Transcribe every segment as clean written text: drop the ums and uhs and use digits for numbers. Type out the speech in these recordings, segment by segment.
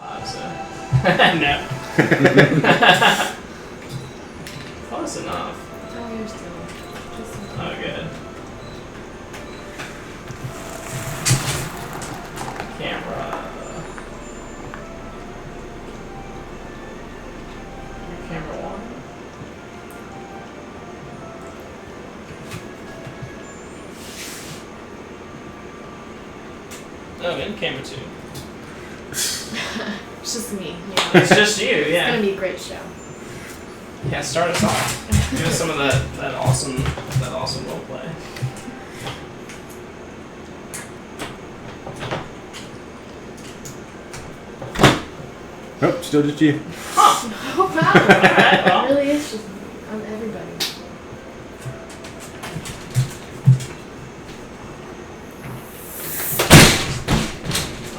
No. Close enough. Oh, you're still. Oh, good. Camera. Camera 1. Oh, and camera 2. It's just me. It's just you, It's yeah. gonna be a great show. Yeah, start us off. Give us some of that awesome role play. Nope, still just you. Huh. Oh wow! Alright, well. It really is just on everybody.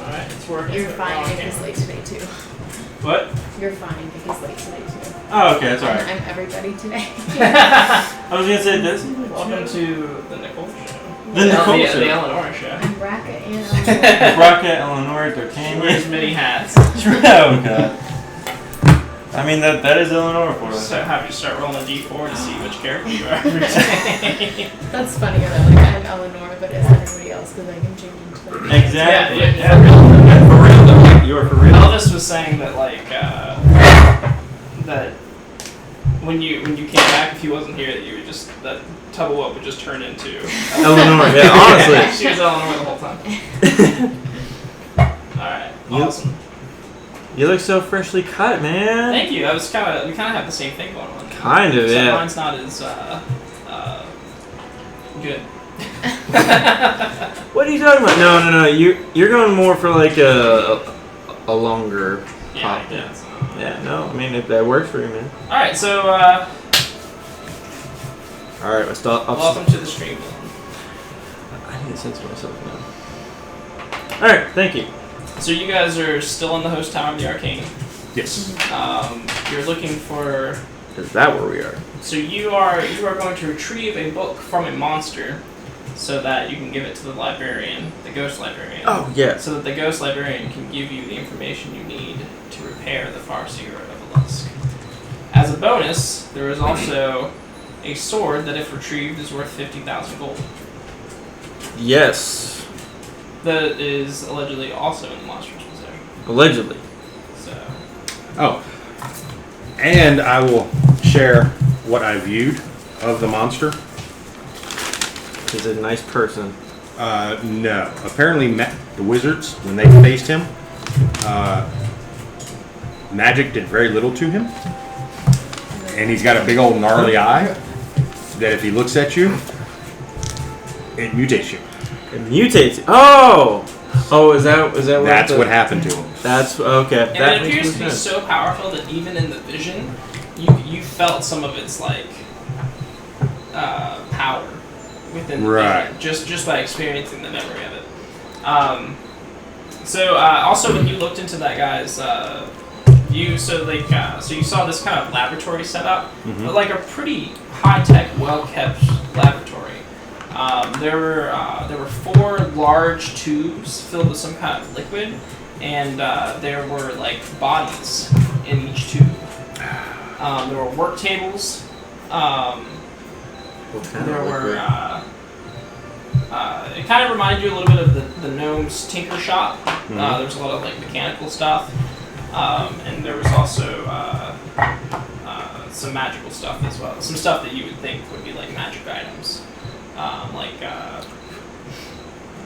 Alright, it's working. You're fine. Oh, Nick okay. is late today too. What? You're fine. Nick is late today too. Oh, okay, that's alright. I'm everybody today. I was gonna say this. Welcome to the Nicole Show. The Nicole the Show. Eleanor Show. I'm Brackett and Rocket, Eleanor, She wears D'Artagnan. many hats. Oh, God. I mean, that is Eleanor for us. So have you start rolling a d4 to see which character you are every day. That's funnier though. Like I'm Eleanor, but it's everybody else because I can change into them. Exactly. Yeah. For real, though. Like, you are for real. Elvis was saying that that when you came back, if he wasn't here, that you would just that Tubblewup would just turn into Eleanor, yeah, honestly. She was Eleanor the whole time. Alright, awesome. You look so freshly cut, man. Thank you. We kind of have the same thing going on. Kind of, Except yeah. mine's not as good. What are you talking about? No. You're going more for like a longer pop. Yeah. Yeah, no, I mean, if that works for you, man. Alright, so Alright, let's stop. welcome to the stream. I need to censor myself now. Alright, thank you. So you guys are still in the host tower of the arcane. Yes. You're looking for. Is that where we are? So you are going to retrieve a book from a monster, so that you can give it to the librarian, the ghost librarian. Oh, yes. So that the ghost librarian can give you the information you need to repair the Farseer of Lusk. As a bonus, there is also a sword that, if retrieved, is worth 50,000 gold. Yes. That is allegedly also in the monster's possession. Allegedly. So. Oh. And I will share what I viewed of the monster. He's a nice person. No. Apparently, the wizards, when they faced him, magic did very little to him. And he's got a big old gnarly eye that if he looks at you, it mutates you. It mutates. Oh! Oh, is that That's what happened to him. That's okay. And That it appears makes to more be sense. so powerful that even in the vision, you felt some of its power within the vision, just by experiencing the memory of it. Also when you looked into that guy's view, so you saw this kind of laboratory setup, but like a pretty high tech, well kept laboratory. There were 4 large tubes filled with some kind of liquid, and there were like bodies in each tube. There were work tables. There were. It kind of reminded you a little bit of the gnome's tinker shop. There was a lot of like mechanical stuff, and there was also some magical stuff as well. Some stuff that you would think would be like magic items.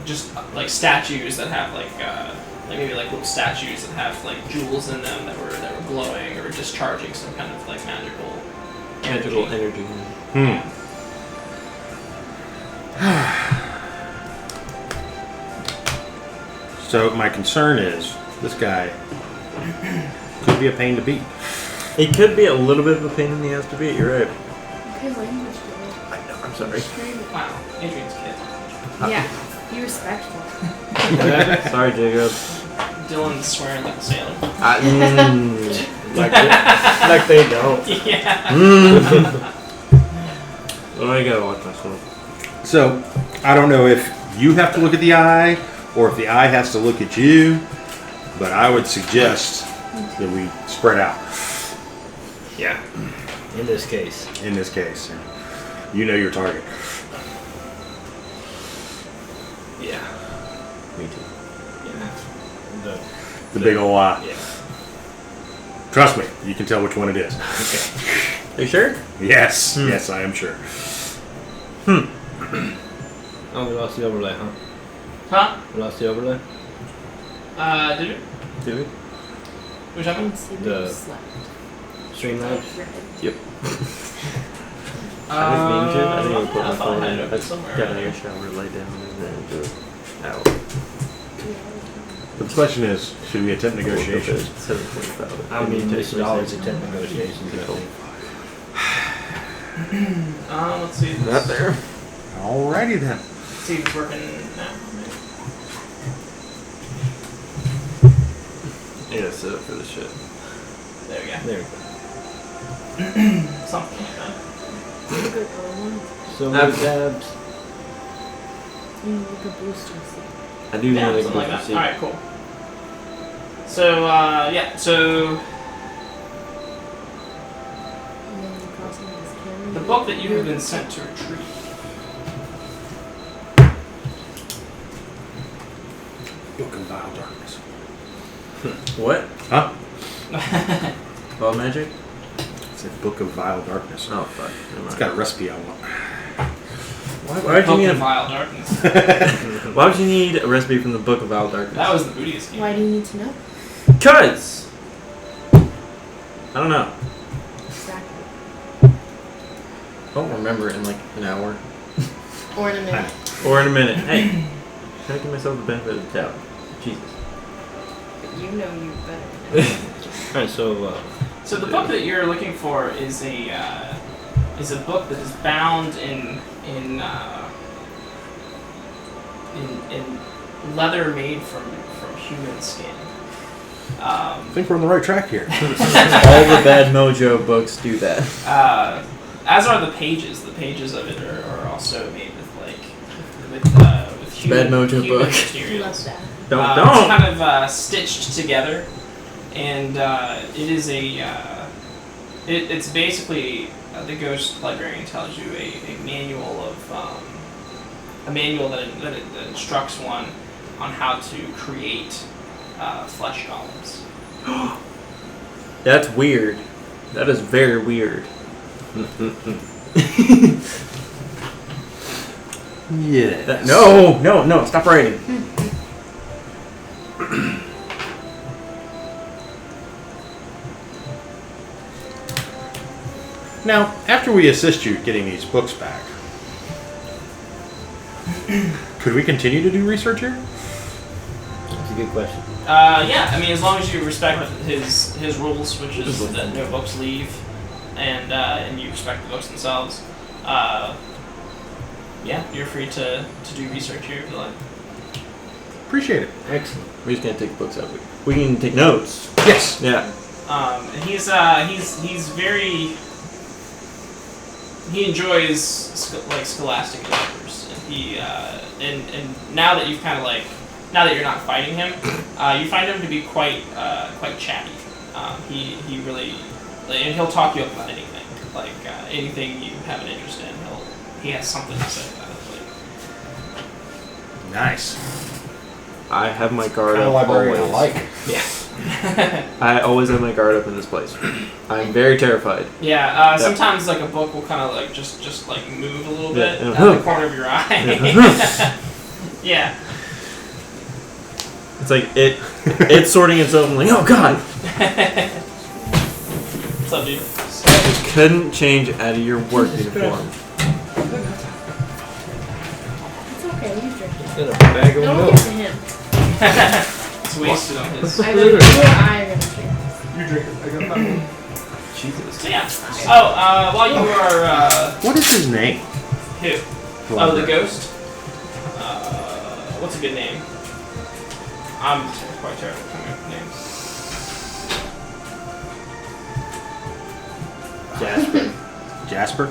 Just like statues that have like maybe like little statues that have like jewels in them that were glowing or discharging some kind of like magical energy. So my concern is this guy could be a pain to beat. It could be a little bit of a pain in the ass to beat. You're right. Okay, language, Billy. I know. I'm sorry. Wow, Adrian's kid. Yeah, be respectful. Sorry, Jacob. Dylan's swearing like a sailor. Like they don't. Yeah. Oh, I gotta watch myself. So I don't know if you have to look at the eye or if the eye has to look at you. But I would suggest that we spread out Yeah. In this case. in this case. You know your target. Yeah. Me too. Yeah. The big old eye. Yeah. Trust me, you can tell which one it is. Okay. Are you sure? Yes, yes, I am sure. Oh, we lost the overlay, huh? Huh? We lost the overlay? Did it? Do we? Which one? The- slept. Streamlabs? Yep. I I didn't mean to. I didn't even put my thought phone I had in. it I open just somewhere. got an air shower, lay down, and then do it. Ow. The question is, should we attempt negotiations? 7:45. I mean, we should always attempt negotiations, I think. Let's see. Not there. Alrighty then. See if it's working now. Yeah, set up for the shit. There we go. There we go. Something like that. Good one. So many tabs. You need like a booster seat. I do Yeah, know they something like can that. see. Alright, cool. So, yeah, so And then the crossing is carrying. the book that you have been sent to retrieve. Book of Vile Darkness. What? Huh? Ball magic? It's a Book of Vile Darkness. Oh fuck. Never It's mind. got a recipe I want. Why would you Book need of a, Vile Darkness. Why would you need a recipe from the Book of Vile Darkness? That was the bootiest game. Why do you need to know? Cause I don't know. Exactly. I'll remember it in like an hour Or in a minute. or in a minute. Hey, trying to give myself the benefit of the doubt. Jesus. But you know you better. Alright, so, So the book that you're looking for is a book that is bound in leather made from human skin. I think we're on the right track here. All the bad mojo books do that. As are the pages. The pages of it are also made with human, Bad mojo human book. You materials. love that. Don't. It's kind of stitched together, and it is it's basically the ghost librarian tells you a manual of a manual that instructs one on how to create flesh golems. That's weird. That is very weird. Yeah. No, stop writing. Now, after we assist you getting these books back, could we continue to do research here? that's a good question. Yeah, I mean, as long as you respect his rules, which is that no books leave, and you respect the books themselves, yeah, you're free to do research here if you like. Appreciate it. Excellent. We just can't take books out. We can take notes. Yes. Yeah. And he's very. He enjoys scholastic endeavors, and he and now that you've kind of now that you're not fighting him, you find him to be quite chatty. He really and he'll talk you up about anything, anything you have an interest in. He has something to say about it. Nice. I have my guard Kind of up librarian I always. like. Yeah. I always have my guard up in this place. I'm very terrified. Yeah, sometimes a book will kind of just move a little bit Yeah. out of the corner of your eye. Yeah. It's like it's sorting itself. I'm like, oh god. What's up, dude? You couldn't change out of your work uniform. It's okay, you drink it. Got a bag of Don't milk. give it to him. It's wasted on his. I know you or I are gonna drink this. You drink it. I got that. Jesus. So yeah. Oh, while you are What is his name? who? Oh, the ghost. What's a good name? I'm quite terrible at coming up with names. Jasper. Jasper?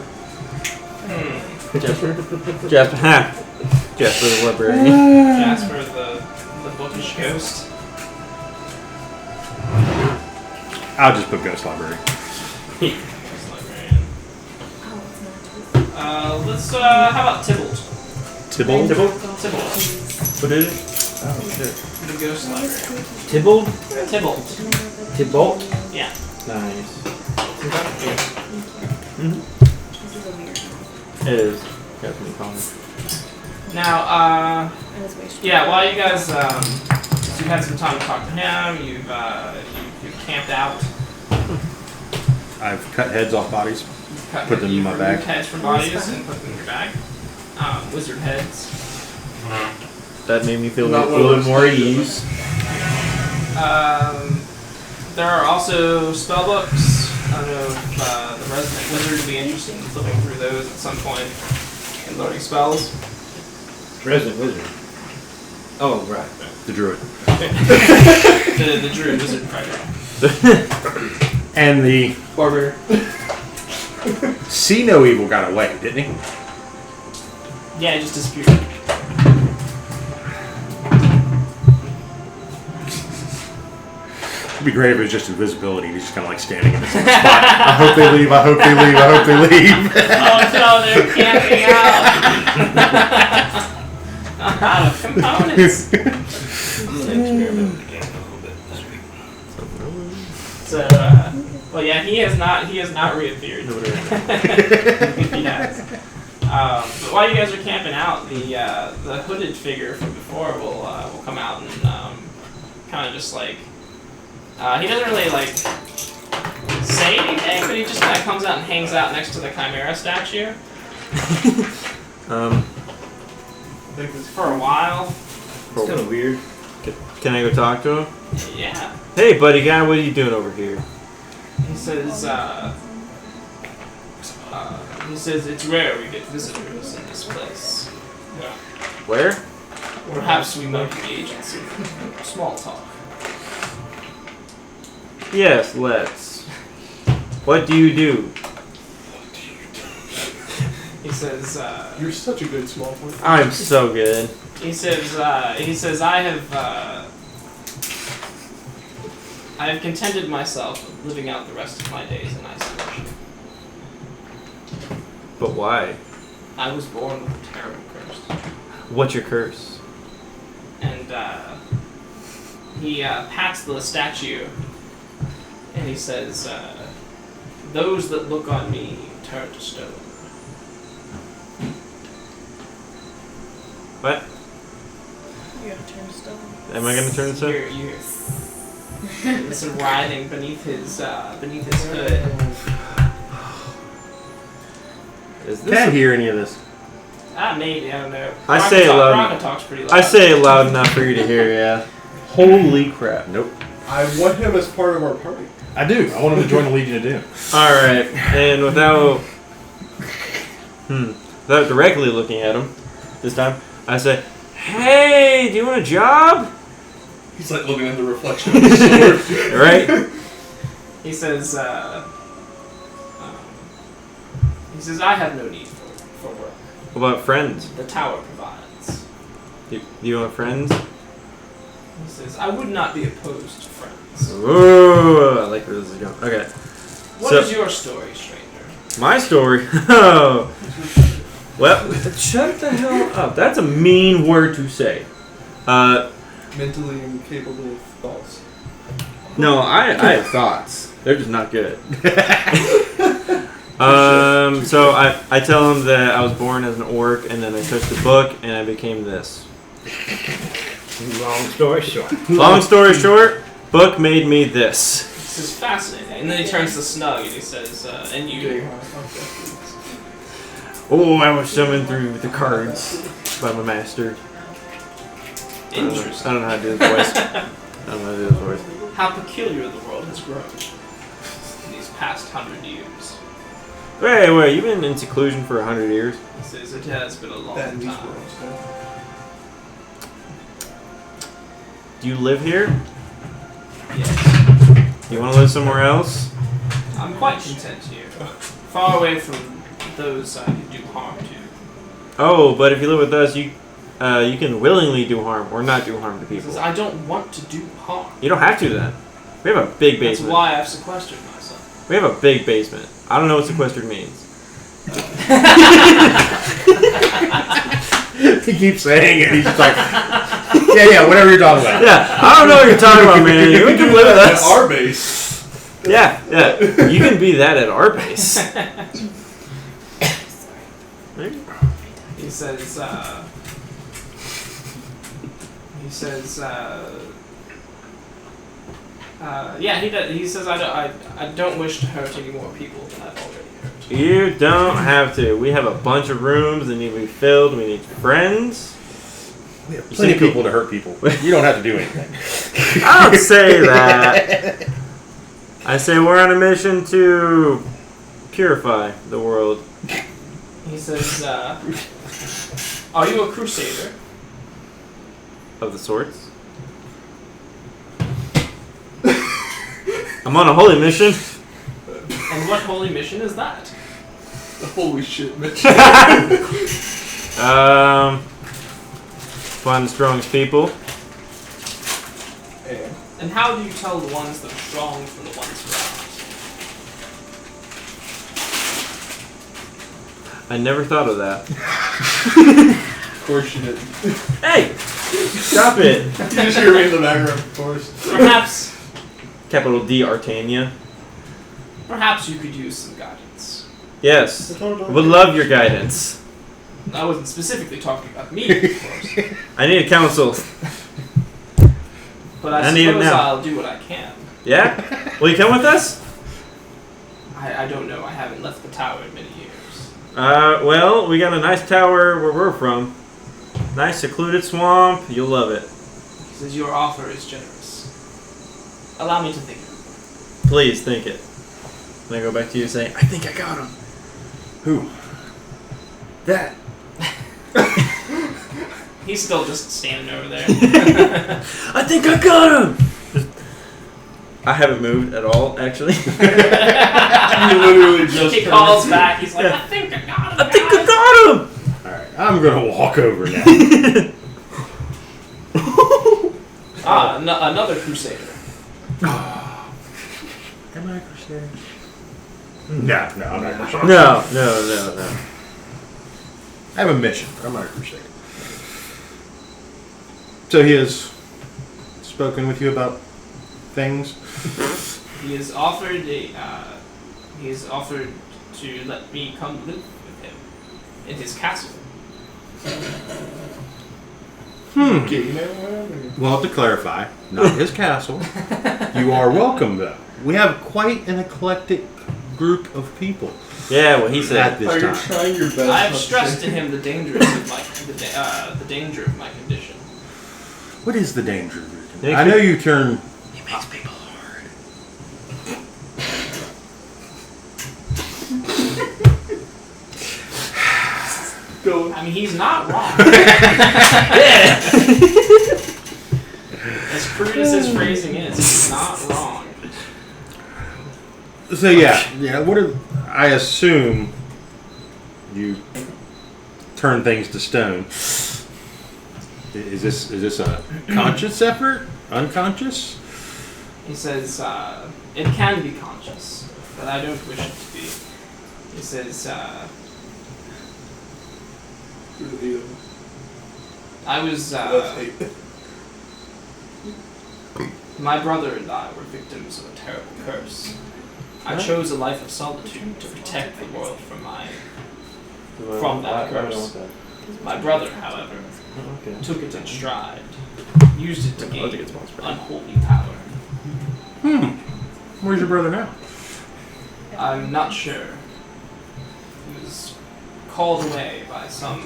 Jasper. Ha. Jasper the librarian. Jasper, the bookish ghost. I'll just put Ghost Library. Ghost librarian. Oh, it's not. Let's, how about Tybalt? Tybalt? Tybalt. What is it? Oh, shit. The Ghost librarian. Tybalt? Tybalt. Tybalt? Yeah. Nice. This is a weird one. It is. Definitely common. Now, It was way short. yeah, while you guys, so you've had some time to talk to him, you've camped out, I've cut heads off bodies. you've cut, Put them in you've my removed bag. heads from bodies and put them in your bag. Wizard heads. That made me feel a Not one of little those more at things, ease. There are also spell books. I don't know if the resident wizard would be interested in flipping through those at some point and learning spells. Resident Wizard. Oh, right. The druid. The druid wizard fighter. And the Barbarian. See No Evil got away, didn't he? Yeah, it just disappeared. It'd be great if it was just invisibility. He's just kind of like standing in the same spot. I hope they leave. I hope they leave. I hope they leave. Oh no, they're camping out! Out of components! So, well, yeah, he has not reappeared. He has. But while you guys are camping out, the hooded figure from before will come out and kind of just like he doesn't really like say anything, but he just kind of comes out and hangs out next to the Chimera statue for a while. It's kind of weird. Can I go talk to him? Yeah, Hey, buddy guy, what are you doing over here? he says it's rare we get visitors in this place. Yeah. Where? Perhaps we might engage in some small talk. Yes, let's. What do you do? He says You're such a good small point. I'm so good. he says I have contented myself with living out the rest of my days in isolation. But why? I was born with a terrible curse. What's your curse? And he pats the statue and he says, those that look on me turn to stone. What? You gotta turn to stone. Am I gonna turn this up? You're there's some writhing beneath his hood. Is this? Can't hear any of this. Maybe, I don't know. I say it loud. Raka talks pretty loud. I say it loud enough for you to hear. Yeah. Holy crap! Nope. I want him as part of our party. I do. I want him to join the Legion of Doom. All right, and without directly looking at him, this time I say, "Hey, do you want a job?" He's like looking at the reflection of the sword. Right? He says, I have no need for work. What about friends? The tower provides. Do you want friends? He says, I would not be opposed to friends. Ooh, I like where this is going. Okay. What So- is your story, stranger? My story. Oh. Well, shut the hell up. That's a mean word to say. Mentally incapable of thoughts. No, I have thoughts. They're just not good. So I tell him that I was born as an orc, and then I took the book, and I became this. Long story short. Long story short, book made me this. This is fascinating. And then he turns to Snug and he says, and you. Oh, I was summoned through the cards by my master. I Interesting. don't know how to do his voice. How peculiar the world has grown in these past 100 years. Wait, you've been in seclusion for 100 years? He says it has been a long That in these time. worlds. Yeah. Do you live here? Yes. You want to live somewhere else? I'm quite content here. Far away from those I could do harm to. Oh, but if you live with us, you can willingly do harm or not do harm to He people. says, I don't want to do harm. You don't have to then. We have a big That's basement. why I've sequestered myself. We have a big basement. I don't know what sequestered means. He keeps saying it. He's just like, yeah, whatever you're talking about. Yeah, I don't know what you're talking about, man. You can live with At us. our base. Yeah. You can be that at our base. He says, yeah, he does. He says, I don't wish to hurt any more people than I've already hurt. You don't have to. We have a bunch of rooms that need to be filled. We need friends. We have plenty of people to hurt people. You don't have to do anything. I don't say that. I say we're on a mission to purify the world. He says, are you a crusader? Of the sorts. I'm on a holy mission. And what holy mission is that? Holy shit, Mitch. Find the strongest people. And how do you tell the ones that are strong from the ones who aren't? I never thought of that. Of course you didn't. Hey! Stop it! You just hear me in the background, of course. Perhaps Capital D Artania. Perhaps you could use some guidance. Yes. Would love your guidance. I wasn't specifically talking about me, of course. I need a counsel. But I I need it suppose now. I'll do what I can. Yeah? Will you come with us? I don't know. I haven't left the tower in many years. Well, we got a nice tower where we're from. Nice secluded swamp. You'll love it. He says your offer is generous. Allow me to think. Please think it. And I go back to you saying, I think I got him. Who? That. He's still just standing over there. I think I got him! I haven't moved at all, actually. You literally just He calls back. He's like, I think I got him. I think I got him! Alright, I'm gonna walk over now. Another crusader. Am I a crusader? No, I'm not a crusader. No. I have a mission, but I'm not a crusader. So he has spoken with you about things? He has offered to let me come live with him in his castle. Well, to clarify, not his castle. You are welcome, though. We have quite an eclectic group of people Yeah, what he at said. this Are you time. trying your best? I have not to stressed say- to him the danger of my condition. What is the danger of your Makes condition? I know you turn. He makes people hard. Go. I mean, he's not wrong. As crude as his phrasing is, he's not wrong. So yeah. What are? I assume you turn things to stone. Is this a conscious effort? Unconscious? He says, it can be conscious, but I don't wish it to be. He says, I was, my brother and I were victims of a terrible curse. I chose a life of solitude to protect the world from that curse. My brother, however, took it in stride, used it to gain unholy power. Where's your brother now? I'm not sure. He was called away by some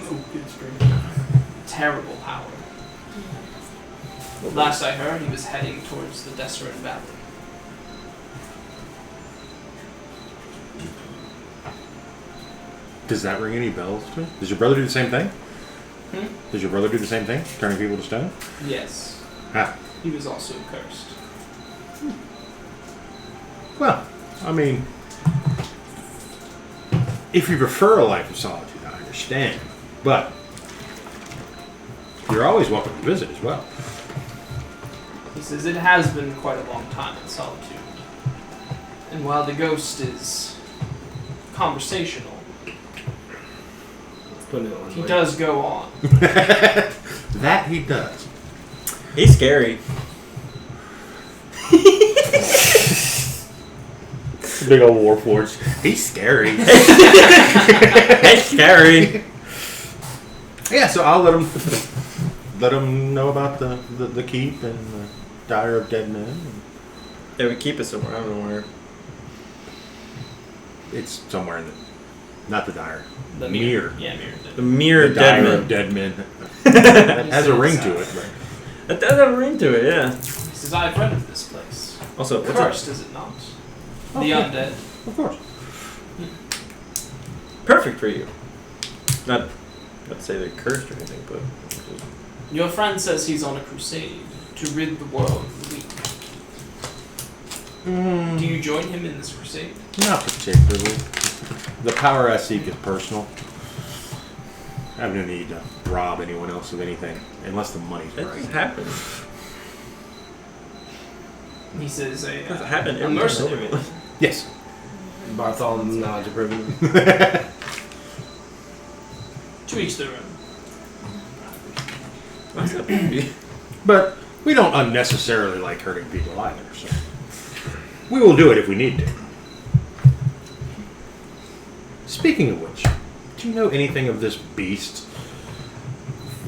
terrible power. Last I heard, he was heading towards the Deseret Valley. Does that ring any bells to you? Does your brother do the same thing? Does your brother do the same thing? Turning people to stone? Yes, Ah. he was also cursed. Well, I mean, if you prefer a life of solitude, I understand. But you're always welcome to visit as well. He says, it has been quite a long time in solitude. And while the ghost is conversational, Let's put it on. he does go on. That he does. He's scary. Big old warforged. He's scary. He's scary. Yeah, so I'll let him know about the keep and the dire of dead men. Yeah, we keep it somewhere. I don't know where. It's somewhere in the, not the dire. The Mirror. Yeah, mirror. The mere The dead dire men. of dead men. That has a ring to it. But That does have a ring to it, yeah. He says, I've read of this place. Also, what's Cursed, is it not? Oh, The yeah. undead. of course. perfect for you. Not to say they're cursed or anything, but Your friend says he's on a crusade to rid the world of the weak. Do you join him in this crusade? Not particularly. The power I seek is personal. I have no need to rob anyone else of anything, unless the money's that right. doesn't happen. He says It a doesn't happen a every mercenary. time. Yes. Bartholomew nods approvingly. To each their own. What's that baby? But we don't unnecessarily like hurting people either, so we will do it if we need to. Speaking of which, do you know anything of this beast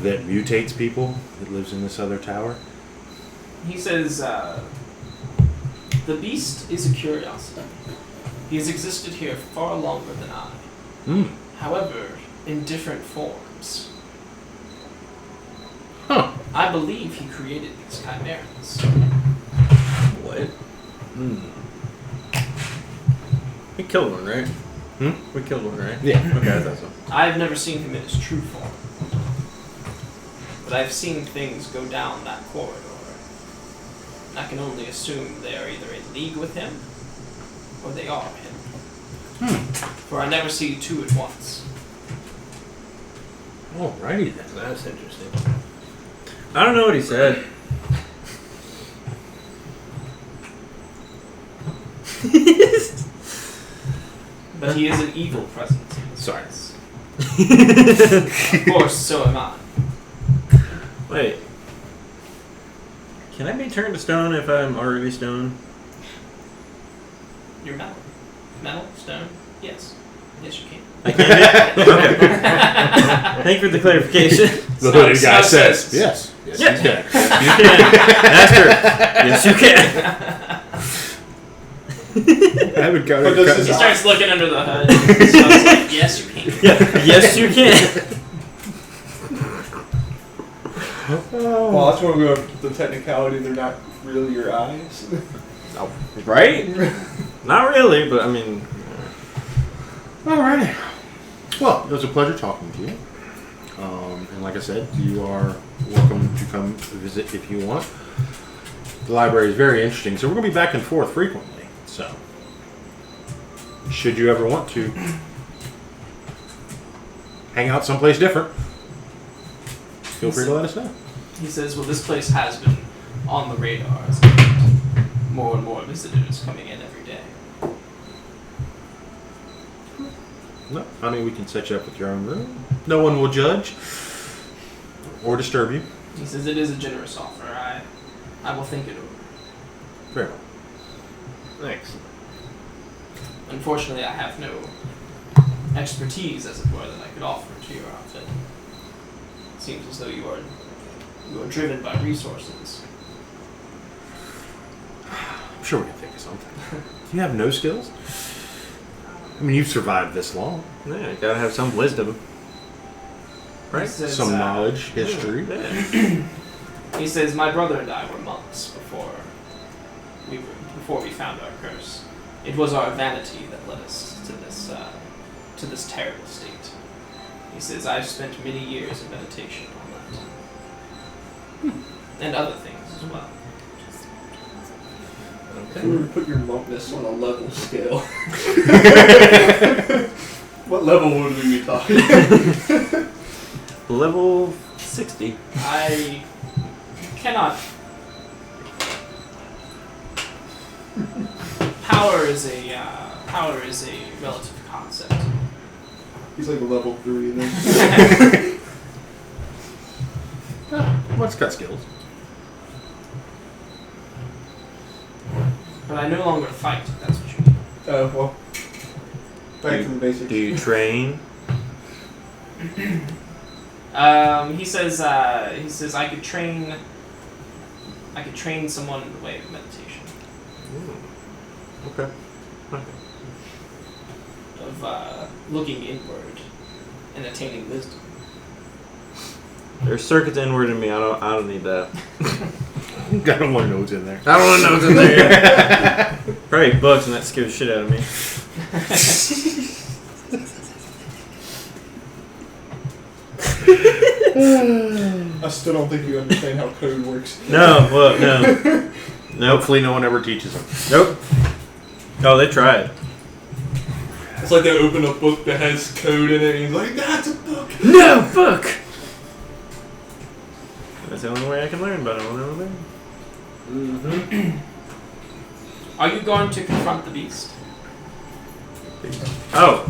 that mutates people that lives in this other tower? He says, the beast is a curiosity. He has existed here far longer than I. However, in different forms. Huh. I believe he created these chimeras. What? We killed one, right? We killed one, right? Yeah. Okay, I thought so. I've never seen him in his true form. But I've seen things go down that corridor. And I can only assume they are either in league with him, or they are him. For I never see two at once. Alrighty then. That's interesting. I don't know what he said. But he is an evil presence in this Sorry. place. Of course, so am I. Wait. Can I be turned to stone if I'm already stone? You're metal. Metal? Stone? Yes. Yes, you can. I can be? Okay. Thank you for the clarification. The Snow- hooded guy Snow says, says- yes. Yes, Yeah. you can. You can. Master. Yes, you can. I would go But does He his starts looking under the hood. Snows like, yes, you can. Yeah. Yes, you can. Well, that's where we go with the technicality. They're not really your eyes. Right? Not really, but I mean. Alrighty. Well, it was a pleasure talking to you. And like I said, you are welcome to come visit if you want. The library is very interesting, so we're going to be back and forth frequently. So, should you ever want to hang out someplace different, feel free to let us know. He says, well, this place has been on the radar as of late. More and more visitors coming in every day. No, I mean, we can set you up with your own room. No one will judge or disturb you. He says, it is a generous offer. I will think it over. Very well. Excellent. Unfortunately, I have no expertise, as it were, that I could offer to your outfit. It seems as though you are driven by resources. I'm sure we can think of something. Do you have no skills? I mean, you've survived this long. Yeah, you gotta have some wisdom. He Right? says, Some knowledge, history. Yeah. He says, my brother and I were monks before we found our curse. It was our vanity that led us to this terrible state. He says, I've spent many years in meditation on that. And other things as well. If we were to put your monkness on a level scale, what level would we be talking? Level 60. I cannot power is a relative concept. He's like a level 3 then. What's got skills? But I no longer fight. If that's what you mean. Oh, well. Back to the basics. Do you train? He says I could train someone in the way of meditation, Okay. of looking inward and attaining wisdom. There's circuits inward in me. I don't need that. I don't want to know what's in there. I don't want to know what's in there. Probably bugs and that scares the shit out of me. I still don't think you understand how code works. No, well, no. Nope. Hopefully no one ever teaches them. Nope. Oh, they tried. It's like they open a book that has code in it and he's like, that's a book! No, book! That's the only way I can learn, but I will never learn. Mm-hmm. Are you going to confront the beast? Oh.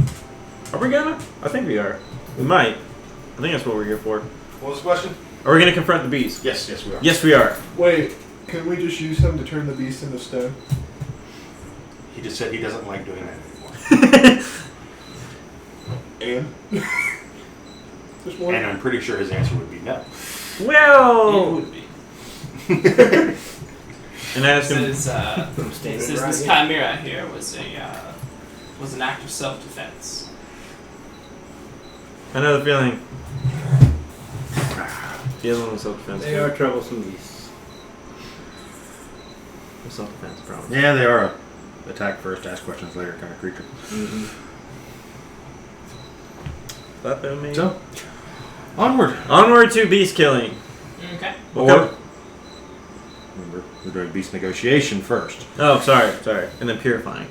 Are we gonna? I think we are. We might. I think that's what we're here for. What was the question? Are we gonna confront the beast? Yes, we are. Yes, we are. Wait, can we just use him to turn the beast into stone? He just said he doesn't like doing that anymore. And? Just one? And I'm pretty sure his answer would be no. It Well. would be. And I asked him. This chimera here was an act of self-defense. I know the feeling. The other one was self-defense. They are troublesome beasts. Self-defense, promise. Yeah, they are a attack first, ask questions later kind of creature. Mm-hmm. That though, maybe. So, onward. Onward to beast killing. Okay. Or, remember, we're doing beast negotiation first. Oh, sorry. And then purifying.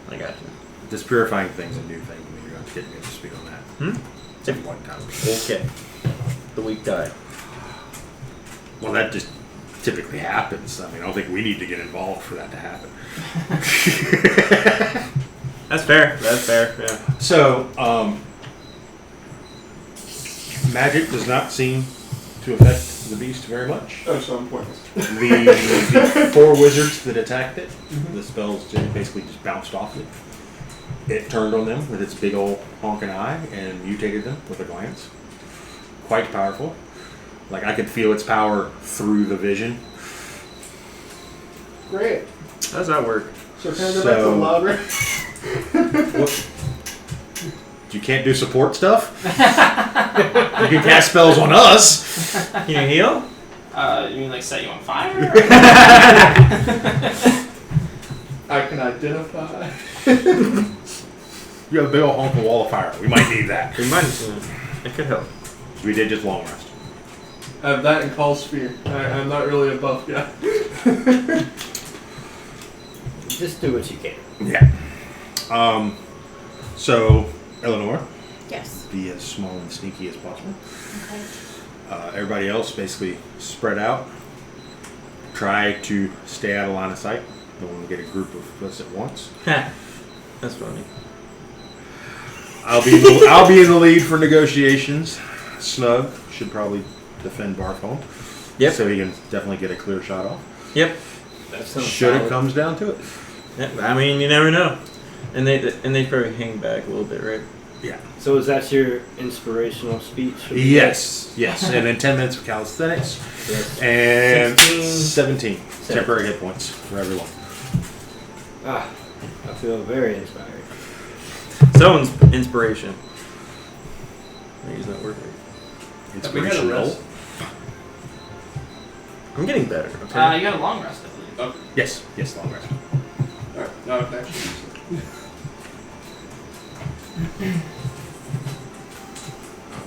I got you. This purifying thing's a new thing to me. You're going to get me up to speed on that. It's a one time. Okay. The weak die. Well, that just typically happens. I mean, I don't think we need to get involved for that to happen. That's fair. Yeah. So, magic does not seem to affect the beast very much. Oh, so I'm pointless. The 4 wizards that attacked it, the spells basically just bounced off it. It turned on them with its big old honking eye and mutated them with a glance. Quite powerful. Like, I could feel its power through the vision. Great. How does that work? So can I go back to the library? What? You can't do support stuff? You can cast spells on us. Can you heal? You mean like set you on fire? I can identify. You have a big old honking wall of fire. We might need that. It could help. We did just long rest. I have that and call spear. I'm not really a buff guy. Just do what you can. Yeah. So, Eleanor, Yes. be as small and sneaky as possible. Okay. Everybody else basically spread out. Try to stay out of line of sight. Don't want to get a group of us at once. That's funny. I'll be in the lead for negotiations. Snug should probably defend Barthholm. Yep. So he can definitely get a clear shot off. Yep. That sounds Should solid. it comes down to it. Yep. I mean, you never know. And they probably hang back a little bit, right? Yeah. So is that your inspirational speech? Yes. And then 10 minutes of calisthenics. Yes. And 16. 17 temporary hit points for everyone. Ah, I feel very inspired. Someone's inspiration. I use that word right. Inspirational. I'm getting better. Okay. You got a long rest, I believe. Yes, long rest. Alright, now I can actually use it.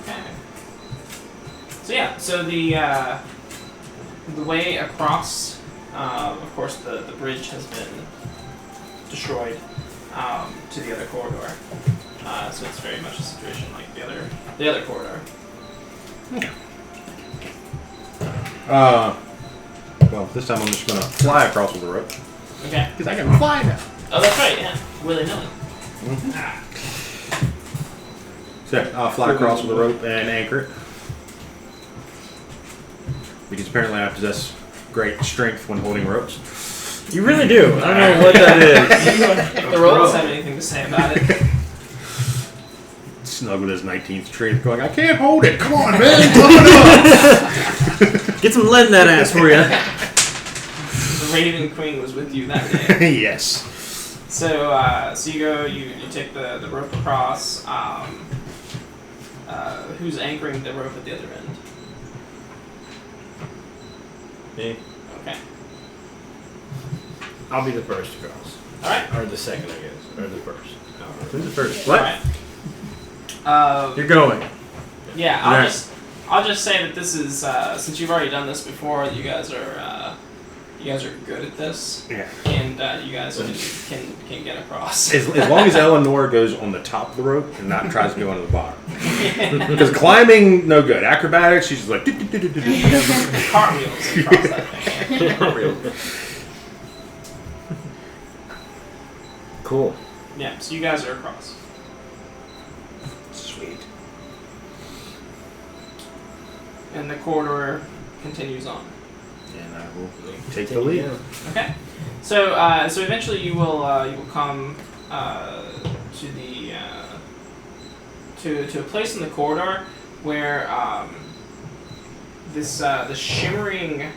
Okay. So yeah, so the way across, of course, the bridge has been destroyed to the other corridor. So it's very much a situation like the other corridor. Well, this time I'm just going to fly across with the rope. Okay. Because I can fly now. Oh, that's right. Yeah. Willy-nilly. So I'll fly across with a rope and anchor it. Because apparently I possess great strength when holding ropes. You really do. I don't know what that is. If the robots have anything to say about it. Snug with his 19th tree, going, I can't hold it. Come on, man. Come on. Get some lead in that ass for you. The Raven Queen was with you that day. Yes. So, so you go, you take the rope across. Who's anchoring the rope at the other end? Me. Okay. I'll be the first to cross. Alright. Or the second, I guess. Or the first. Who's the first? What? Alright. You're going. Yeah, Alright. I'll just say that this is since you've already done this before, you guys are good at this. Yeah. And you guys can get across. As long as Eleanor goes on the top of the rope and not tries to go on the bottom. Because climbing, no good. Acrobatics, she's just like... Cartwheels across that thing. Cool. Yeah, so you guys are across. Sweet. And the corridor continues on. And I will take the lead. Okay. So so eventually you will come to the to a place in the corridor where this shimmering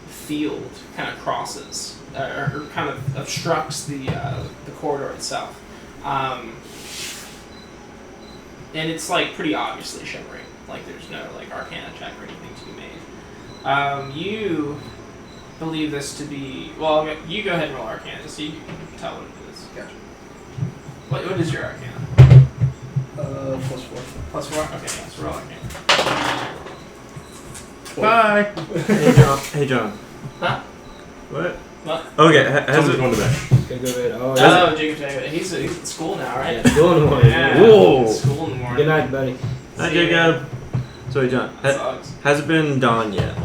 field kind of crosses or kind of obstructs the corridor itself, and it's like pretty obviously shimmering. Like there's no like Arcana check or anything to be made. You believe this to be well. You go ahead and roll Arcana so you can tell what it is. Gotcha. What is your Arcana? +4. Plus 4? Okay, yeah, so roll Arcana. Bye. Hey John. Huh? What? What? Okay. Has Someone's it? going to bed. Good, good. Oh, Oh, Jacob, he's at school now, right? yeah. School in the morning. Yeah, Whoa. he's at school in the morning. Good night, buddy. Hi See ya. Jacob. Sorry, John. That sucks. Has it been dawn yet?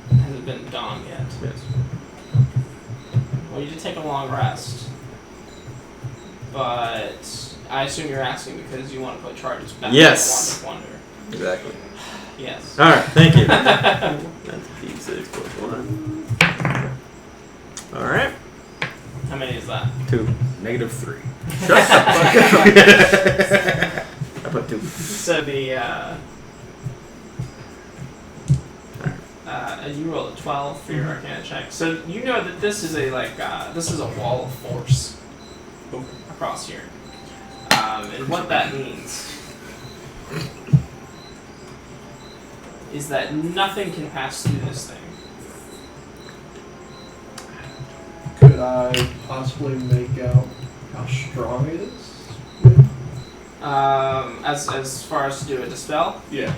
Hasn't been dawn yet. Yes. Well, you did take a long rest. But I assume you're asking because you want to put charges back Yes. on Wonder. Exactly. Yes. All right. Thank you. That's D6 plus 1. All right. How many is that? 2. -3. I put 2. So the you roll a 12 for your Arcana check. So you know that this is this is a wall of force across here, and what that means is that nothing can pass through this thing. Could I possibly make out how strong it is? As far as to do a dispel. Yeah.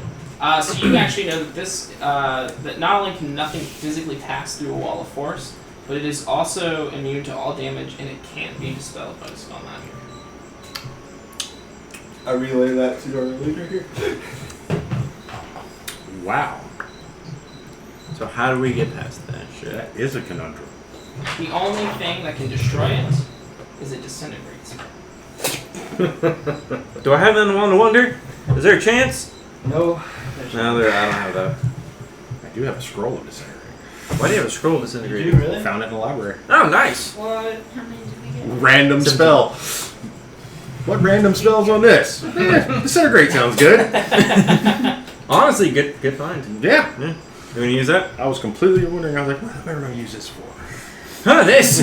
So you actually know that this that not only can nothing physically pass through a wall of force, but it is also immune to all damage, and it can't be dispelled by dispel magic. I relay that to our leader here. Wow. So how do we get past that shit? That is a conundrum. The only thing that can destroy it is it disintegrates. Do I have that on the Wonder? Is there a chance? No. No, there. I don't have that. I do have a scroll of disintegrate. Why do you have a scroll You disintegrated? do really? Found it in the library. Oh, nice. What? How many did we get? Random spell. What random spells on this? Disintegrate sounds good. Honestly, good find. Yeah. Yeah. You want to use that? I was completely wondering. I was like, what am I going to use this for? Huh, this.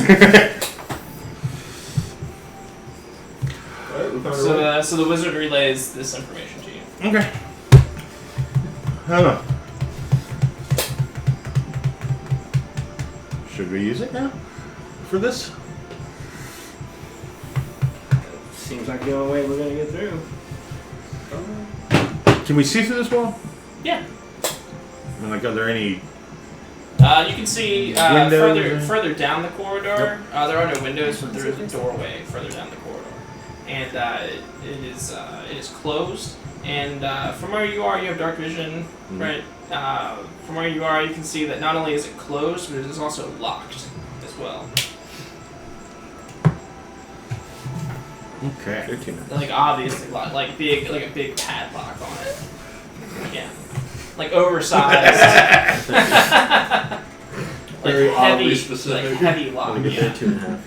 Alright, we found a rope. So the wizard relays this information to you. Okay. Huh. Should we use it now? For this? Seems like the only way we're gonna get through. Can we see through this wall? Yeah. I mean, like, are there any... You can see Windows? further down the corridor. There are no windows, but there is a doorway further down the corridor, and it is closed. And from where you are, you have dark vision, right? From where you are, you can see that not only is it closed, but it is also locked as well. Okay. 13.5. Like obviously locked, like a big padlock on it. Yeah. Like oversized. Very like oddly heavy, specific. like heavy lock. I'll give Yeah. that 2.5.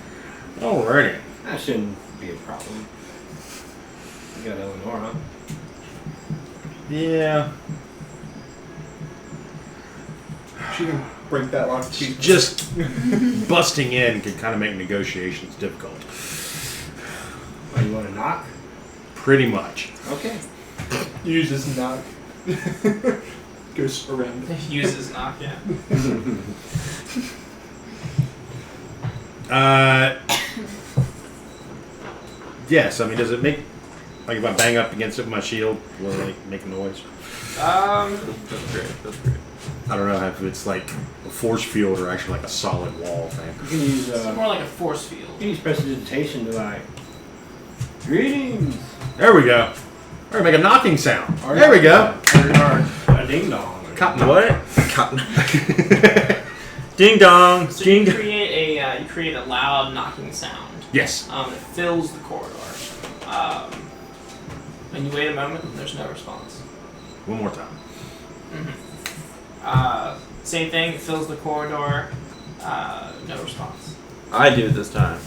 Alrighty. That shouldn't be a problem. You got Eleanor, huh? Yeah. She can break that lock. Just busting in can kind of make negotiations difficult. Oh, you want to knock? Pretty much. Okay. Use this knock. Goes around. Uses knock, yeah. Yes, I mean, does it make, like if I bang up against it with my shield, will it like make a noise? Um, That's great. That's great. I don't know if it's like a force field or actually like a solid wall thing. You can use it's more like a force field. you can use prestidigitation to like. Greetings. There we go. Or make a knocking sound. There we go. Or a ding dong. Cotton. What? Cotton. Ding dong. So Ding. you create a loud knocking sound. Yes. It fills the corridor. And you wait a moment, and there's no response. One more time. Same thing. It fills the corridor. No response. I do this time.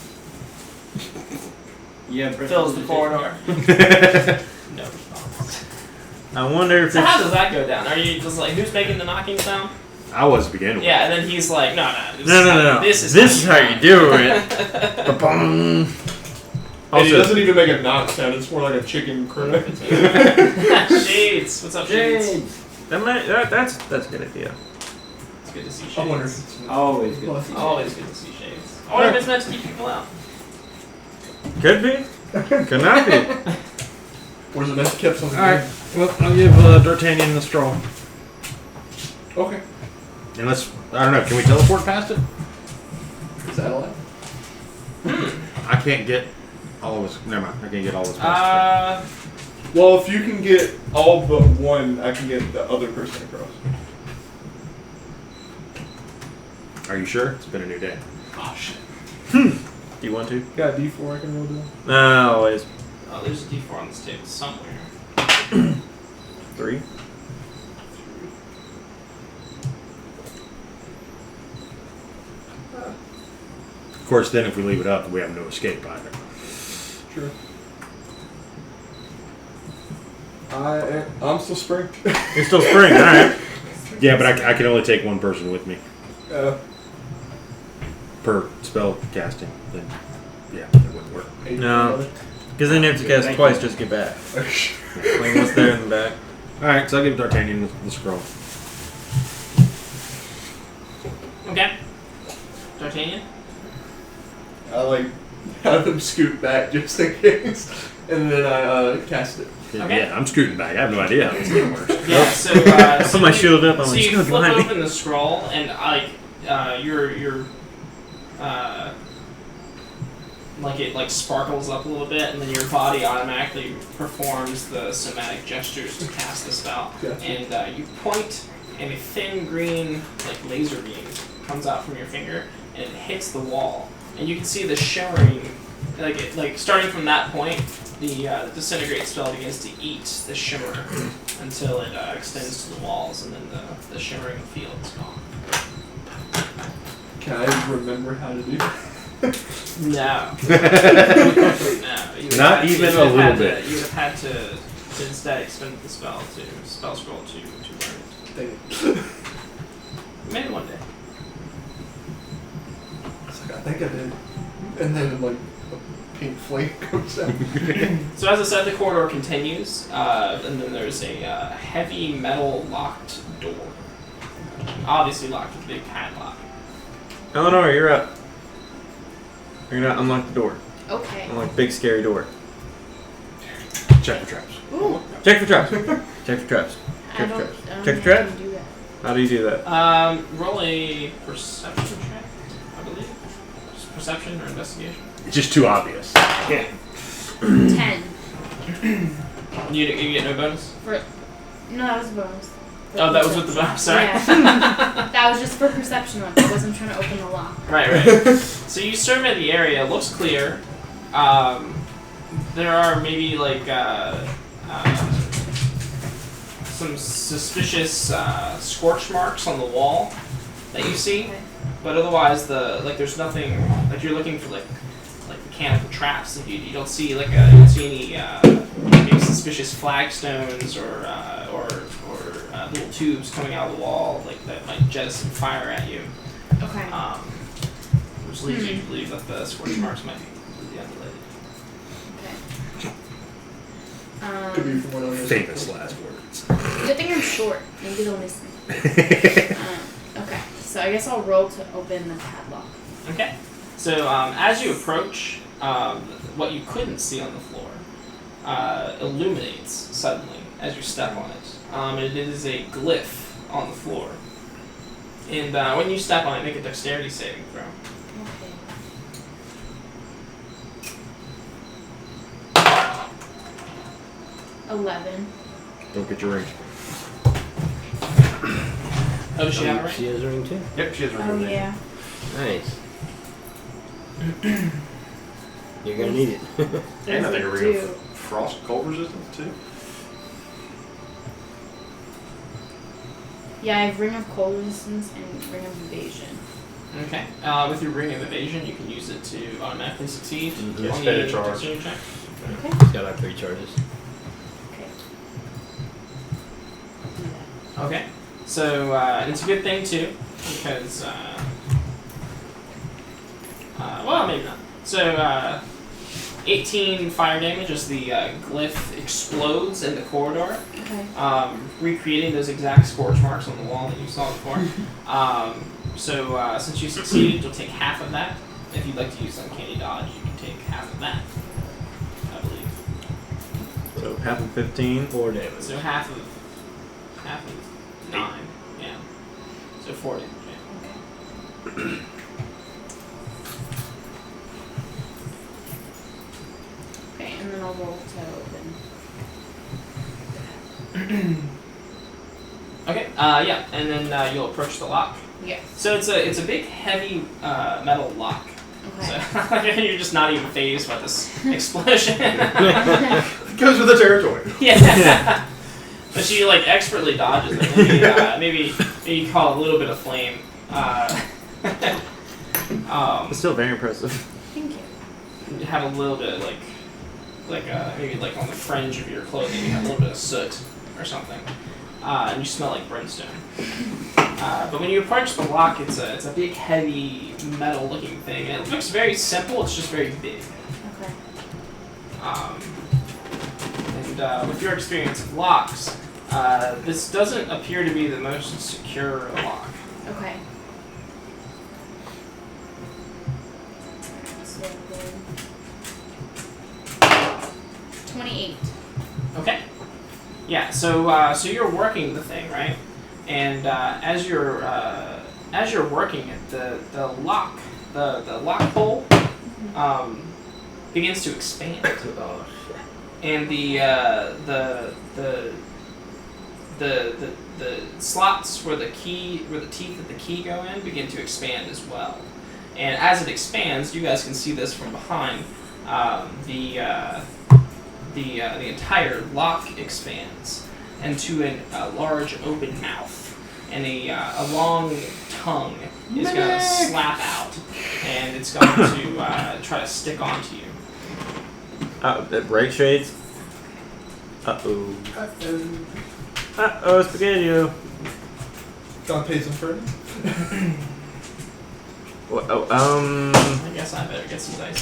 Yeah, Fills the corridor. No response. I wonder if So how it's. does that go down? Are you just like, who's making the knocking sound? I was to begin with. Yeah, and then he's like, no. No. This is how you do it. Ba-bum. And he Also, doesn't even make a knock sound. It's more like a chicken cry. Shades. What's up, Shades? that's a good idea. It's good to see Shades. I wonder if it's Always good. Always good to see Shades. I wonder if it's meant to keep people out. Could be. Could not be. Where's the best kept something? Alright. Well, I'll give D'Artagnan the straw. Okay. Unless, I don't know, can we teleport past it? Is that allowed? I can't get all of us. Never mind. I can't get all of us past Well, if you can get all but one, I can get the other person across. it. Are you sure? It's been a new day. Oh shit. Do you want to? Got a D4 I can roll down. No, always. Oh, there's a D4 on this table somewhere. 3. Of course, then if we leave it up, we have no escape either. Sure. I'm still spring. You're still spring, alright. Yeah, but I can only take one person with me per spell casting. Then, yeah, that wouldn't work. No. Because then you have to cast twice just to get back. Like what's there in the back. Alright, so I'll give D'Artagnan the scroll. Okay. D'Artagnan? I like have them scoot back just in case, and then I cast it. Okay. Yeah, I'm scooting back. I have no idea how this thing works. Yeah, so, I put my shield up. I'm so like, you shield flip behind me. open the scroll, and it like sparkles up a little bit, and then your body automatically performs the somatic gestures to cast the spell. Gotcha. And you point, and a thin green like laser beam comes out from your finger, and it hits the wall, and you can see the shimmering, like starting from that point, the disintegrate spell begins to eat the shimmer until it extends to the walls, and then the shimmering field is gone. Can I remember how to do that? No. No. You would Not have even you a would little have bit. You would have had to instead expend the spell scroll to learn Dang it. it. Maybe one day. It's like, I think I did. And then like a pink flame comes out. So as I said, the corridor continues, and then there's a heavy metal locked door. Obviously locked with a big padlock. Eleanor, you're up. You're gonna unlock the door. Okay. Unlock big scary door. Check for traps. Ooh. Check for traps. Check for traps. I Check don't for traps. know Check for how traps. to do that. How do you do that? Roll a perception check, I believe. Just perception or investigation. It's just too obvious. 10. You get no bonus? No, that was a bonus. Oh, that was with the bonus. Sorry. Yeah. That was just for perception ones. I wasn't trying to open the lock. Right. So you survey the area. It looks clear. there are maybe like some suspicious scorch marks on the wall that you see, Okay. but otherwise there's nothing like you're looking for like mechanical traps. You don't see you don't see any suspicious flagstones or little tubes coming out of the wall that might jettison fire at you. Okay. Which leads you to believe that the scorch marks might be completely unrelated. Okay. Could be from one of those. Famous last words. Good thing I'm short. Maybe they'll miss me. Okay. So I guess I'll roll to open the padlock. Okay. So as you approach, what you couldn't see on the floor illuminates suddenly as you step on it. And it is a glyph on the floor. And when you step on it, make a dexterity saving throw. Okay. 11. Don't get your ring. Oh, does she have a ring? She has a ring too. Yep, she has a ring. Oh yeah. Nice. You're gonna need it. And I think a ring Do. of frost cold resistance too. Yeah, I have ring of cold resistance and ring of evasion. Okay. With your ring of evasion, you can use it to automatically succeed Yes, on better the charge. dexterity check. Okay. It's got like 3 charges. Okay. Okay. So it's a good thing too, because well, maybe not. So 18 fire damage as the glyph explodes in the corridor, Okay. recreating those exact scorch marks on the wall that you saw before. So since you succeeded, you'll take half of that. If you'd like to use uncanny dodge, you can take half of that, I believe. So half of 15. 4 damage. So half of 9, yeah. So 4 damage. Yeah. Okay, and then I'll roll to open. Okay. Yeah, and then you'll approach the lock. Yes. So it's a big heavy metal lock. Okay. So you're just not even phased by this explosion. Goes with the territory. Yeah. But she expertly dodges it. Maybe call a little bit of flame. It's still very impressive. Thank you. Have a little bit of maybe on the fringe of your clothing you have a little bit of soot or something, and you smell like brimstone. But when you approach the lock, it's a big heavy metal looking thing, and it looks very simple. It's just very big. Okay. And with your experience of locks, this doesn't appear to be the most secure lock. Okay. So then 28. Okay. Yeah. So you're working the thing, right? And as you're working it, the lock hole begins to expand, Oh, and the slots where the teeth of the key go in begin to expand as well. And as it expands, you guys can see this from behind. The entire lock expands into a large open mouth, and a long tongue is going to slap out, and it's going to try to stick onto you. Break shades. Uh-oh. Uh-oh, Spaghetti-O. Dante's Inferno. Oh, I guess I better get some dice.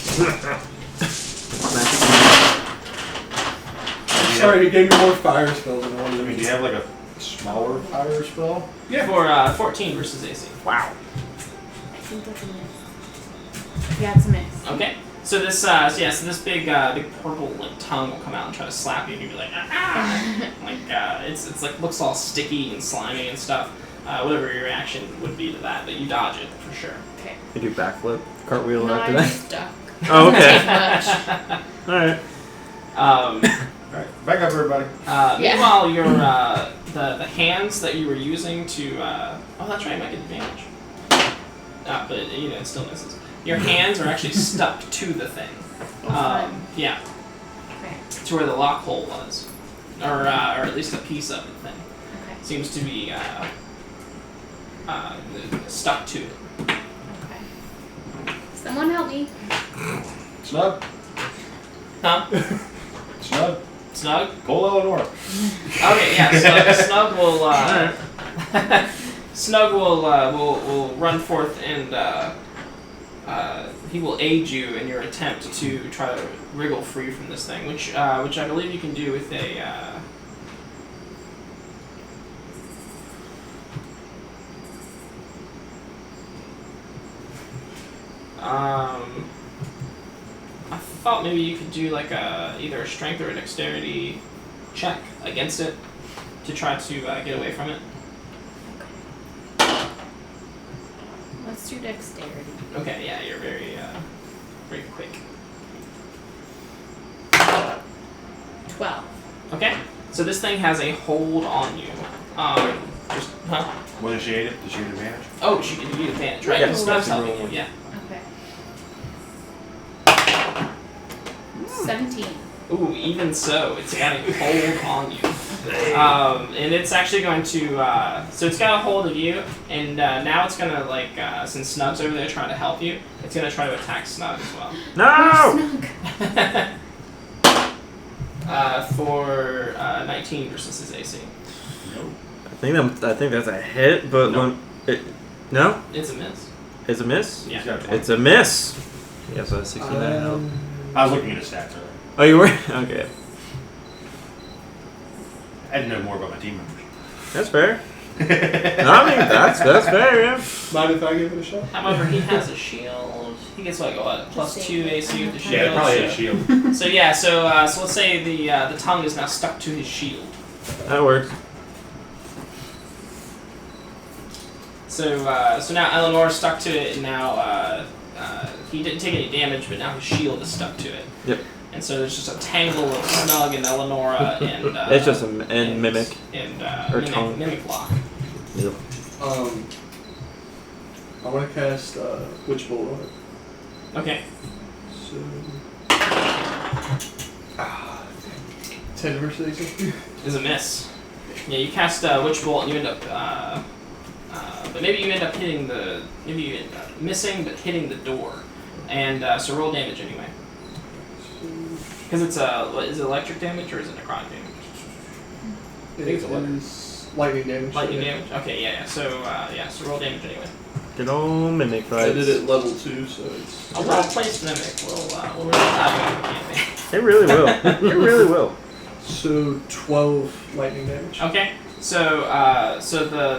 Sorry, he gave me more fire spells than I wanted. I mean, do you have a smaller fire spell? Yeah. For 14 versus AC. wow. I think that's a miss. Yeah, it's a miss. Okay. So this this big purple tongue will come out and try to slap you, and you'll be like, ah! It's looks all sticky and slimy and stuff. Whatever your reaction would be to that, but you dodge it for sure. Okay. You do backflip, cartwheel No, after I'm that. stuck. Oh, okay. Much. Alright. Alright, back up everybody. Meanwhile, your the hands that you were using to oh, that's right, I might get advantage. But it still misses. Your hands are actually stuck to the thing. Fun. Yeah. to where the lock hole was, or at least a piece of the thing Okay. seems to be stuck to it. Okay. Someone help me. Snug. Huh? Snug. Snug? Call Eleanor. Okay, yeah. Snug will Snug will run forth and he will aid you in your attempt to try to wriggle free from this thing, which I believe you can do with a. I thought maybe you could do like either a strength or a dexterity check against it to try to get away from it. Let's do dexterity. Okay, yeah, you're very quick. 12. Okay, so this thing has a hold on you. Huh? What does she hate it? Does she get advantage? Oh, she can do advantage, right? Yeah, Snug's that's a helping real you, yeah. Okay. 17. Ooh, even so, it's got a hold on you. And it's actually going to, so it's got a hold of you, and now it's going to, like, since Snug's over there trying to help you, it's going to try to attack Snug as well. No! Snug. For 19 versus his AC. I think that's a hit, but No. No? It's a miss. It's a miss? Yeah. He's got 20. It's a miss. Yeah, so that's 69 health. I was looking at his stats earlier. Oh, you were? Okay. I didn't know more about my team members. That's fair. No, I mean, that's fair, yeah. Mind if I give it a shot? However, he has a shield. He gets like what, plus 2 AC with the shield. Yeah, probably a so- shield. So yeah, so let's say the tongue is now stuck to his shield. That works. So now Eleanor's stuck to it, and now he didn't take any damage, but now his shield is stuck to it. Yep. And so there's just a tangle of Snug and Eleonora and It's just and mimic. and Or tongue. mimic lock. Yep. I want to cast Witch Bolt on it. Okay. So. 10 versus AC. Is a miss. Yeah, you cast Witch Bolt and you end up but maybe you end up hitting maybe you end up missing but hitting the door. And so roll damage anyway. Because it's what, is it electric damage or is it necrotic damage? I think it's lightning damage. Lightning damage? Okay, yeah. So so roll damage anyway. Good old mimic I fights. did it level 2, so it's. A well-placed mimic will really dive into the campaign. It really will. It really will. So 12 lightning damage. Okay, so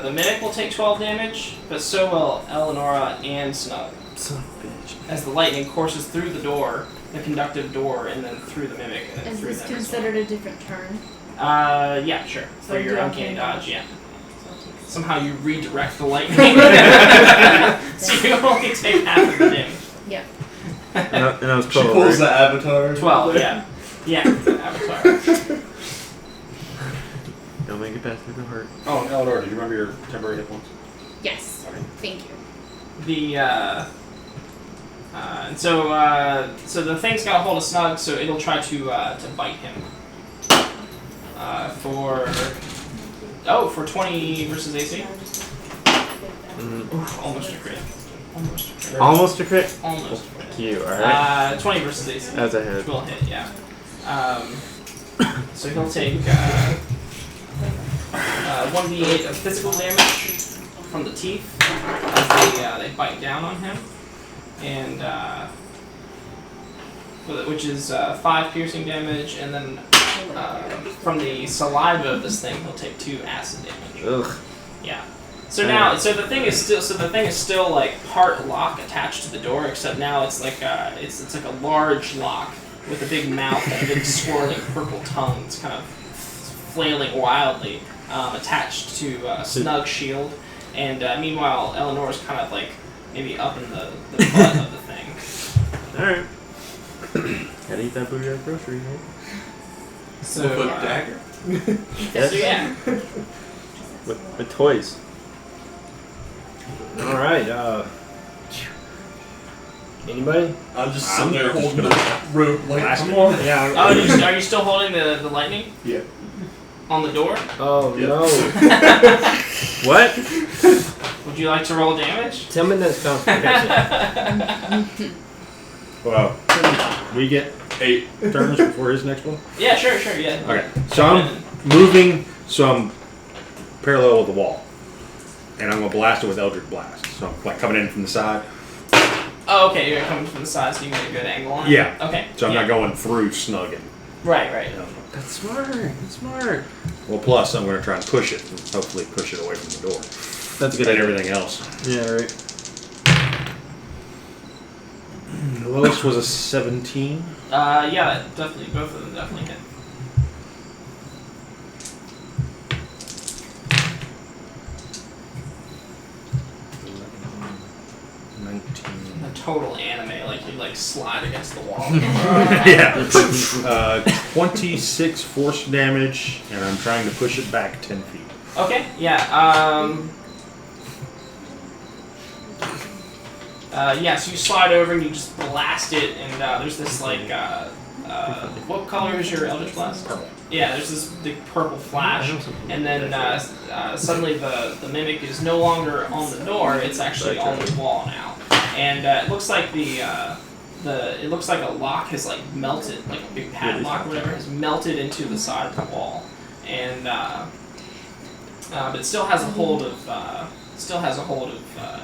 the mimic will take 12 damage, but so will Eleonora and Snug. Son of a bitch. As the lightning courses through the door, the conductive door, and then through the mimic, and then Is through this them as considered a different turn? well. Yeah, sure. So For your do uncanny dodge, yeah. So I'll take Somehow you redirect the lightning. So you only take half of the damage. Yep. And that was She 12, pulls right? the avatar. 12, yeah. Yeah, Avatar. Don't make it past through the heart. Oh, and Eleanor, did you remember your temporary hit points? Yes. Okay. Thank you. The and so the thing's got a hold of Snug, so it'll try to bite him. For 20 versus AC. Oof, almost a crit. Almost a crit? Almost. Fuck you, alright? 20 versus AC. That's a hit. Will hit, yeah. So he'll take 1d8 of physical damage from the teeth as they bite down on him, and which is 5 piercing damage, and then from the saliva of this thing, he'll take 2 acid damage. Ugh. Yeah. So now, the thing is still like part lock attached to the door, except now it's like it's like a large lock with a big mouth and a big swirling purple tongue. It's kind of flailing wildly, attached to Snug's shield, and meanwhile Eleanor's kind of like maybe up in the butt of the thing. Alright. Gotta eat that booty ass grocery, right? So, With a dagger. Yes. so yeah. With toys. Alright, Anybody? I'm just I'm sitting there just holding gonna the rope like, blast come it. on. Yeah. Oh, are you still holding the lightning Yeah. on the door? Oh Yeah. no! What? Would you like to roll damage? Tell me that's concentration. Well, we get 8 turns before his next one. Yeah, sure, yeah. Okay, so I'm moving some parallel with the wall, and I'm gonna blast it with Eldritch Blast. So I'm like coming in from the side. Oh, okay, you're coming from the side, so you get a good angle on it? Yeah. Okay. So I'm yeah. not going through snugging. Right. That's smart. That's smart. Well, plus I'm gonna try and push it, and hopefully push it away from the door. That's a good And idea. everything else. Yeah, right. The lowest was a 17. Yeah, definitely, both of them definitely hit. The total anime, like you like slide against the wall. Yeah. 26 force damage, and I'm trying to push it back 10 feet. Okay, yeah, so you slide over and you just blast it, and there's this like, what color is your Eldritch Blast? Purple. Yeah, there's this big purple flash, and then suddenly the mimic is no longer on the door; it's actually on the wall now, and it looks like it looks like a lock has like melted, like a big padlock or whatever has melted into the side of the wall, and but it still has a hold of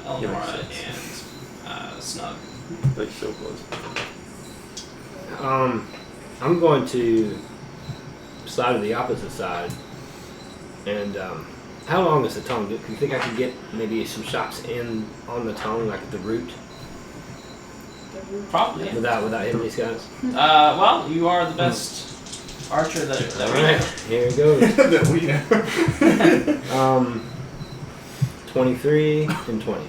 Eleonora and Snug. Like so close. I'm going to slide to the opposite side. And how long is the tongue? Do you think I could get maybe some shots in on the tongue, like at the root, Probably. without hitting these guys? Well, you are the best archer that we Alright, know. here it goes. That we know. 23 and 20.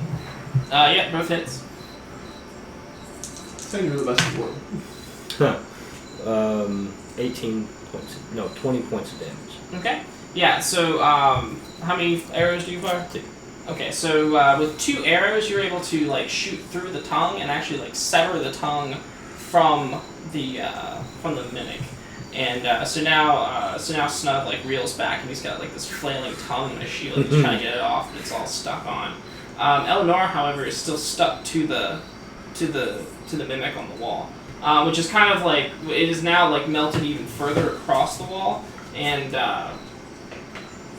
Yeah, both hits. Saying you're the best in the world. 18 points. No, 20 points of damage. Okay. Yeah, so how many arrows do you fire? 2. Okay, so with 2 arrows, you're able to like shoot through the tongue and actually like sever the tongue from the mimic. And so now Snug like reels back and he's got like this flailing tongue and a shield. He's trying to get it off, and it's all stuck on. Eleanor, however, is still stuck to the mimic on the wall, which is kind of like it is now like melted even further across the wall, and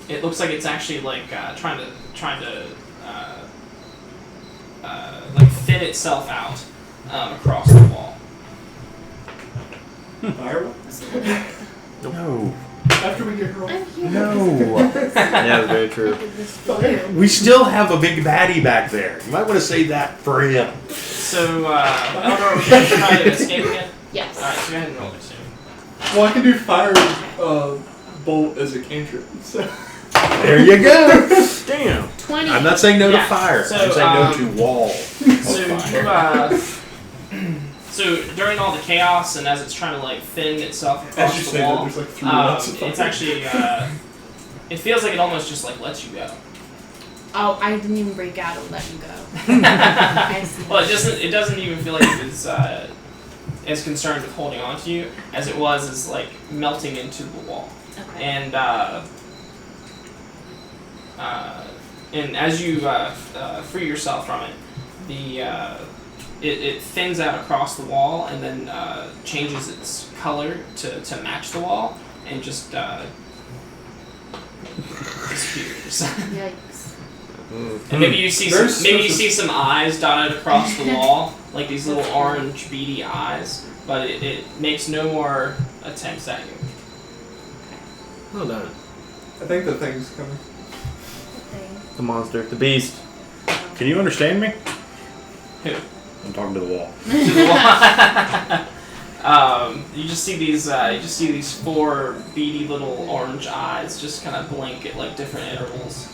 it looks like it's actually like trying to like thin itself out across the wall. Fireworks? No. After we get her I'm here. No. Yeah, very true. We still have a big baddie back there. You might want to save that for him. So Eleanor, are we going to try to escape again? Yes. All right, so go ahead and roll it soon. Well, I can do fire bolt as a cantrip. So. There you go. Damn. 20. I'm not saying no Yeah, to fire. so, I'm saying no to wall. So during all the chaos and as it's trying to like thin itself As across you the say that, wall, there's like 3 lots of it's fire. actually it feels like it almost just like lets you go. Oh, I didn't even break out and let you go. I see. Well, it doesn't even feel like it was as concerned with holding on to you as it was as like melting into the wall. Okay. And as you free yourself from it, it thins out across the wall and then changes its color to match the wall and just disappears. Yikes. And maybe you see There's some eyes dotted across the wall, like these little orange beady eyes, but it makes no more attempts at you. Well done. I think the thing's coming. The monster. The beast. Can you understand me? Who? I'm talking to the wall. You just see these 4 beady little orange eyes just kind of blink at like different intervals.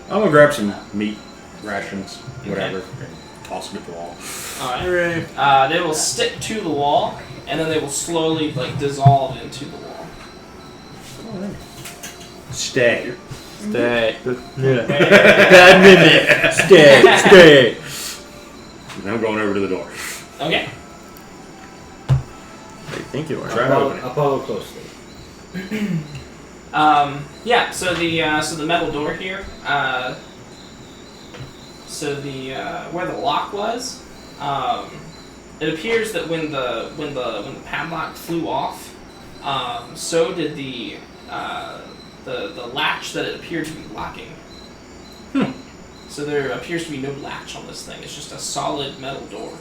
I'm gonna grab some meat rations, whatever, and toss them at the wall. Alright. They will stick to the wall and then they will slowly like dissolve into the wall. Stay. Stay. Yeah. Bad mimic. Stay. And I'm going over to the door. Okay. I think you are. Try to open it. I'll follow closely. Yeah. So the metal door here. So the where the lock was. It appears that when the padlock flew off, so did the latch that it appeared to be locking. So there appears to be no latch on this thing. It's just a solid metal door.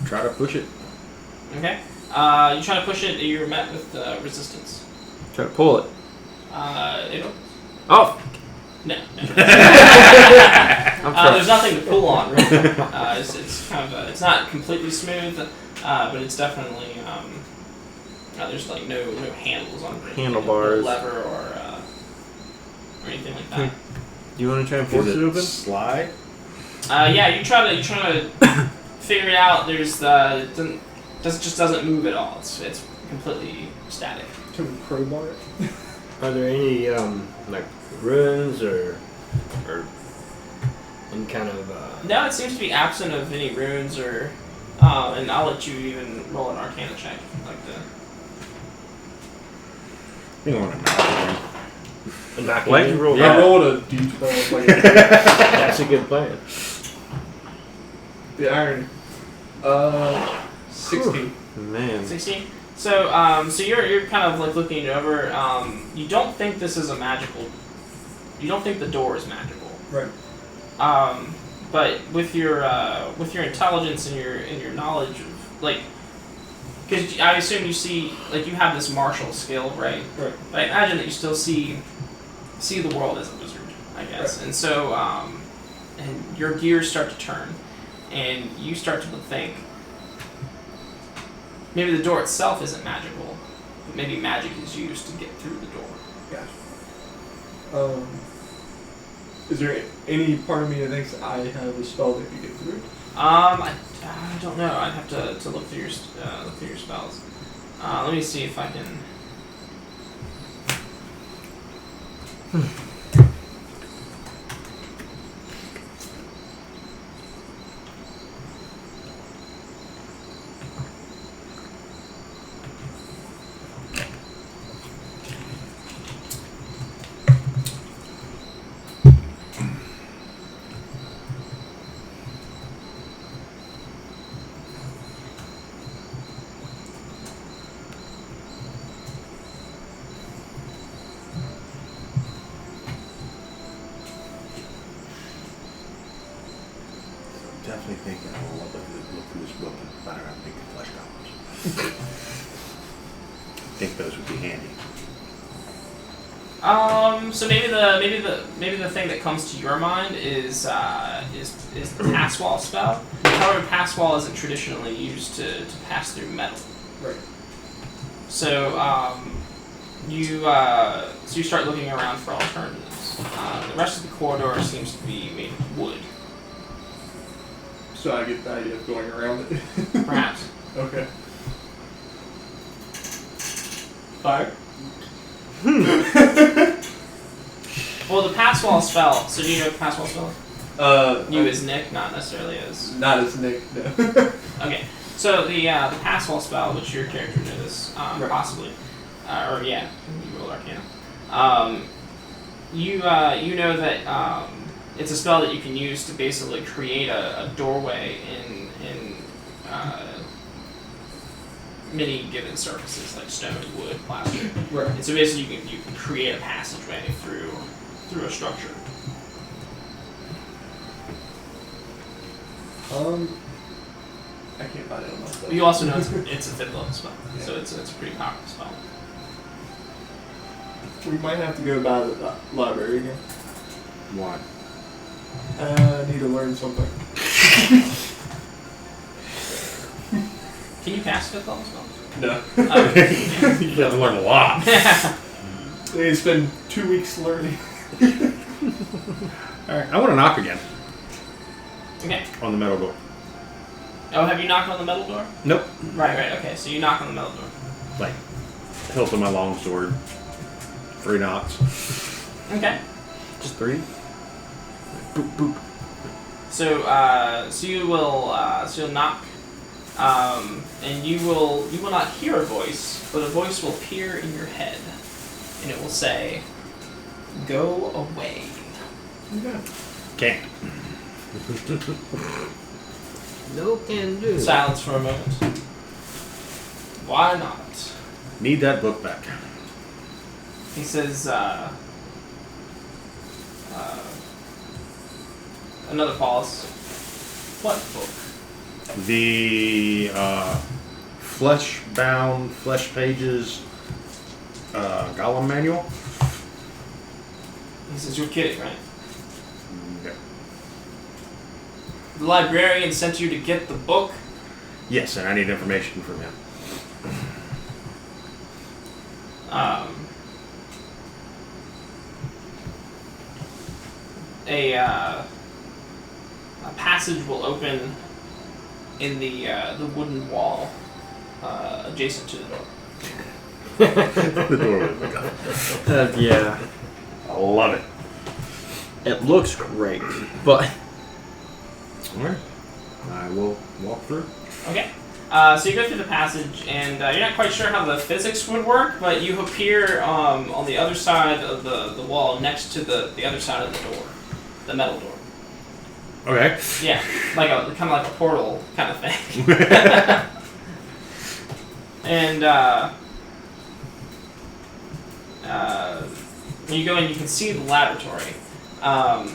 Try to push it. Okay. You try to push it. You're met with resistance. Try to pull it. It opens. Oh! No. I'm trying. There's nothing to pull on. Really. It's kind of it's not completely smooth, but it's definitely there's like no handles on it. Handlebars. No lever or anything like that. Do you want to try and force Does it open? slide? Yeah, you try to figure it out. There's it just doesn't move at all. It's completely static. Can we crowbar it? Are there any like ruins or any kind of No, it seems to be absent of any runes or. And I'll let you even roll an Arcana check if you'd like to. I think I want to knock it. Why'd you roll Yeah. I rolled a d12. Like, That's a good plan. the irony. 16. Man. 16. So you're kind of like looking it over. You don't think this is a magical. You don't think the door is magical. Right. But with your intelligence and your knowledge of like, because I assume you see like you have this martial skill, right? Right. But I imagine that you still see the world as a wizard, I guess. Right. And so and your gears start to turn, and you start to think. Maybe the door itself isn't magical, but maybe magic is used to get through the door. Gotcha. Is there any part of me that thinks I have a spell that could get through? I don't know. I'd have to look through your spells. Let me see if I can. Definitely thinking I will look through this book and find out big flesh goblins. I think those would be handy. So maybe the thing that comes to your mind is the pass wall spell. However, pass wall isn't traditionally used to pass through metal. Right. So you start looking around for alternatives. The rest of the corridor seems to be made of wood. So I get the idea of going around it. Perhaps. Okay. Fire? Well, the pass wall spell. So do you know what the pass wall spell is? You as Nick, not necessarily as. Not as Nick, no. Okay. So the pass wall spell, which your character knows, Right. possibly, or yeah, you roll Arcana. You know that it's a spell that you can use to basically create a doorway in many given surfaces like stone, wood, plastic. Right. And so basically you can create a passageway through a structure. I can't find it on my stuff. You also know it's a fifth level spell, so it's a pretty powerful spell. We might have to go by the library again. Why? I need to learn something. Can you cast fifth level spells? No. Okay. You have to learn a lot. I need to spend 2 weeks learning. Alright, I want to knock again Okay. on the metal door. Oh, have you knocked on the metal door? Nope. Right. Okay, so you knock on the metal door. Like, hilt of my longsword. 3 knocks. Okay. Just 3? Boop, boop. So, you'll knock, and you will not hear a voice, but a voice will appear in your head, and it will say, "Go away." Can't. No can do. Silence for a moment. Why not? Need that book back. He says, another pause. What book? The flesh-bound, flesh pages Gollum manual. He says, "You're kidding, right? Yeah. The librarian sent you to get the book?" Yes, and I need information from him. A passage will open in the wooden wall adjacent to the door. The door was like, Yeah. I love it. It looks great, but Alright. I will walk through. Okay. So you go through the passage, and you're not quite sure how the physics would work, but you appear on the other side of the wall next to the other side of the door, the metal door. Okay. Yeah, kind of like a portal kind of thing. And when you go in, you can see the laboratory. You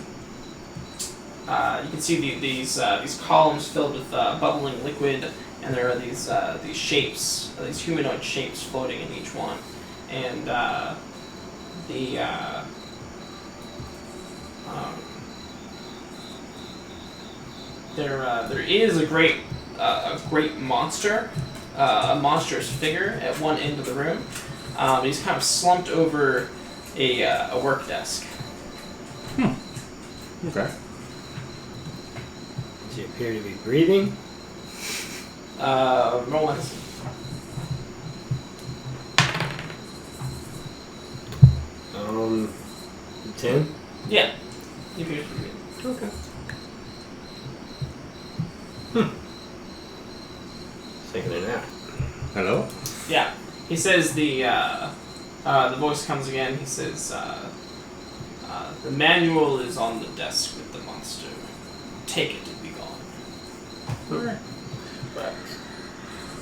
can see these columns filled with bubbling liquid, and there are these shapes, these humanoid shapes floating in each one, and there is a great monster, a monstrous figure at one end of the room. He's kind of slumped over a work desk. Okay. Does he appear to be breathing? Roll medicine. 10? Yeah. He appears to be good. Okay. Taking a nap. Hello? Yeah. He says the voice comes again. He says the manual is on the desk with the monster. Take it and be gone. Alright.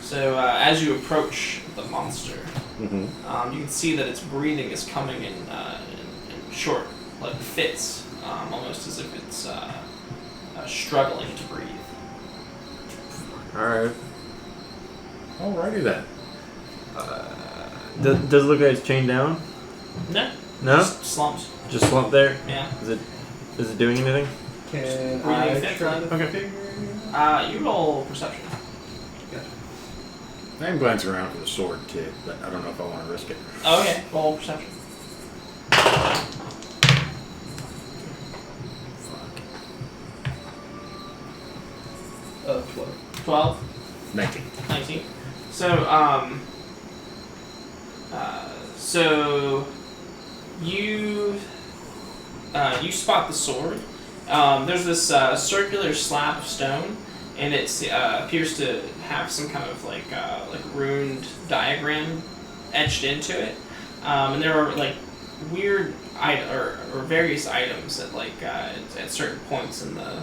So as you approach the monster, Mm-hmm. you can see that its breathing is coming in short, like fits, almost as if it's struggling to breathe. alright. Alrighty then. Does it look like it's chained down? No. No? Just slumps. Just slumped there? Yeah. Is it doing anything? Can Breathing I fit, try to right? figure it out? You roll perception. I'm glancing around for the sword too, but I don't know if I want to risk it. Oh, okay. Roll perception. Fuck. 12. 12. 19. 19. So you spot the sword. There's this circular slab of stone, and it appears to have some kind of like runed diagram etched into it. And there are like weird or various items at at certain points in the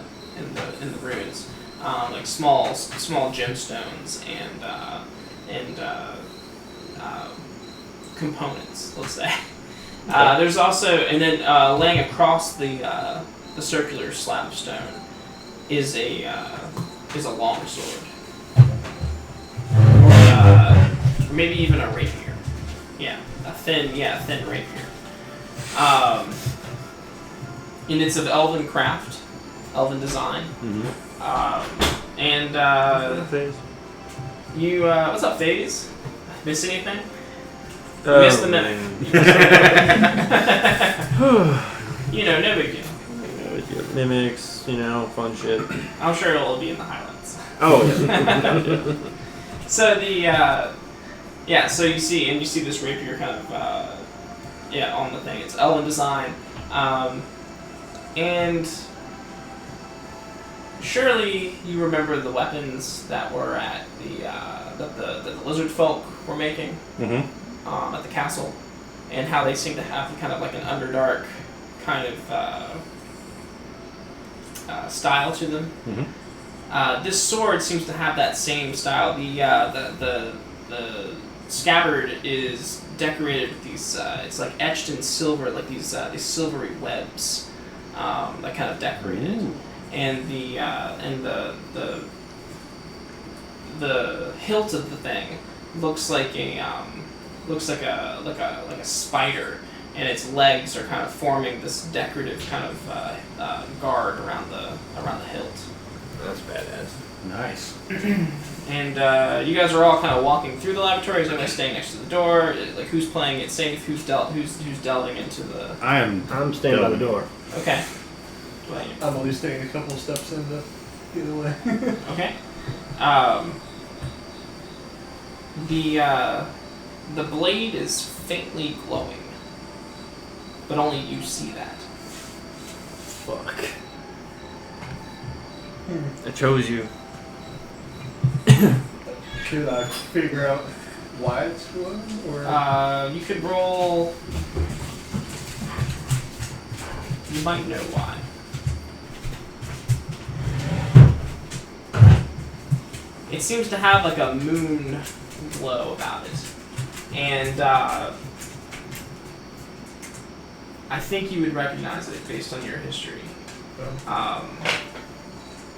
runes, like small gemstones and components, let's say. There's also, and then laying across the circular slab of stone is a long sword, or maybe even a rapier. Yeah, a thin rapier. And it's of elven craft, elven design. Mm-hmm. You what's up, FaZe? Miss anything? You missed the mimic. You know, no big deal. Mimics, fun shit. I'm sure it'll be in the highlights. Oh, yeah. So so you see this rapier kind of Yeah, on the thing. It's elven design. And surely you remember the weapons that were at that the lizard folk were making at the castle, and how they seem to have kind of like an underdark kind of style to them. This sword seems to have that same style. The scabbard is decorated with these. It's like etched in silver, like these silvery webs that kind of decorated. Ooh. And the hilt of the thing looks like a spider, and its legs are kind of forming this decorative kind of guard around the hilt. That's badass. Nice. And you guys are all kind of walking through the laboratory. Is everybody staying next to the door? Like, who's playing it safe? Who's delving into the? I'm staying by the door. Okay. I'm only staying a couple steps in either way. Okay. The blade is faintly glowing, but only you see that. Fuck. I chose you. Should I figure out why it's glowing, or? You could roll. You might know why. It seems to have like a moon glow about it, and I think you would recognize it based on your history.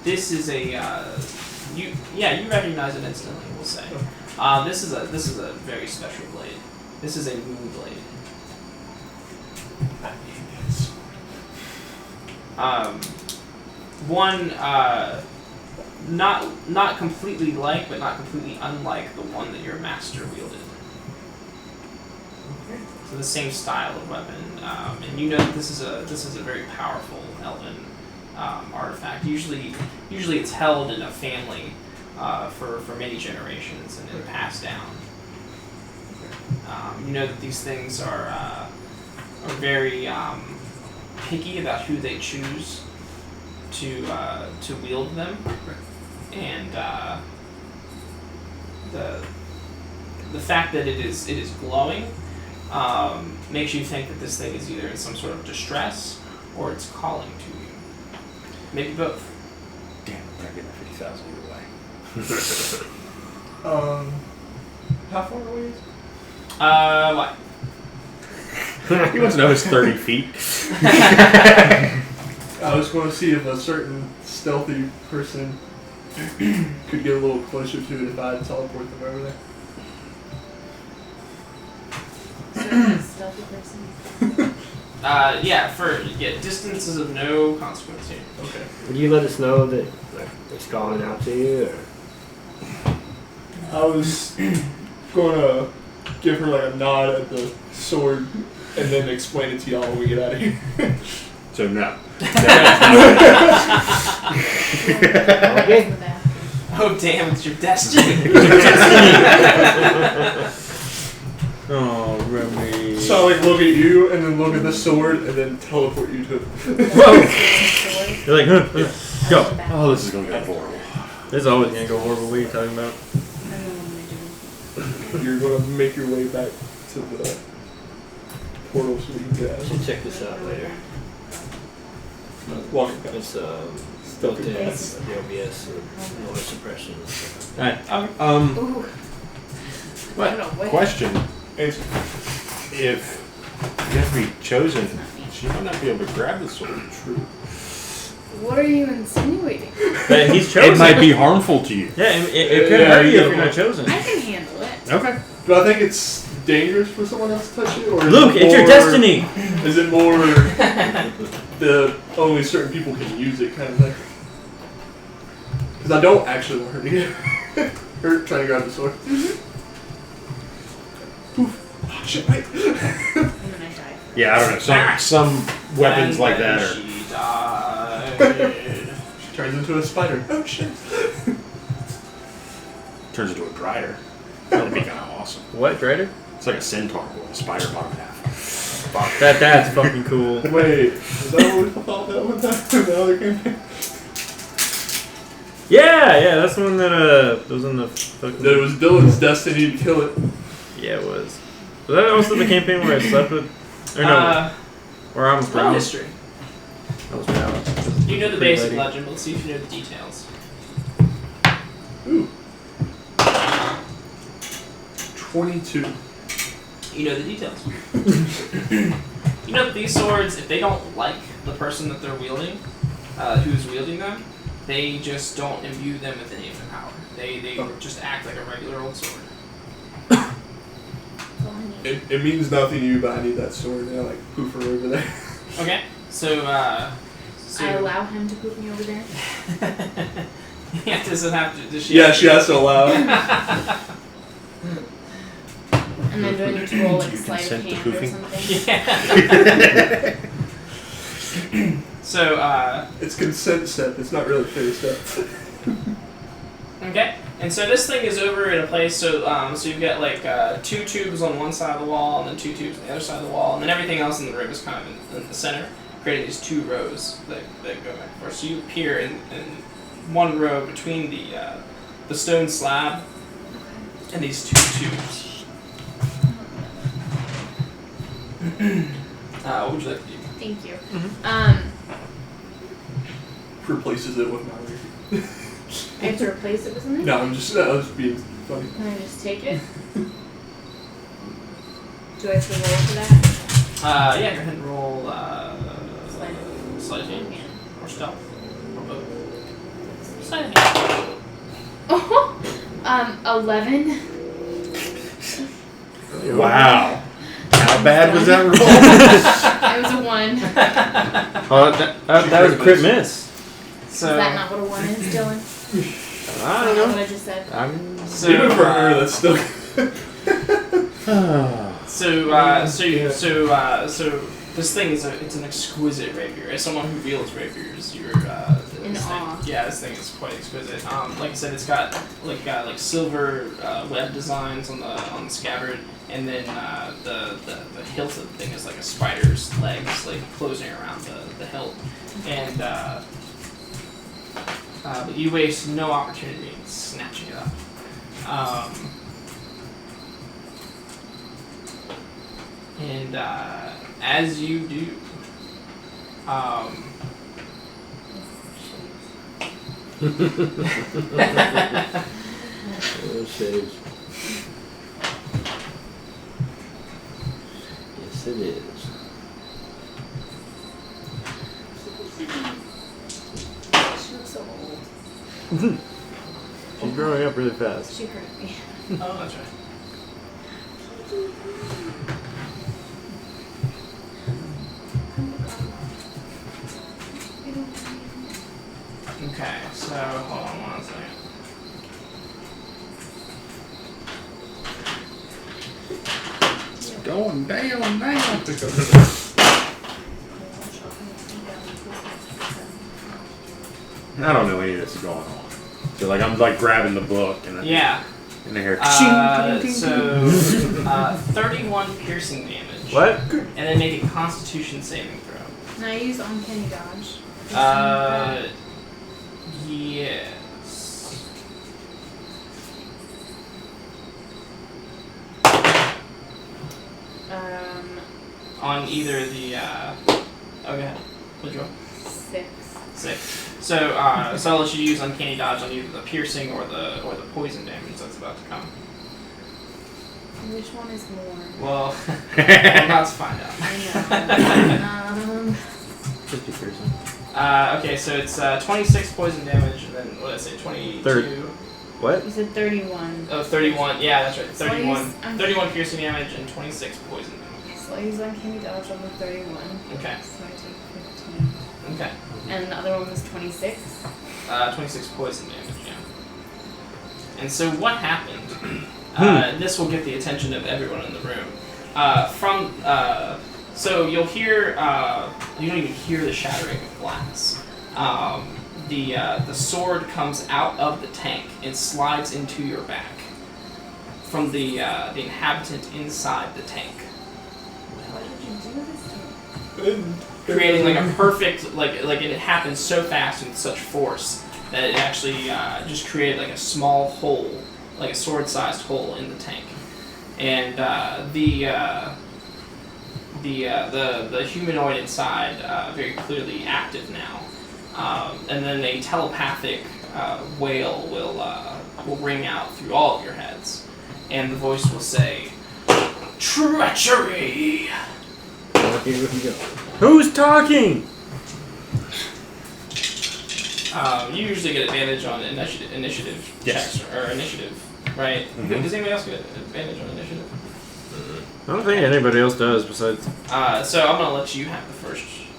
This is a you recognize it instantly. We'll say this is a very special blade. This is a moon blade. One not completely like, but not completely unlike the one that your master wielded. Okay. So the same style of weapon, and you know that this is a very powerful elven artifact. Usually it's held in a family for many generations and then passed down. You know that these things are very picky about who they choose to wield them, and the fact that it is glowing makes you think that this thing is either in some sort of distress or it's calling to you. Maybe both. Damn, I'm gonna get my 50,000 either way. How far away is it? What? He wants to know his 30 feet. I was going to see if a certain stealthy person could get a little closer to it if I teleport them over there. Stealthy person. Distance is of no consequence here. Okay. Would you let us know that it's calling out to you? Or? I was going to give her like a nod at the sword and then explain it to y'all when we get out of here. So no. Okay. Oh damn! It's your destiny. Oh, Remy. So I like look at you and then look at the sword and then teleport you to it. You're like, huh? Go. Oh, this is gonna get horrible. This is always gonna go horrible. What are you talking about? You're going to make your way back to the portal so we can get out. Should check this out later. Walking back. It's built in the OBS or noise suppression. Alright. Ooh. Question. Answer. If you have to be chosen, she might not be able to grab the sword. True. What are you insinuating? But he's chosen. It might be harmful to you. Yeah, it could hurt you if you're not chosen. I can handle it. Okay. Do I think it's dangerous for someone else to touch it? Or Luke, it's your destiny! Is it more the only certain people can use it kind of thing? Because I don't actually want her to get hurt trying to grab the sword. Poof. Oh, shit, wait. And then I die. Yeah, I don't know. Some weapons like that are. She died. She turns into a spider. Oh shit. Turns into a drider. That'd be kind of awesome. What, Trader? It's like a centaur with a spider bottom half. Fuck, that's fucking cool. Wait, is that what we thought that one time? The other campaign? Yeah, that's the one that was in the fucking. That it was Dylan's destiny to kill it. Yeah, it was. Was that also the campaign where I slept with? Or no, where I was roll drowned? history. I was drowned. You know the Pretty basic lady. legend, but let's see if you know the details. Ooh. 22. You know the details. You know that these swords, if they don't like the person that they're wielding, who's wielding them, they just don't imbue them with any of their power. They just act like a regular old sword. It means nothing to you, but I need that sword. And I like poof her over there. Okay, so I allow him to put me over there. Yeah, does it have to? Does she? Yeah, she has to allow it. And then do I need to roll like Do you sleight of consent to hand or poofing? something? Yeah. So It's consent step. It's not really fair step. okay, and so this thing is over in a place. So so you've got like 2 tubes on one side of the wall, and then 2 tubes on the other side of the wall, and then everything else in the room is kind of in the center, creating these 2 rows that go back and forth. So you appear in one row between the stone slab and these 2 tubes. What would you like to do? Thank you. Replaces it with my ring. I have to replace it with something? No, I was being funny. Can I just take it? Do I have to roll for that? Yeah, go ahead and roll sleight of hand or stealth or both. Sleight of hand. 11. Wow. How bad was that roll? It was a 1. Oh, that was a crit miss. So Is that not what a 1 is, Dylan? I Is don't that know. what I just said? so Even for her, that's still. So this thing is it's an exquisite rapier. As someone who wields rapiers, you're In this awe. thing, yeah, this thing is quite exquisite. Like I said, it's got like silver web designs on the scabbard, and then the hilt of the thing is like a spider's legs, like closing around the hilt, and but you waste no opportunity in snatching it up. And as you do, Oh, saves. Yes, it is. She looks so old. She's growing up really fast. She hurt me. oh, that's right. Okay, so hold on 1 second. Going down now. I don't know any of this is going on. So like I'm like grabbing the book and Yeah. and I hear 31 piercing damage. What? And then make a Constitution saving throw. Can I use uncanny dodge? Yes. On either the okay. What'd you roll? 6. 6. So so I'll let you use uncanny dodge on either the piercing or the poison damage that's about to come. Which one is more? Well, I'm about to find out. I know. 50%. Okay, so it's 26 poison damage, and then what did I say? 22. What? You said 31. Oh, 31. Yeah, that's right. So I 31. use 31 piercing damage and 26 poison damage. So I use uncanny dodge on the 31. Okay. So I take 15. Okay. And the other one was 26. 26 poison damage. Yeah. And so what happened? This will get the attention of everyone in the room. So you'll hear. You don't even hear the shattering of glass. The sword comes out of the tank and slides into your back from the inhabitant inside the tank. What did you do this to? creating like a perfect and it happened so fast and with such force that it actually just created like a small hole, like a sword-sized hole in the tank, and the humanoid inside very clearly active now, and then a telepathic wail will ring out through all of your heads, and the voice will say, "Treachery." Okay, where you go? Who's talking? You usually get advantage on initiative Yes. checks or initiative, right? Mhm. Does anybody else get advantage on initiative? I don't think anybody else does besides. So I'm gonna let you have the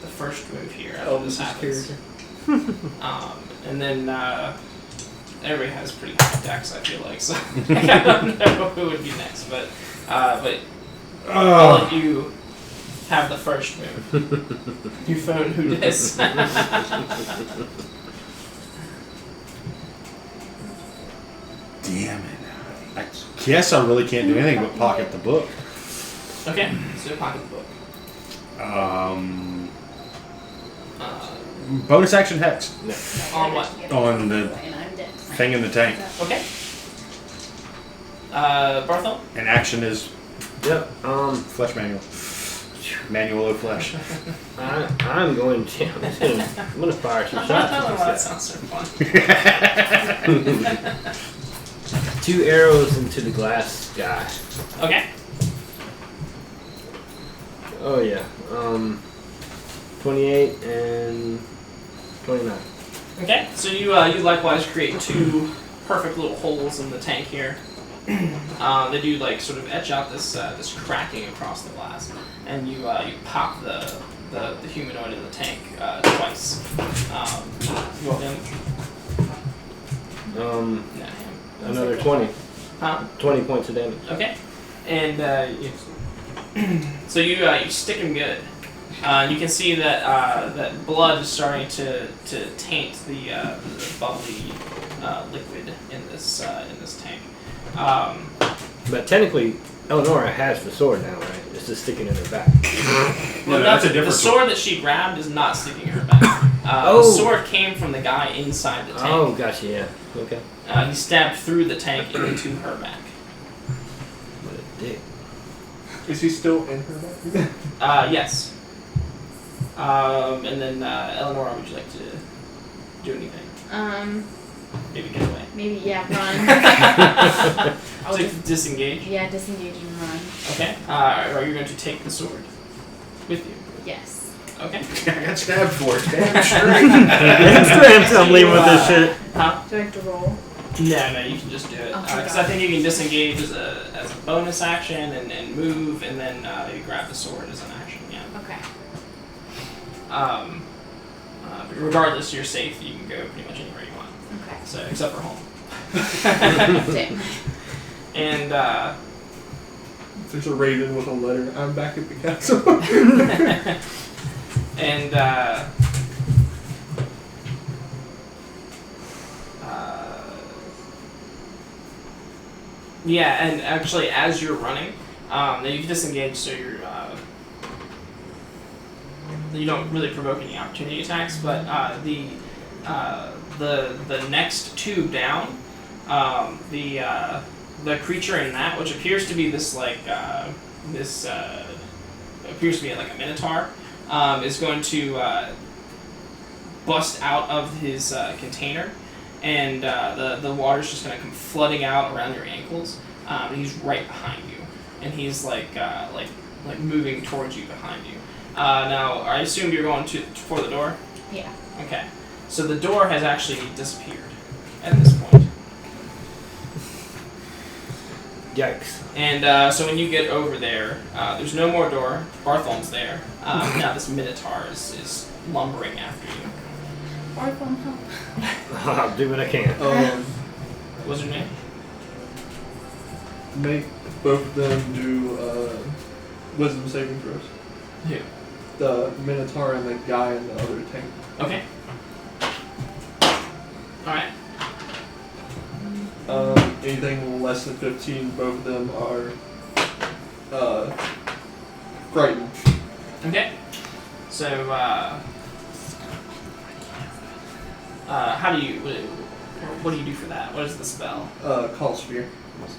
first move here after this happens. And then everybody has pretty high decks, I feel like, so I don't know who would be next, but I'll let you have the first move. You phone who dis. Damn it. I guess I really can't do anything but pocket the book. Okay, so pocket the book. Bonus action hex On what? on the And I'm dead. thing in the tank. Okay. Barthel? And action is Yep. flesh manual. Manual of flesh. I'm going to. I'm gonna fire some Oh, shots. that sounds so fun. 2 arrows into the glass guy. Okay. Oh yeah. 28 and 29. Okay, so you likewise create 2 perfect little holes in the tank here. They do like sort of etch out this cracking across the glass, and you pop the humanoid in the tank twice. You want him? No, him. Another 20. Huh? 20 points of damage. Okay, and so you stick him good. You can see that that blood is starting to taint the bubbly liquid in this tank. But technically, Eleonora has the sword now, right? It's just sticking in her back. No, that's a different the sword that she grabbed is not sticking in her back. The sword came from the guy inside the tank. Oh, gotcha, yeah. Okay. He stabbed through the tank and into her back. What a dick. Is he still in her back? Yes. And then Eleonora, would you like to do anything? Maybe get away. Maybe, yeah, run. I'll So just, disengage. yeah, disengage and run. Okay. Are you going to take the sword with you? Yes. Okay. I got stabbed for it. Damn straight. I'm leaving with this shit. Huh? Do I have to roll? No, you can just do it. Because I think you can disengage as a bonus action and move, and then you grab the sword as an action. Yeah. Okay. But regardless, you're safe. You can go pretty much anywhere you want. Okay. So except for home. Damn. And If there's a raven with a letter, I'm back at the castle. and yeah, and actually, as you're running, you've disengaged, so you don't really provoke any opportunity attacks. But the next 2 down, the creature in that, which appears to be this appears to be like a minotaur, is going to bust out of his container, and the water's just going to come flooding out around your ankles. And he's right behind you, and he's like moving towards you behind you. Now, I assume you're going for the door. Yeah. Okay, so the door has actually disappeared at this point. Yikes. And so when you get over there, there's no more door. Bartholm's there. Now this minotaur is lumbering after you. Or phone help. I'll do what I can. What's your name? Make both of them do wisdom saving throws. Who? The Minotaur and the guy in the other tank. Okay. Alright. Anything less than 15, both of them are frightened. Okay. So, how do you? What do you do for that? What is the spell? Call sphere.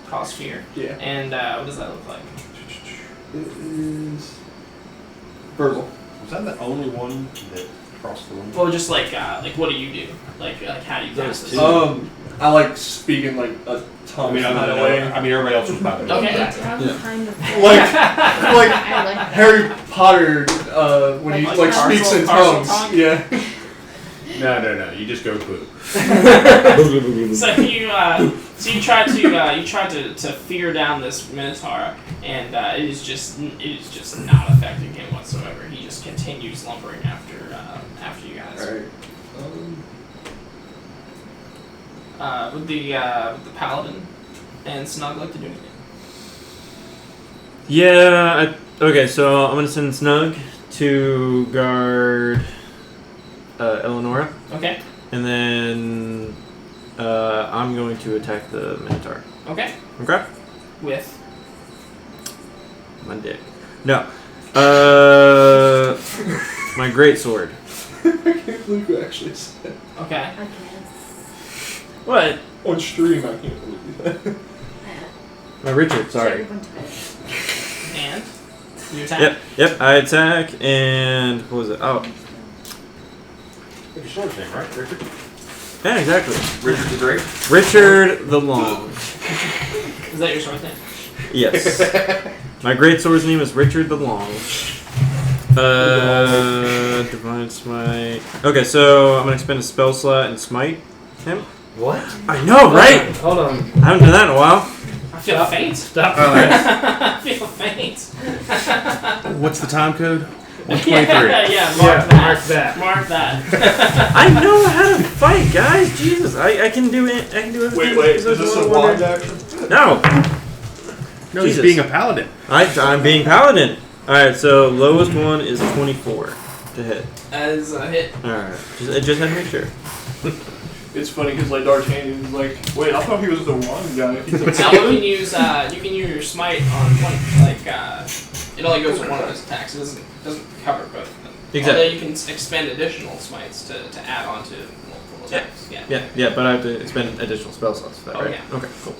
Cause fear. Yeah. And what does that look like? It is verbal. Was that the only one that crossed the limit? Well, just like what do you do? Like how do you cast this? I like speaking like a tongue kind of way. Everybody else was about it. Okay. Kind of. Like I like that. He Potter when he Like speaks in parcel tongues. tongue? Yeah. No. You just go boo. So you try to fear down this Minotaur, and it is just not affecting him whatsoever. He just continues lumbering after you guys. Alright. Would the paladin and Snug like to do anything? Yeah. Okay. So I'm gonna send Snug to guard Eleonora, Okay. and then I'm going to attack the Minotaur. Okay. Okay. With My dick. No. My great sword. I can't believe you actually said okay. I can. What? on stream. I can't believe that. My Richard. Sorry. And you attack. Yep. I attack, and what was it? Oh, Your sword's name, right, Richard? yeah, exactly. Richard the Great? Richard the Long. Is that your sword name? Yes. My great sword's name is Richard the Long. Divine Smite. Okay, so I'm gonna expend a spell slot and smite him. What? I know, right? Hold on. I haven't done that in a while. I feel faint. Stop. I feel faint. What's the time code? 123. Yeah, mark that. Mark that. I know how to fight, guys. Jesus, I can do it. I can do everything. Wait, is this a wand action? No. No, he's Jesus. being a paladin. I'm being paladin. All right, so lowest one is 24 to hit. As a hit. All right, just had to make sure. It's funny because like D'Artagnan is like, wait, I thought he was the wand guy. He's a Now you can use your smite on one. Like it only goes to one of those attacks. It doesn't cover both of them. Exactly. Although you can expend additional smites to add on to multiple attacks. Yeah. But I have to expend additional spell slots for that, right? yeah. Okay, cool.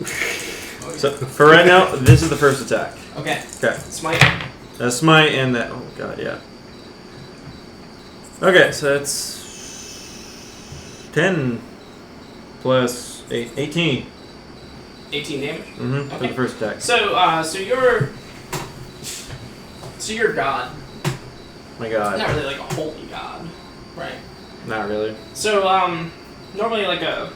So for right now, this is the first attack. Okay. Okay. Smite. That's smite and that. Oh god, yeah. Okay, so that's 10 plus 8, 18. 18 damage. Mm-hmm. For Okay. the first attack. So you're God. My god. Not really like a holy God, right? Not really. So normally like I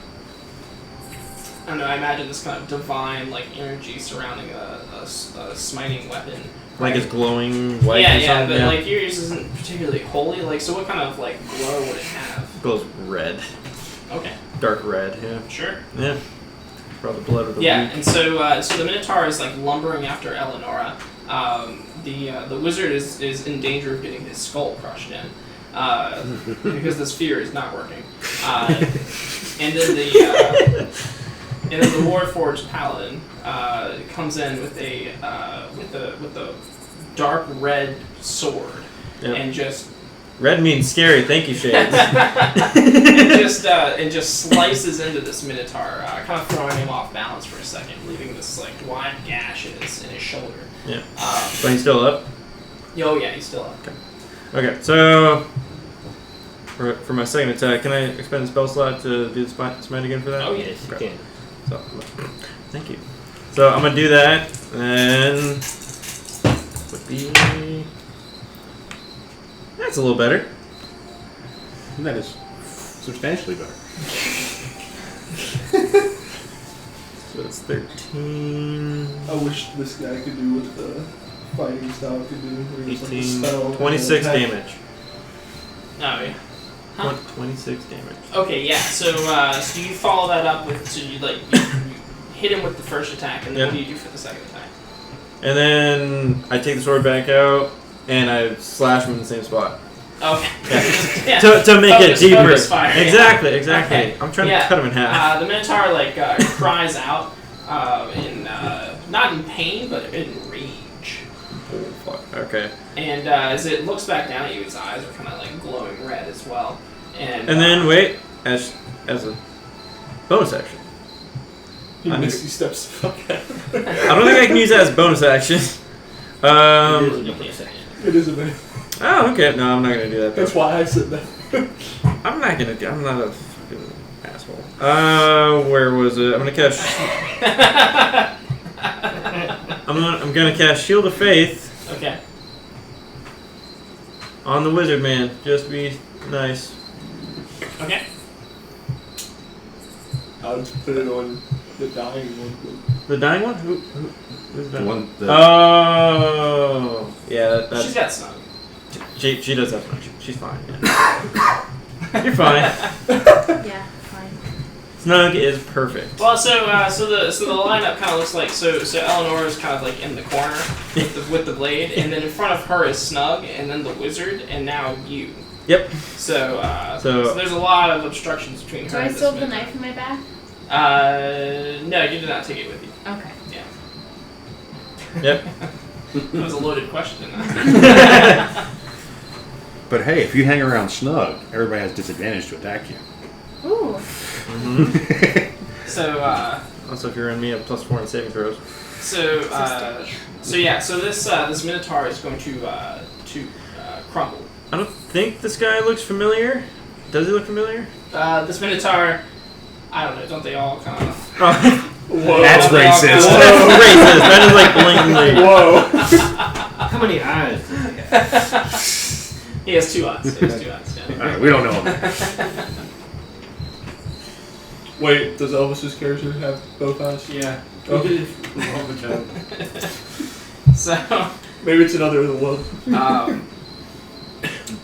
don't know. I imagine this kind of divine like energy surrounding a smiting weapon. Like right? it's glowing white Yeah, or something? but like yours isn't particularly holy. Like, so what kind of like glow would it have? It glows red. Okay, Dark red, yeah. sure. Yeah. Probably the blood of the Yeah, weak. and so the Minotaur is like lumbering after Eleonora. The wizard is in danger of getting his skull crushed in because the sphere is not working. And then the Warforged Paladin comes in with a dark red sword Yep. and just Red means scary, thank you, Shades. and just slices into this Minotaur, kind of throwing him off balance for a second, leaving this like wide gash in his shoulder. Yeah. But he's still up? Oh yeah, he's still up. Okay, so for my second attack, can I expend a spell slot to do the smite again for that? Oh, yeah. Yes, you Okay. can. So, thank you. So I'm gonna do that, and would be that's a little better. That is substantially better. So it's 13, I wish this guy could do what the fighting style could do. Where he's like a 18, spell 26 and attack. damage. Oh yeah. Huh. 26 damage. Okay, yeah. So you follow that up with you hit him with the first attack, and then Yeah. what do you do for the second attack? And then I take the sword back out, and I slash him in the same spot. Okay. Yeah. To make it deeper. Focus fire, yeah. Exactly. Okay. I'm trying Yeah. to cut him in half. The Minotaur cries out in not in pain but in rage. Oh fuck! All Okay. And as it looks back down at you, its eyes are kind of like glowing red as well. And then wait, as a bonus action. He I misty steps the fuck out. I don't think I can use that as bonus action. It is a bit. Oh, okay. No, I'm not gonna do that. That's Though. why I said that. I'm not a fucking asshole. Where was it? I'm gonna cast. I'm gonna cast Shield of Faith Okay. on the wizard man. Just to be nice. Okay. I'll just put it on the dying one. The dying one? Who's The dying? one. The, Oh, yeah. She's got snug. She does have fun. She's fine. Yeah. You're fine. Yeah, fine. Snug is perfect. Well, so the lineup kind of looks like so Eleanor is kind of like in the corner with the blade, and then in front of her is Snug, and then the wizard, and now you. Yep. So there's a lot of obstructions between her. Do I and still this have the midnight. knife in my bag? No, you did not take it with you. Okay. Yeah. Yep. That was a loaded question. but hey, if you hang around snug, everybody has disadvantage to attack you. Ooh. So Also, if you're in me, have +4 in saving throws. so this minotaur is going to crumble. I don't think this guy looks familiar. Does he look familiar? This minotaur, I don't know. Don't they all kind of? Oh. Whoa. That's racist. That's racist. That is like blatantly. Whoa. How many eyes does he have? He has 2 eyes. He has 2 eyes. Yeah. Alright, we don't know him. Wait, does Elvis's character have both eyes? Yeah. Okay. All the time. So, Maybe it's another one.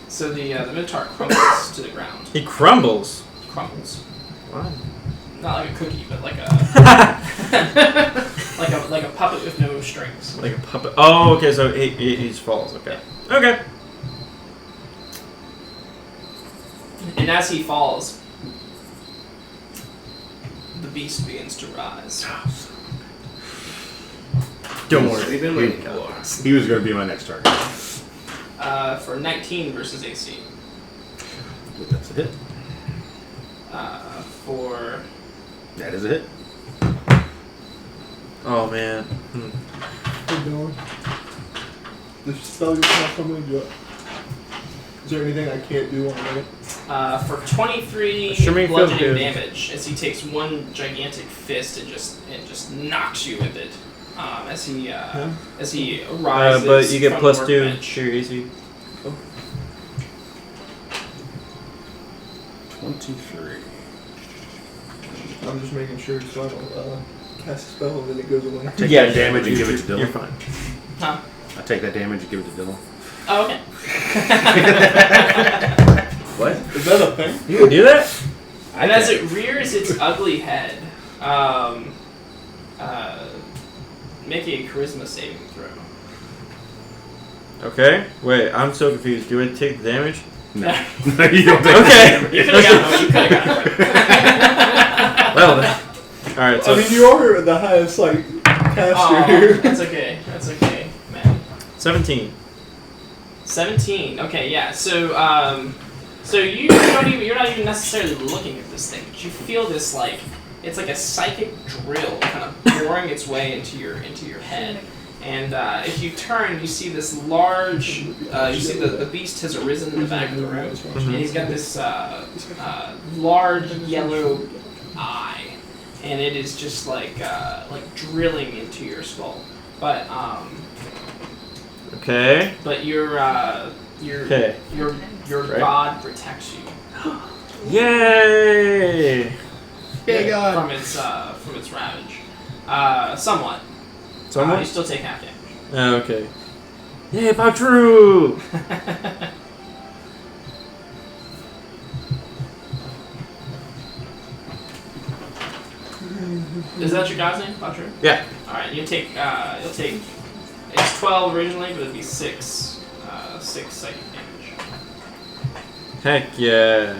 so the minotaur crumbles to the ground. He crumbles. Crumbles. Why? Not like a cookie, but like a like a puppet with no strings. Like a puppet. Oh, okay. So he just falls. Okay. Okay. And as he falls, the beast begins to rise. Don't worry. We've been waiting for. He was going to be my next target. For 19 versus AC. But that's a hit. For That is a hit. Oh man. What are you doing? The spell you're not coming to. Is there anything I can't do on it? for 23 Sure make feels bludgeoning good. damage, as he takes one gigantic fist and just knocks you with it. As he rises. But you get from the +2 workbench. to your AC. 23. I'm just making sure so I don't cast a spell and then it goes away. Take Yeah, that damage and give it to You're Dylan. fine. Huh? I take that damage and give it to Dylan. Oh, okay. What? Is that a thing? You can do that? And as it rears its ugly head, make a charisma saving throw. Okay. Wait, I'm so confused. Do I take the damage? No. No, you don't take Okay. You could have gotten it. You could have gotten it. Well then. All right. So I mean, you are the highest, like, caster Oh, here. that's okay. That's okay, man. 17. 17. Okay, yeah. So, you're not even necessarily looking at this thing, but you feel this like it's like a psychic drill kind of boring its way into your head. And if you turn, you see this large. You see the beast has arisen in the back of the room, and he's got this large yellow eye, and it is just like drilling into your skull. But Okay. your Okay. your Right. god protects you Yay! from its ravage. Somewhat. Someone? You still take half damage. Oh, okay. Yay, about true! Is that your god's name, Patru? Yeah. All right, you'll take. It's 12 originally, but it'd be 6 psychic damage. Heck yeah.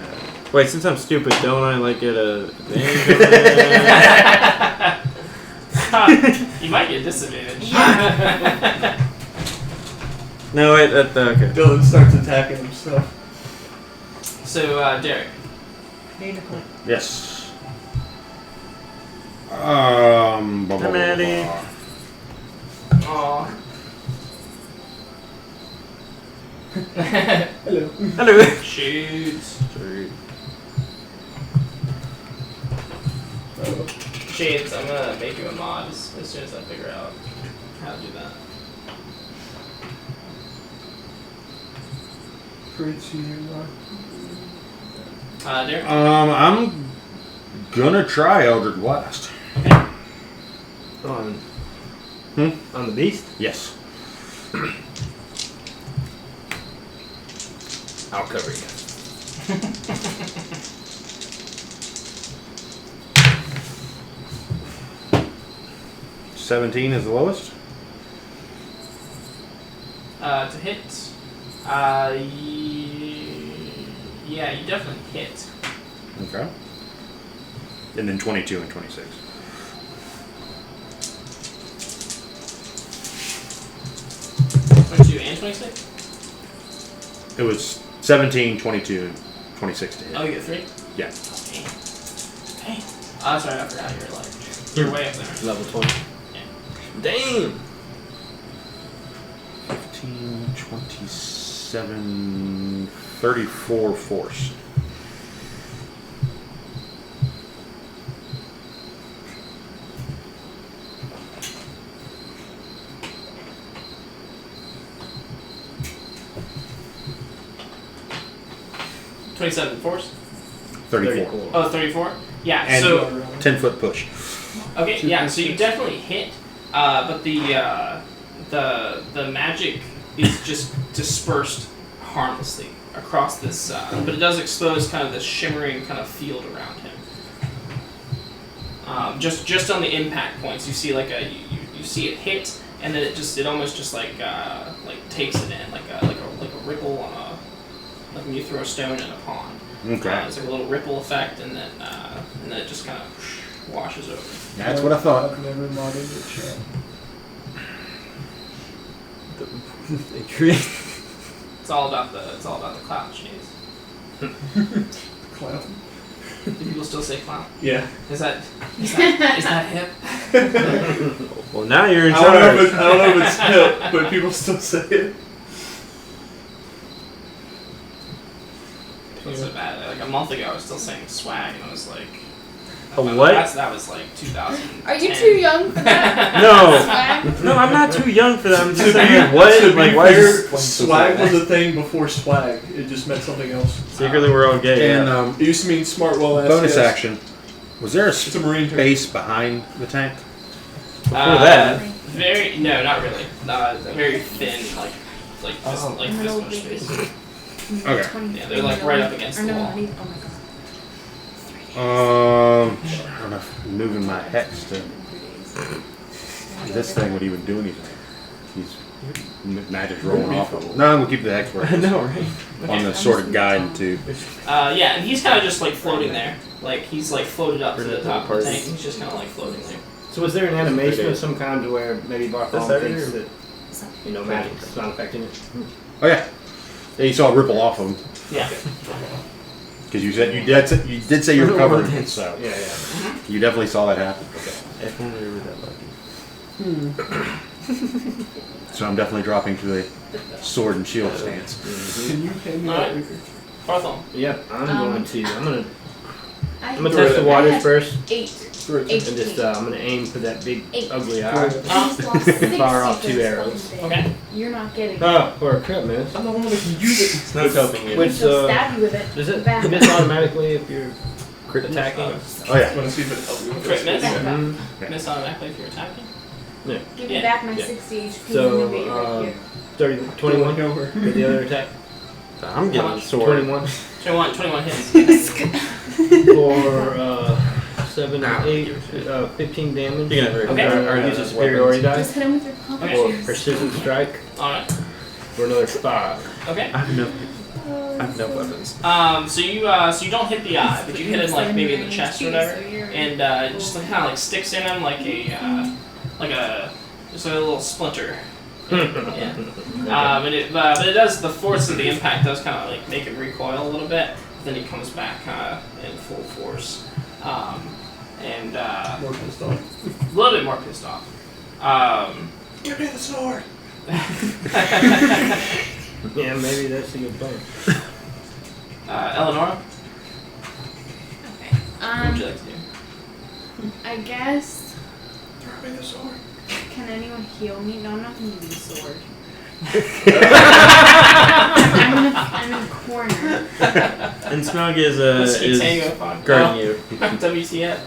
Wait, since I'm stupid, don't I like get a advantage on that? You might get disadvantage. No, wait, okay. Dylan starts attacking himself. So, Derek. Yes. Maddie. Aww. Hello. Hello. Shoots. Sweet. Shades, I'm gonna make you a mod as soon as I figure out how to do that. Derek? I'm gonna try Eldritch Blast. On Hmm? on the beast? Yes. I'll cover you. 17 is the lowest. To hit, yeah, you definitely hit. Okay. And then 22 and 26. And 26? It was 17, 22, and 26 to hit. Oh, you get 3? Yeah. Dang. Oh, sorry, I forgot you're way up there. Level 20. Damn. 15, 27, 34 force. $27 force? 34. Oh, 34? Yeah, And so... 10-foot push. Okay, yeah, so you definitely hit, but the magic is just dispersed harmlessly across this, but it does expose kind of this shimmering kind of field around him. Just on the impact points, you see like you see it hit, and then it almost just like takes it in like a ripple on a, like when you throw a stone in a pond. Okay. It's like a little ripple effect, and then it just kind of washes over. That's what I thought. I've never modded the chat. It's all about the cloud shades. Clown. Do people still say clown? Yeah. Is that hip? Well, now you're in I don't charge. know if it's hip, but people still say it. It's so bad. Like a month ago, I was still saying swag, and I was like, A what? That was like 2000. Are you too young for that? No. Swag? No, I'm not too young for that. I'm just To saying, be what? fair, Like, why is swag was a thing before swag. It just meant something else. secretly we're all gay? And yeah. It used to mean smart, well-ass. bonus yes. action. Was there a It's a marine term. space behind the tank? Before that, No, not really. Very thin, like this much space. Okay. Yeah, they're like right up against the wall. Oh my god. I don't know if moving my hex to this thing would even do anything. He's magic's rolling off of him. No, I'm gonna keep the hex where it I is. know, right? On the sword of guide too. Yeah, and he's kind of just like floating there. Like he's like floated up to the top of the tank. He's just kind of like floating there. So was there an animation of some kind to where maybe Bartholomew That's thinks that, magic's not affecting it? Oh yeah. Yeah, you saw it ripple off of him Yeah. because you did say you were covering it, so Yeah, yeah. you definitely saw that happen. If only we were that lucky. So I'm definitely dropping to a sword and shield stance. Can you hand me Alright. that record? Bartholomew. Yep, I'm gonna test the I waters had first 8. Throw it. 8. and just I'm gonna aim for that big 8. ugly Throw eye. it. I just lost 60 Fire off for 2 this arrows. fucking thing. Okay. You're not getting it. Oh, or a crit miss. I'm the one that can use it. It's not helping you. Which She'll stab you with it. does it Back. miss automatically if you're crit attacking? Oh yeah. Want to see if it helps you with Crit this? miss? Mhm. Miss automatically if you're attacking. Give Yeah. me back my Yeah. 60 HP and So, you'll get your right here. 30, 21 Over. for the other attack. I'm getting the sword. 21 21 hits. for 7 Nah, and 8, give a shit. 15 damage. You can Okay. Or use a superiority die. Just hit him with your pump Okay. Or shoes. precision strike Alright. for another 5. Okay. I have no weapons. So you don't hit the eye, but you hit him like maybe in the chest or whatever, and it just kind of like sticks in him like just a little splinter Yeah. But it does. The force of the impact does kind of like make him recoil a little bit. Then he comes back in full force, and More pissed off. a little bit more pissed off. Give me the sword. Yeah, maybe that's a good plan. Eleonora, Okay. what would you like to do? I guess. Throw me the sword. Can anyone heal me? No, I'm not gonna use a sword. I'm in a corner. And Snug is Whiskey Tango fun. guarding you. WTF.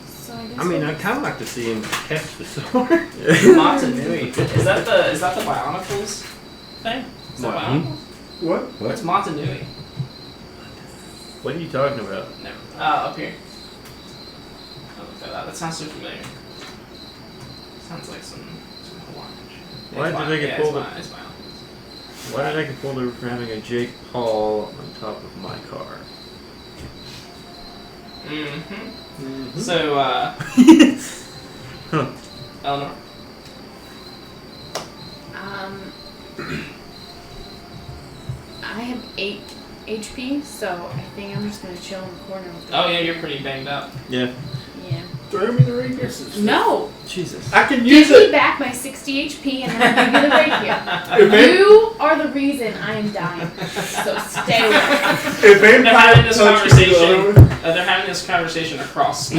So I guess. I mean, I'd kind of like to see him catch the sword. Matanui. Is that the Bionicles thing? Is that What? Bionicles? What? What's Matanui? What are you talking about? No. Up here. Oh, look at that. That sounds so familiar. Sounds like some Hawaiian shit. Why did they get yeah, pulled it's Bionicles. Why did I get pulled over for having a Jake Paul on top of my car? Mm-hmm. So, Huh. Eleanor. I have 8 HP, so I think I'm just gonna chill in the corner with Oh yeah, you're pretty banged up. Yeah. Yeah. Throw me the rapier. No! Jesus. I can Give use me it. back my 60 HP and then I'll give you the rapier. If, You are the reason I am dying. So stay away. if They're having vampire this touches the other conversation. one, They're having this conversation across. Throw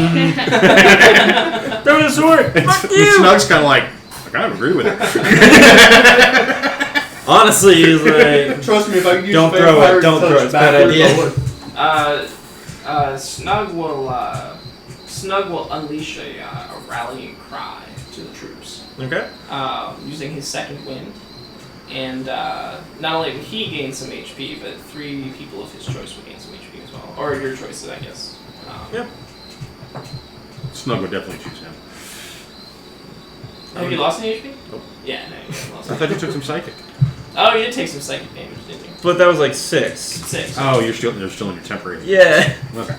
the sword! Fuck you! Snug's kind of like, I kind of agree with it. Honestly, he's like, trust me, if I can use Don't throw vampire it, don't touch throw it, it's a bad backwards, idea. I would. Snug will unleash a rallying cry to the troops, okay. using his second wind, and not only will he gain some HP, but 3 people of his choice will gain some HP as well, or your choices, I guess. Yeah. Snug would definitely choose him. Have you lost any HP? Nope. Yeah, no, you haven't lost I any. thought you took some psychic. Oh, you did take some psychic damage, didn't you? But that was like 6. 6. Oh, you're still in your temporary. Yeah. Okay.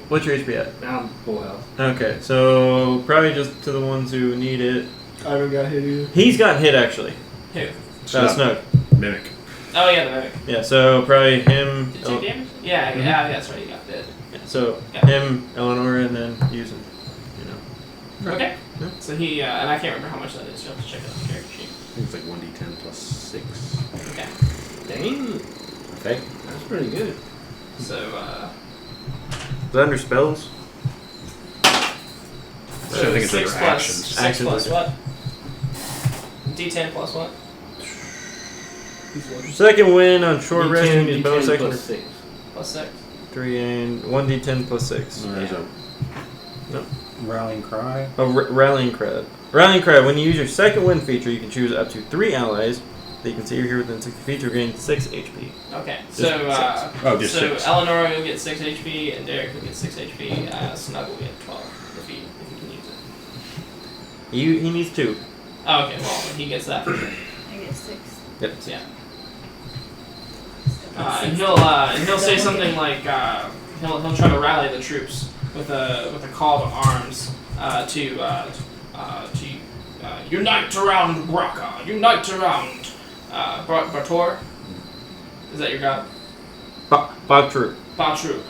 What's your HP at? I'm full health. Okay, so probably just to the ones who need it. I haven't got hit either. He's gotten hit actually. Who? Snug. Mimic. Oh, yeah, the medic. Yeah, so probably him. Did you take damage? Yeah, yeah, that's right, you got bit. Yeah, so Yeah. him, Eleanor, and then using, you know. Okay. Yeah. So he, and I can't remember how much that is, you'll have to check out the character sheet. I think it's like 1d10 plus 6. Okay. Dang, Okay. that's pretty good. So, Is that under spells? I think it's 6 under plus, actions. 6 Actions, plus okay. what? D10 plus what? Second win on short rest D10, and use bonus D10 action. plus 6. Plus 6. 3 and 1d10 plus 6. There's a rallying cry. Oh, rallying cry. Rallying cry. When you use your second win feature, you can choose up to 3 allies that you can see here within 60 feet to gain 6 HP. Okay, Just so, just so 6. Eleanor will get 6 HP, and Derek will get 6 HP, Snug will get 12 if he can use it. He needs 2. Oh, okay, well, he gets that for sure. I get 6. Yep. So, yeah. And he'll say something like he'll try to rally the troops with a call to arms to unite around Braka, unite around Bator. Is that your god? Batru. Batru.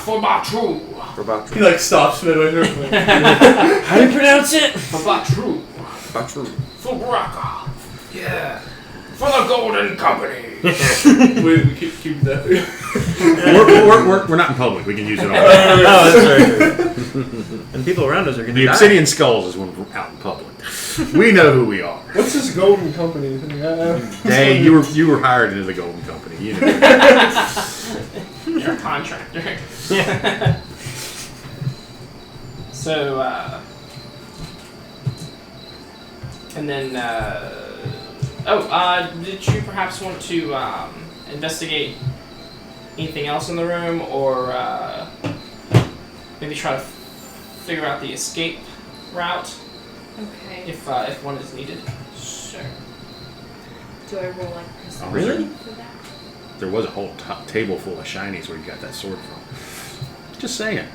For Batru. For Batru. He like stops midway through. How do you pronounce it? For Batru. Batru. For Braka. Yeah. For the Golden Company. we keep that. We're not in public. We can use it all. Oh, that's very true. And people around us are going to The die. Obsidian Skulls is when we're out in public. We know who we are. What's this golden company thing? Hey, you were hired into the Golden Company. You know. You're a contractor. So, and then, did you perhaps want to investigate anything else in the room, or maybe try to figure out the escape route Okay. if one is needed? Sure. Do I roll like perception Really? for that? There was a whole table full of shinies where you got that sword from. Just saying.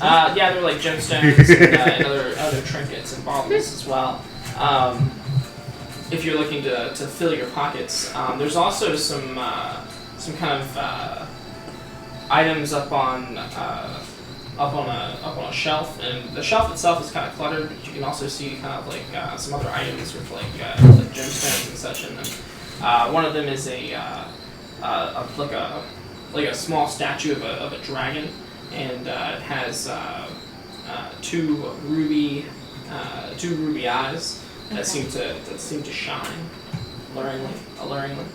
Yeah, they're like gemstones and other trinkets and baubles as well. If you're looking to fill your pockets, there's also some kind of items up on a shelf, and the shelf itself is kind of cluttered, but you can also see kind of like some other items with like gemstones and such in them. One of them is like a small statue of a dragon, and it has two ruby eyes that seem to shine alluringly.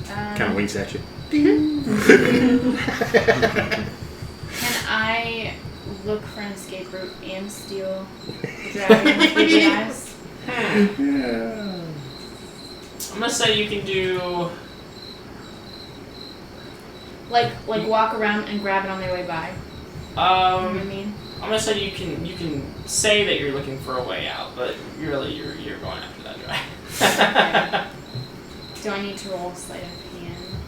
Kind of winks at you. Can I look for an escape route and steal the dragon with the eyes? I'm gonna say you can do. Like walk around and grab it on their way by. You know what I mean? I'm gonna say you can say that you're looking for a way out, but really you're going after that dragon. Do I need to roll sleight of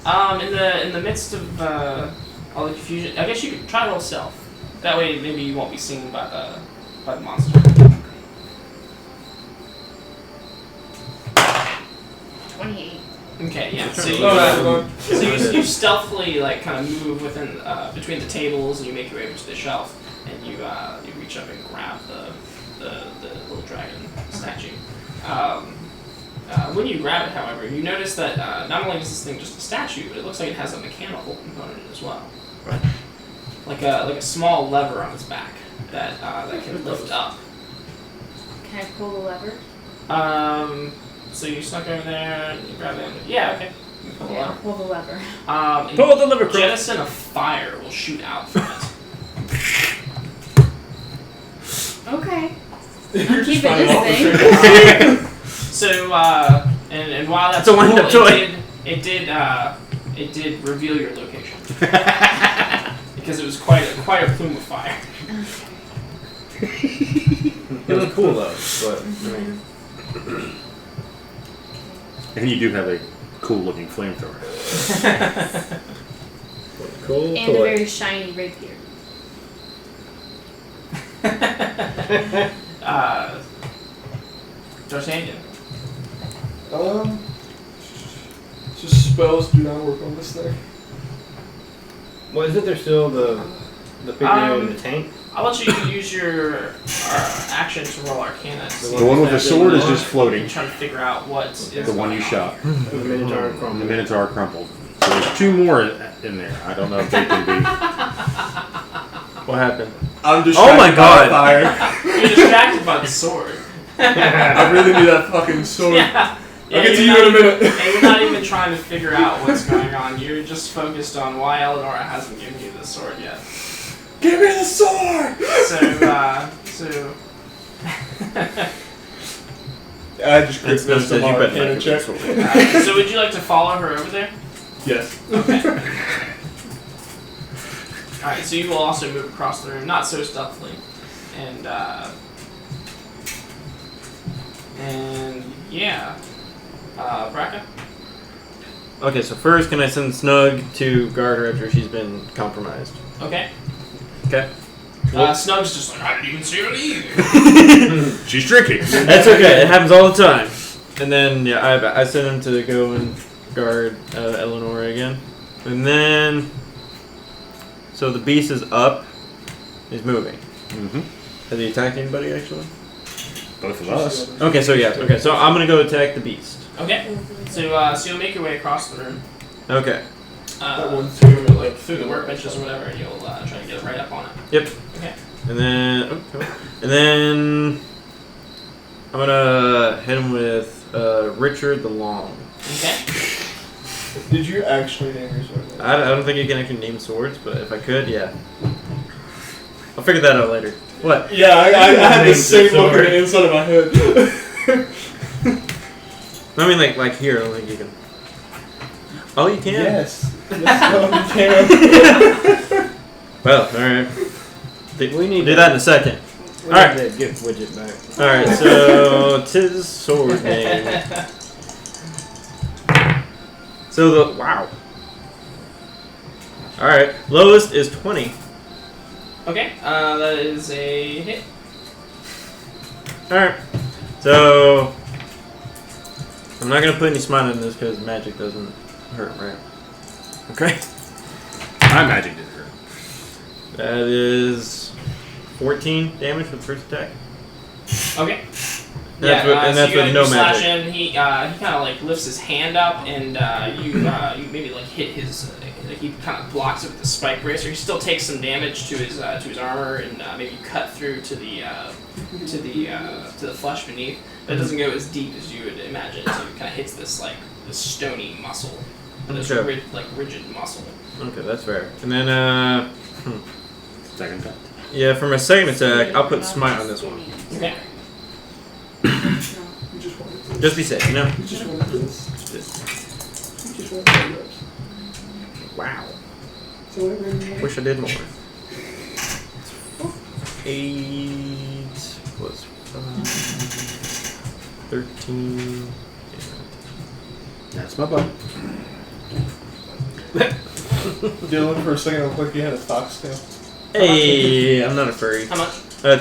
hand? In the midst of all the confusion, I guess you could try to roll stealth. That way, maybe you won't be seen by the monster. 28. Okay, yeah. So you stealthily like kind of move within between the tables, and you make your way over to the shelf, and you reach up and grab the little dragon statue. When you grab it, however, you notice that not only is this thing just a statue, but it looks like it has a mechanical component as well. Right. Like a small lever on its back that can lift up. Can I pull the lever? So you snuck over there and you grab it. Yeah, okay. You pull the Yeah, I'll lever. pull the lever. And Pull the lever, Chris. jettison of fire will shoot out from it. Okay. You're just keeping finding this all the thing. trinkets. So and while that's It's a wind-up cool, toy. it did reveal your location because it was quite a plume of fire. It was cool though, but I mean, And you do have a cool looking flamethrower. cool And a toy. very shiny rapier. D'Artagnan. Just spells do not work on this thing. Well, isn't there still the figure in the tank? I'll let you use your action to roll Arcana. to see The one with the if sword is you're just floating. trying to figure out what is The one you going on. shot. The Minotaur from The Minotaur crumpled. So there's two more in there. I don't know if they can be. What happened? I'm just Oh my God. fire. You're distracted by the sword. I really need that fucking sword. Yeah. I'll get to you're you in a not minute. even- And you're not even trying to figure out what's going on. You're just focused on why Eleonora hasn't given you the sword yet. Give me the sword! So I just It's quick missed says a you better Arcana not check. give me so would you like to follow her over there? Yes. Okay. Alright, so you will also move across the room, not so stealthily. And yeah. Braca? Okay, so first, can I send Snug to guard her after she's been compromised? Okay. Okay. Snug's just like, I didn't even see her leave. She's drinking. That's okay. It happens all the time. And then I send him to go and guard Eleanor again, and then so the beast is up. He's moving. Mm-hmm. Has he attacked anybody actually? Both of us. Okay, so yeah. Okay, so I'm gonna go attack the beast. Okay. So you'll make your way across the room. Okay. That one's doing it like Through the workbenches or whatever, and you'll try to get right up on it. Yep. Okay. And then I'm gonna hit him with Richard the Long. Okay. Did you actually name your sword? I don't think you can actually name swords, but if I could, yeah. I'll figure that out later. What? Yeah, I had the Named same the look sword. at the inside of my head. I mean, like here. I don't think you can. Oh, you can. Yes. Yes, no, you can. Well, all right. We need Do that in a second. We Alright. need that gift widget back. All right. So tis sword name. So wow. All right. Lowest is 20. Okay, that is a hit. Alright. So, I'm not going to put any smite in this because magic doesn't hurt, right? Okay. My magic didn't hurt. That is 14 damage for the first attack. Okay. That's so with no slash magic. in. He kind of like lifts his hand up, and you maybe like hit his. Like he kind of blocks it with the spike bracer. He still takes some damage to his armor, and maybe cut through to the flesh beneath. But it doesn't go as deep as you would imagine. So it kind of hits this like this stony muscle, this Okay. rigid muscle. Okay, that's fair. And then, Second attack. yeah, for my second attack, I'll put smite on this one. Okay. You just wanted this. Just be safe, you know? You just wanted this. You just wanted this. Wow. So whatever you want. Wish I did more. 8 plus 5, 13. That's my button. Dylan, for a second, it looked like you had a foxtail. Hey, I'm not a furry. How much?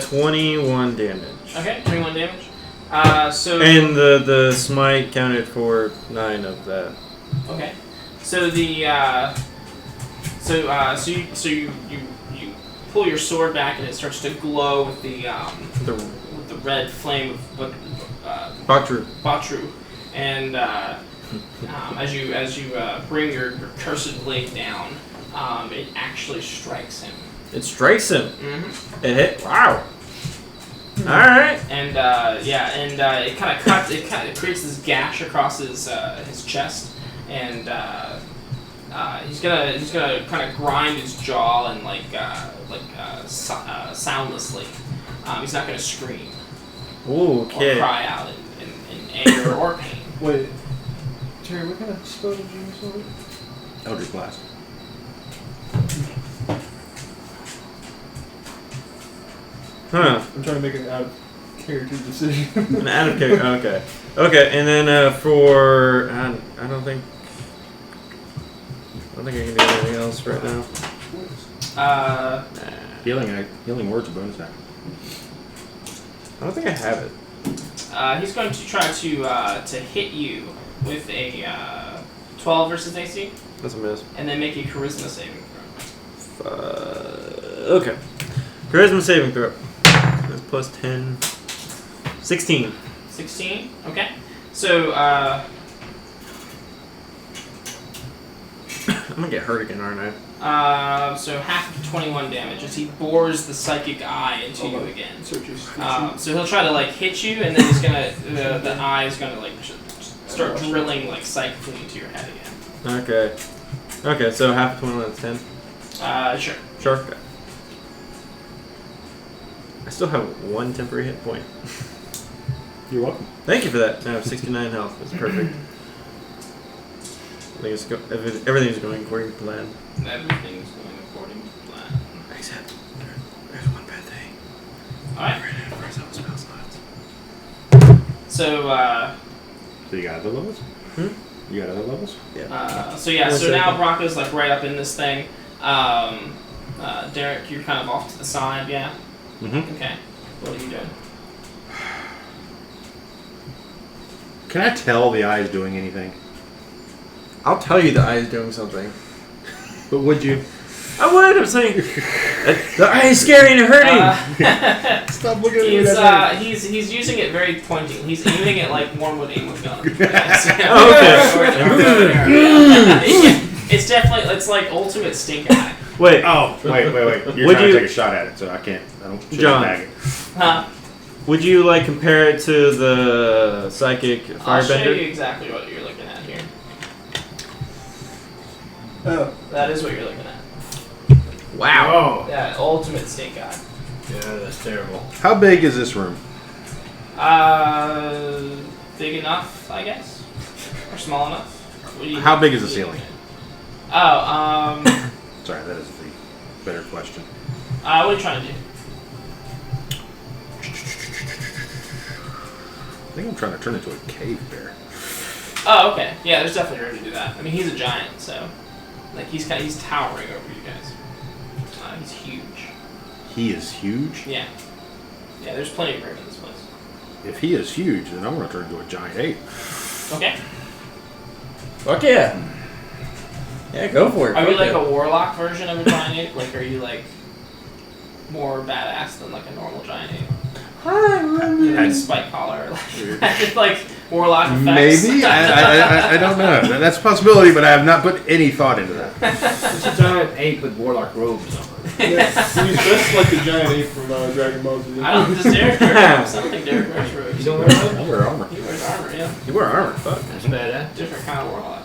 21 damage. Okay, 21 damage. So. And the smite counted for 9 of that. Okay. So the so you pull your sword back and it starts to glow with the red flame of Batru, and as you bring your cursed blade down, it actually strikes him. It strikes him. Mm-hmm. It hit. Wow. All right. And it kind of cuts. It creates this gash across his chest, and he's gonna kind of grind his jaw and soundlessly. He's not gonna scream or Okay. cry out in anger or pain. Wait. Terry, what kind of spell did you use on it? Eldritch Blast. Huh. I'm trying to make an out of character decision. An out of character. Okay. Okay, and then for I don't think I can do anything else right now. Healing words are bonus action. I don't think I have it. He's going to try to hit you with a 12 versus AC, That's a miss. and then make a charisma saving throw. Okay. Charisma saving throw. That's plus 10. 16. 16. Okay. So I'm gonna get hurt again, aren't I? so half of 21 damage as he bores the psychic eye into you again. So just So he'll try to like hit you, and then he's gonna the eye is gonna like start drilling like psychically into your head again. Okay. Okay, so half of 21 is 10. Sure. Sure. Okay. I still have 1 temporary hit point. You're welcome. Thank you for that. I have 69 health. That's perfect. I think everything's going according to plan. Everything's going according to plan. Except there's one bad thing. All right. Spell slots. So So you got other levels? You got other levels? Yeah. so One now second. Bronco's like right up in this thing. Derek, you're kind of off to the side, yeah. Mm-hmm. Okay. What are you doing? Can I tell the eye is doing anything? I'll tell you the eye is doing something. But would you? I would. I'm saying the eye is scary and hurting. stop looking at me with that. He's using it very pointing. He's aiming it like one would aim a gun. It's definitely like ultimate stink eye. Wait. Oh, wait. You're Would trying to you- take a shot at it, so I don't John. bag it. Huh? Would you like compare it to the psychic I'll show you firebender? exactly what you're looking at here. Oh. That is what you're looking at. Wow. Yeah, ultimate stink eye. Yeah, that's terrible. How big is this room? Big enough, I guess, or small enough. What do you How think? big is the ceiling? Oh, Sorry, that is the better question. what are you trying to do? I think I'm trying to turn into a cave bear. Oh, okay. Yeah, there's definitely room to do that. I mean, he's a giant, so like he's towering over you guys. He's huge. he is huge. Yeah. Yeah, there's plenty of room in this place. If he is huge, then I'm going to turn into a giant ape. Okay. Fuck yeah. Yeah, go for it. Are you Fuck like yeah. a warlock version of a giant ape? Like, are you like more badass than like a normal giant ape? You like spike collar, like warlock effects. Maybe I don't know. That's a possibility, but I have not put any thought into that. It's a giant ape with warlock robes on. He's dressed like the giant ape from Dragon Ball Z. I don't. Does Derek wear robes? I don't think Derek wears robes. You don't wear robes? I wear armor. He wears armor. Yeah. You wear armor. Fuck. That's badass. Different kind of warlock.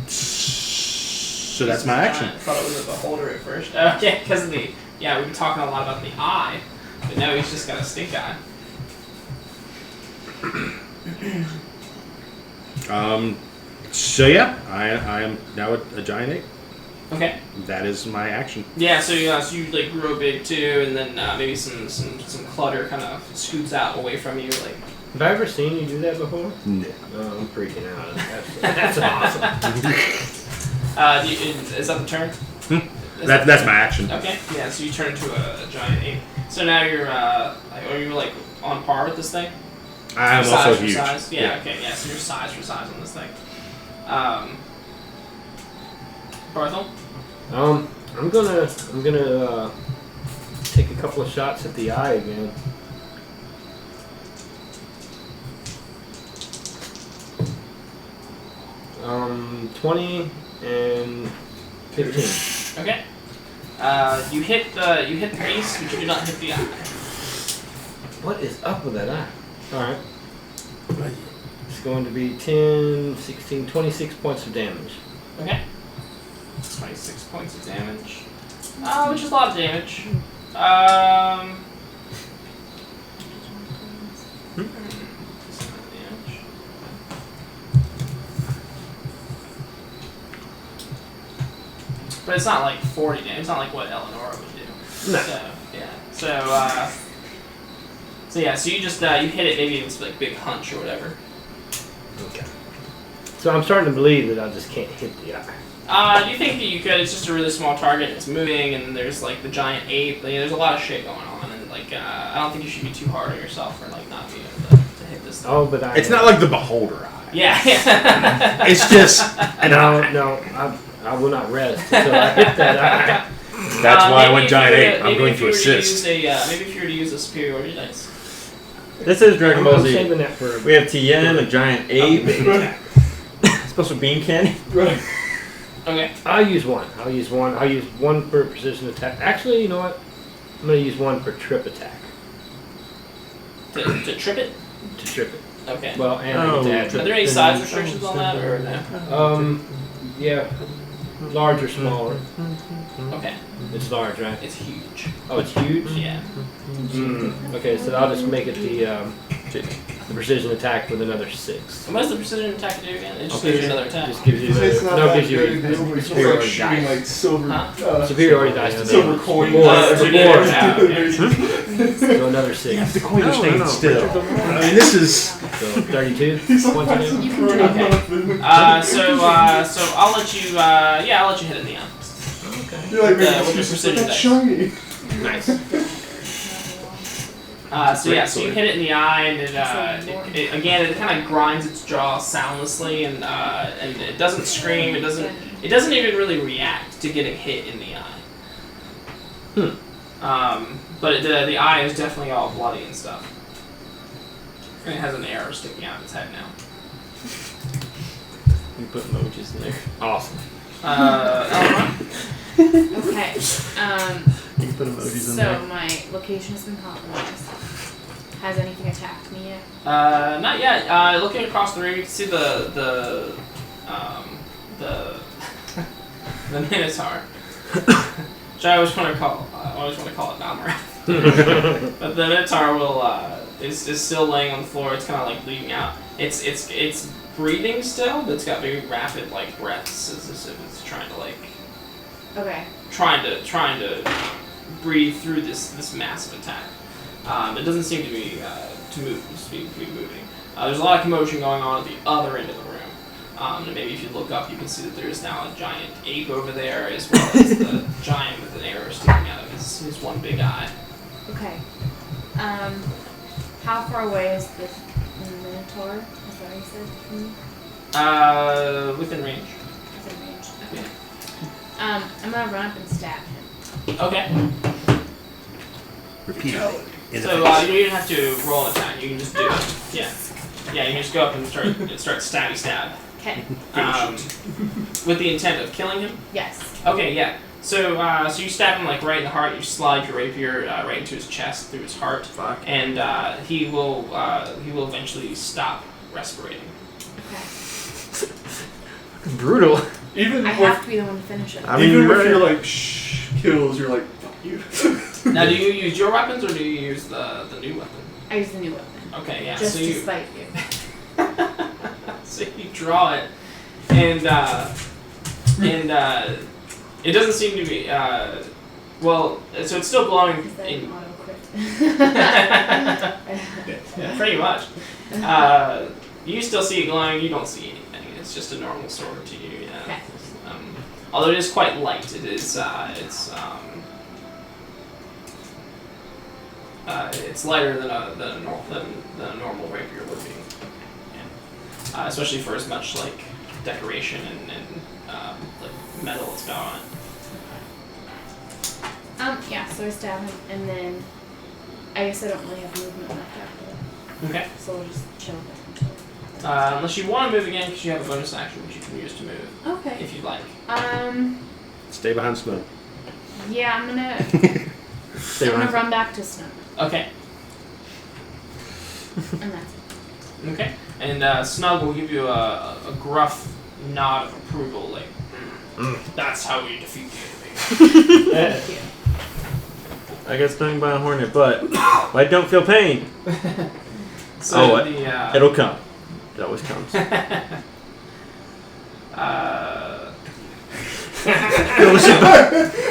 So that's my action. I thought it was a beholder at first. Yeah, because of the. Yeah, we've been talking a lot about the eye, but now he's just got a stink eye. So yeah, I am now a giant ape. Okay. That is my action. Yeah, so you like grow big too, and then maybe some clutter kind of scoots out away from you, like. Have I ever seen you do that before? No. Oh, I'm freaking out. That's awesome. Is that the turn? That's my action. Okay. Yeah, so you turn into a giant ape. So now you're are you like on par with this thing? I'm Size also for huge. size? Yeah. Okay. Yeah. So you're size for size on this thing. Barthel. I'm gonna take a couple of shots at the eye again. 20 and 15. Okay. You hit the beast, but you do not hit the eye. What is up with that eye? Alright. It's going to be 10, 16, 26 points of damage. Okay. 26 points of damage. Which is a lot of damage. But it's not like 40 damage. It's not like what Eleanor would do. No. So, yeah. So yeah. So you just you hit it. Maybe it's like big hunch or whatever. Okay. So I'm starting to believe that I just can't hit the eye. You think that you could? It's just a really small target. It's moving, and there's like the giant ape. There's a lot of shit going on, and like I don't think you should be too hard on yourself for like not being able to hit this thing. Oh, but It's not like the beholder eye. Yeah. It's just No, I will not rest until I hit that eye. that's why I maybe went if giant you were ape. to- I'm maybe going if to you were assist. maybe if you were to use a superiority dice. This is Dragon Ball I'm Z. saving that for. We have TN, a giant ape, Right. special bean candy. Right. Okay. I'll use one. I'll use one for precision attack. Actually, you know what? I'm gonna use one for trip attack. To trip it. To trip it. Okay. Well, and Oh, to add Are trip. there any size restrictions on that, or no? Yeah. Large or smaller? Okay. It's large, right? It's huge. Oh, it's huge. Yeah. Okay, so I'll just make it the precision attack with another 6. And what does the precision attack do again? It just Okay. gives you another attack. Just gives you It's another. not No, that gives you big. They a only start superiority shooting dice. like silver. Huh? Superiority dice. to Silver the- coins. So you More. get it. So another 6. The coin No, staying no, still. Richard, I mean, this is. So 32 He's points of damage. You can do it. So I'll let you. I'll let you hit it in the eye. Okay. You're like, With the man, it's precision like dice. shiny. Nice. So you hit it in the eye, and it kind of grinds its jaw soundlessly, and it doesn't scream. It doesn't even really react to getting hit in the eye. But the eye is definitely all bloody and stuff, and it has an arrow sticking out of its head now. You put emojis in there. Awesome. Eleanor? Okay. You can put emojis in there. So my location has been compromised. Has anything attacked me yet? Not yet. Looking across the room, you can see the the Minotaur. Which I always want to call it Balmorath. But the Minotaur is still laying on the floor. It's kind of like bleeding out. It's breathing still, but it's got very rapid like breaths, as if it's trying to like Okay. trying to breathe through this massive attack. It doesn't seem to be moving. There's a lot of commotion going on at the other end of the room. And maybe if you look up, you can see that there's now a giant ape over there, as well as the giant with an arrow sticking out of his one big eye. Okay. How far away is this Minotaur? Is that what you said from me? Within range. Within range. Yeah. Okay. I'm gonna run up and stab him. Okay. Repeatedly. In the So face. you don't have to roll an attack. You can just do it. Yeah. Yeah. You can just go up and start stabby stab. Okay. With the intent of killing him. Yes. Okay. Yeah. So so you stab him like right in the heart. You slide your rapier right into his chest through his heart, and he will eventually stop respirating. Okay. Brutal. Even I with, have to be the one to finish it. I mean, even right. if you're like kills, you're like fuck you. Now, do you use your weapons or do you use the new weapon? I use the new weapon. Okay. Yeah. Just so to you spite you. so you draw it, and it doesn't seem to be well. So it's still glowing. Is that an auto crit? Yeah, pretty much. You still see it glowing. You don't see anything. It's just a normal sword to you. Yeah. Okay. Although it is quite light. It is. It's lighter than a normal rapier would be. Yeah. Especially for as much like decoration and like metal it's got on it. Yeah, so I stab him, and then I guess I don't really have movement left after that. Okay. So we'll just chill there until. Unless you want to move again, because you have a bonus action which you can use to move, Okay. if you'd like. Stay behind Snow. Yeah, I'm gonna Stay I'm gonna behind. run back to Snow, Okay. and that's it. Okay. And Snug will give you a gruff nod of approval, like, that's how we defeat the enemy. Thank you. I got stung by a hornet, but I don't feel pain. So Oh, the It'll come. It always comes. I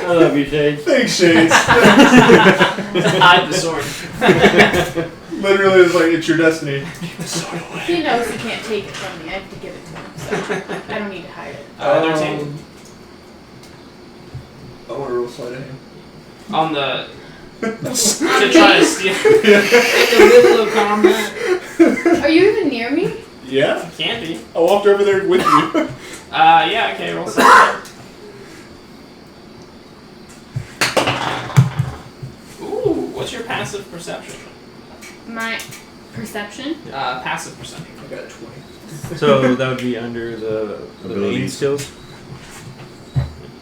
love you, Shade. Thanks, Shades. hide the sword. Literally, it's like it's your destiny. He knows he can't take it from me. I have to give it to him, so I don't need to hide it. Their team. I want to roll sleight of hand. On the to try to steal. In the middle of combat. Are you even near me? Yeah, Can be. I walked over there with you. Yeah. Okay. Roll something. Ooh. What's your passive perception? My perception? Passive perception. I got 20. So that would be under the main Abilities. skills.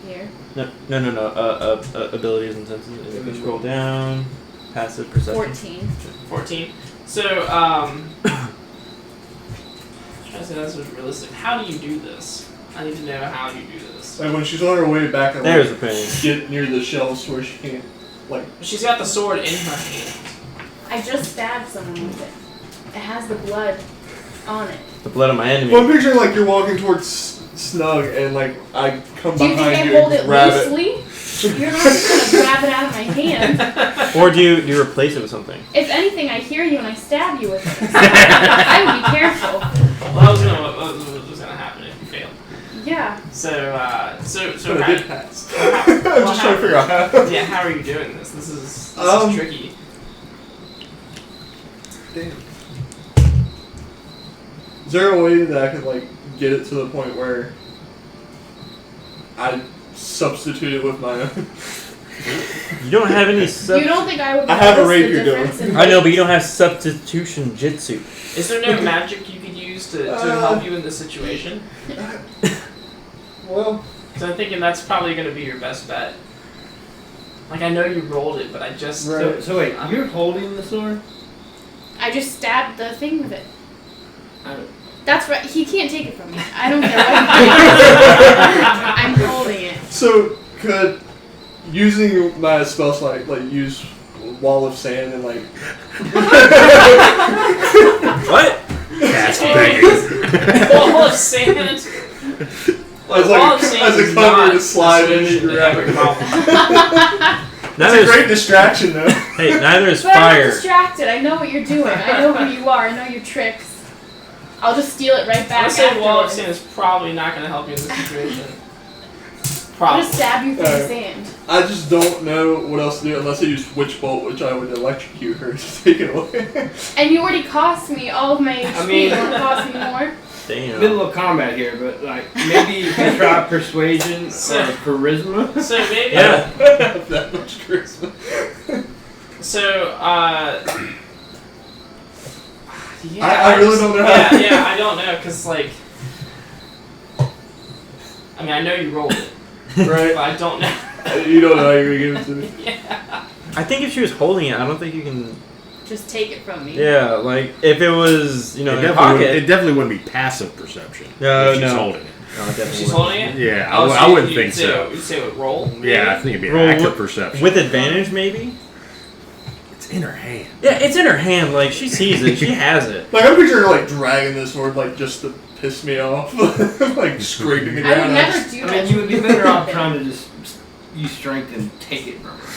Here. No. Abilities and senses. And you can scroll down. Passive perception. 14. 14. So, trying to say that's realistic. How do you do this? I need to know how you do this. Like when she's on her way back, I There's like, a pain. get near the shelves where she can't, like. She's got the sword in her hand. I just stabbed someone with it. It has the blood on it. The blood of my enemy. Well, I'm picturing like you're walking towards Snug and like I come Do you behind think you I hold and it grab it. loosely? You're not just gonna grab it out of my hand. Or do you replace it with something? If anything, I hear you and I stab you with it. I would be careful. Well, that was gonna happen if you failed. Yeah. So But I how, did pass. how- I'm well, just how- trying to figure out how. yeah, how are you doing this? This is tricky. Damn. Is there a way that I could like get it to the point where I substitute it with my own? You don't have any You don't think I would I have a notice rapier the difference in I know, weight? but you don't have substitution jitsu. Is there no magic you could use to help you in this situation? Well, So I'm thinking that's probably going to be your best bet. Like, I know you rolled it, but I just... Right. So wait, you're holding the sword? I just stabbed the thing with it. I don't- That's right. He can't take it from me. I don't care what he I'm holding it. so could using my spell slot like use wall of sand and like What? Cast begging. Wall of sand. as Wall like of sand as is a cover not to slide a in solution and to grab every it. problem. It's Neither a great is, distraction though. hey, neither is But I'm not fire. distracted. I know what you're doing. I know who you are. I know your tricks. I'll just steal it right I back would say wall of afterwards. sand is probably not going to help you in this situation. I'll Probably. just stab you through the Alright. sand. I just don't know what else to do unless I use Witch Bolt, which I would electrocute her to take it away. And you already cost me all of my HP. mean- You want to cost me more? Damn. Middle of combat here, but like maybe you can try persuasion or charisma. So maybe. Yeah. I don't have that much charisma. So, yeah, I really don't know how. Yeah, I don't know, because, like, I mean, I know you rolled it, but Right? I don't know. You don't know how you're gonna give it to me. Yeah. I think if she was holding it, I don't think you can. Just take it from me. Yeah, like if it was, you know, It in your definitely, pocket. it definitely wouldn't be passive perception. No, if she's no. holding it. No, it definitely She's wouldn't. holding it? Yeah, Oh, so I wouldn't you'd think say so. You'd say it would roll? Yeah, I think it'd be an Roll active with- perception. With advantage, maybe. It's in her hand. Yeah, it's in her hand. Like she sees it, she has it. Like I'm picturing her like dragging this sword like just to piss me off, like scraping the I would ground. never do I that. mean, you would be better off trying to just use strength and take it from her.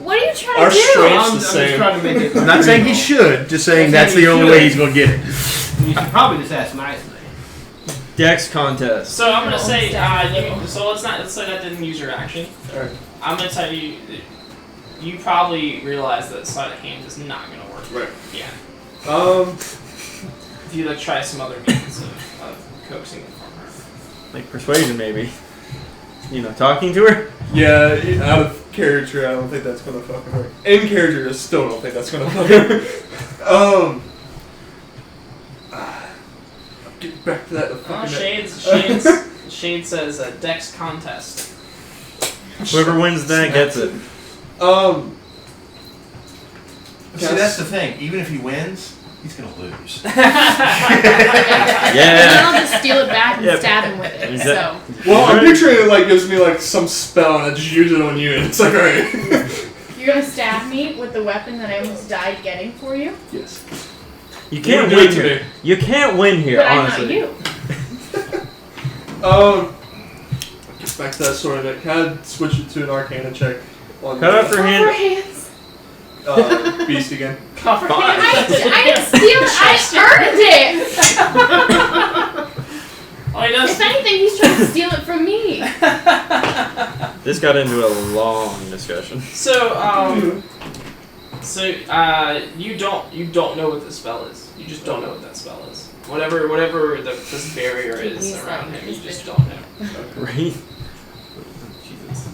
What are you trying Our to do? strength- I'm the just same. trying to make it. I'm not saying he should, just saying I'm that's saying the he only way should. he's gonna get it. You should probably just ask nicely. Dex contest. So I'm gonna No, say, stop. let's say that didn't use your action. Alright. I'm gonna tell you, you probably realize that sleight of hand is not gonna work. Right. Yeah. Um. If you like try some other means of coaxing it from her. Like persuasion, maybe. You know, talking to her. Yeah, out of character, I don't think that's gonna fucking work. In character, I still don't think that's gonna fucking work. Get back to that. Shade says a dex contest. Whoever wins that gets it. See, that's the thing. Even if he wins, he's gonna lose. And then I'll just steal it back and Yep. stab him with it. So Well, I'm picturing it like gives me like some spell and I just use it on you and it's like, alright. you're gonna stab me with the weapon that I almost died getting for you, Yes. You can't do win it to here. me. You can't win here, but I'm honestly. not you. Get back to that sword of it. Can I switch it to an Arcana check on Cut off her Cover hand. hands. Beast again? Cover Fine. hand. I didn't steal it. I earned it. Oh, he does. If anything, he's trying to steal it from me. This got into a long discussion. So, you don't know what the spell is. You just don't know what that spell is. Whatever this barrier is He's around like, him, you this just bitch. don't know. Right? Jesus.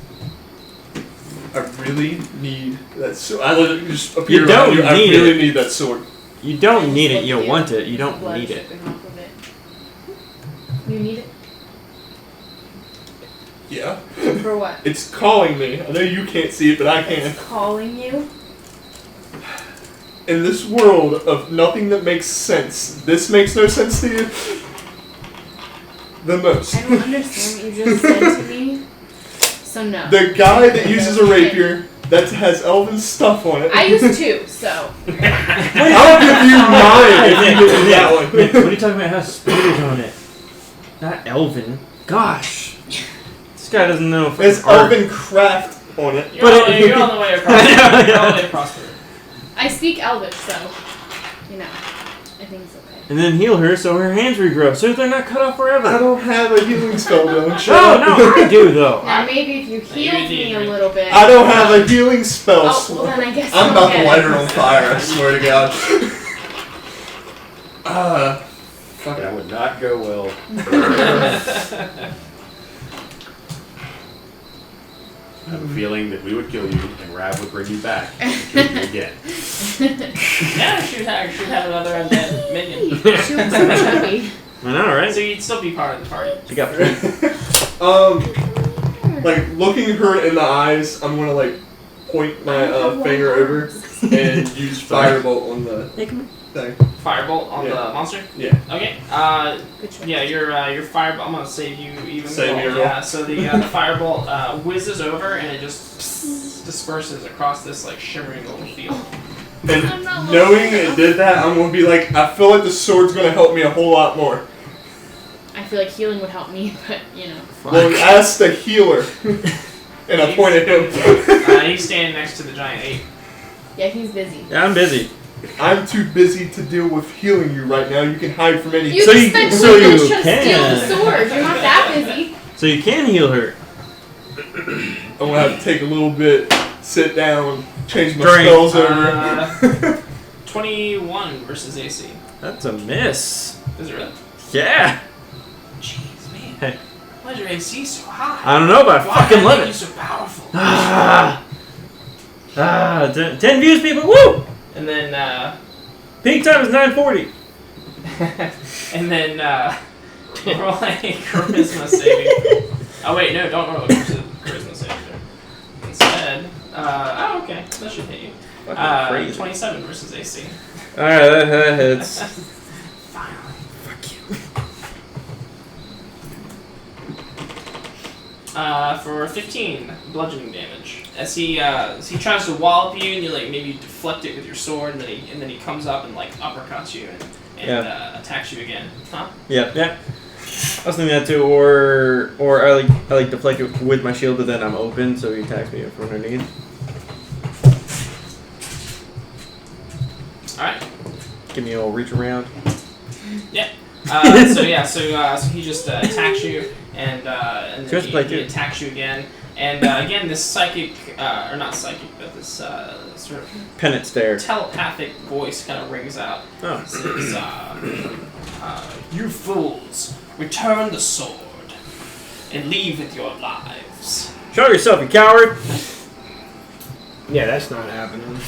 I really need that sword. I literally just appear You don't behind you. I need really it. need that sword. You don't need it. Look You at want it. You don't Blood need it. dripping off of it. You need it? Yeah. For what? It's calling me. I know you can't see it, but I can. It's calling you? In this world of nothing that makes sense, this makes no sense to you? The most. I don't understand what you just said to me. So no. The guy that uses a rapier that has elven stuff on it. I use two, so. I'll give you mine if you give me that one. Nick, what are you talking about? It has spears on it. Not elven. Gosh. This guy doesn't know if It's art. elven craft on it. You're on the way across. You're on the way across the room. I speak Elvish, so. You know. I think it's okay. And then heal her so her hands regrow, so they're not cut off I forever. don't have a healing spell, though. No, I do though. Now maybe if you healed me a little bit. I don't have a healing spell. Oh, well then I guess I'm I'll about to get light it. her on fire, I swear to God. Fuck That would not go well. I have a feeling that we would kill you and Rav would bring you back and kill you again. Yeah, she'd have another undead minion. She was so chubby. I know, right? So you'd still be part of the party. She got Like, looking her in the eyes, I'm gonna, like, point my finger over and use firebolt on the thing. Firebolt on Yeah. the monster. Yeah. Okay. Good choice. Yeah, your firebolt. I'm gonna save you even. Save me a roll. Yeah. So the firebolt whizzes over and it just disperses across this like shimmering little field. And I'm not knowing looking. it did that, I'm gonna be like, I feel like the sword's gonna help me a whole lot more. I feel like healing would help me, but you know. Well, ask the healer. And I point at him. He's standing next to the giant ape. Yeah, he's busy. Yeah, I'm busy. I'm too busy to deal with healing you right now. You can hide from any. You So just you- spent so 2 you minutes trying to steal can. the sword. You're not that busy. So you can heal her. I'm gonna have to take a little bit, sit down, change my Drink. spells over. 21 versus AC. That's a miss. Is it really? Yeah. Jeez, man. Hey. Why is your AC so high? I don't know, but I Why fucking did I love make you it. so powerful? 10 views, people. Woo! And then, Peak time is 9:40. and then, roll a charisma saving. Oh wait, no, don't roll a charisma saving throw. Instead, oh okay, that should hit you. Fucking crazy. 27 versus AC. Alright, that hits. Finally. Fuck you. For 15 bludgeoning damage, as he tries to wallop you, and you like maybe deflect it with your sword, and then he comes up and like uppercuts you and attacks you again. Huh? Yeah. I was thinking that too, or I like deflect it with my shield, but then I'm open, so he attacks me from underneath. All right. Give me a little reach around. Yeah. So he just attacks you, and then Just play he too. attacks you again, and again this psychic, or not psychic, but this sort of Pennant stare. telepathic voice kind of rings out. Oh. It says, "You fools, return the sword, and leave with your lives." Show yourself, you coward! Yeah, that's not happening.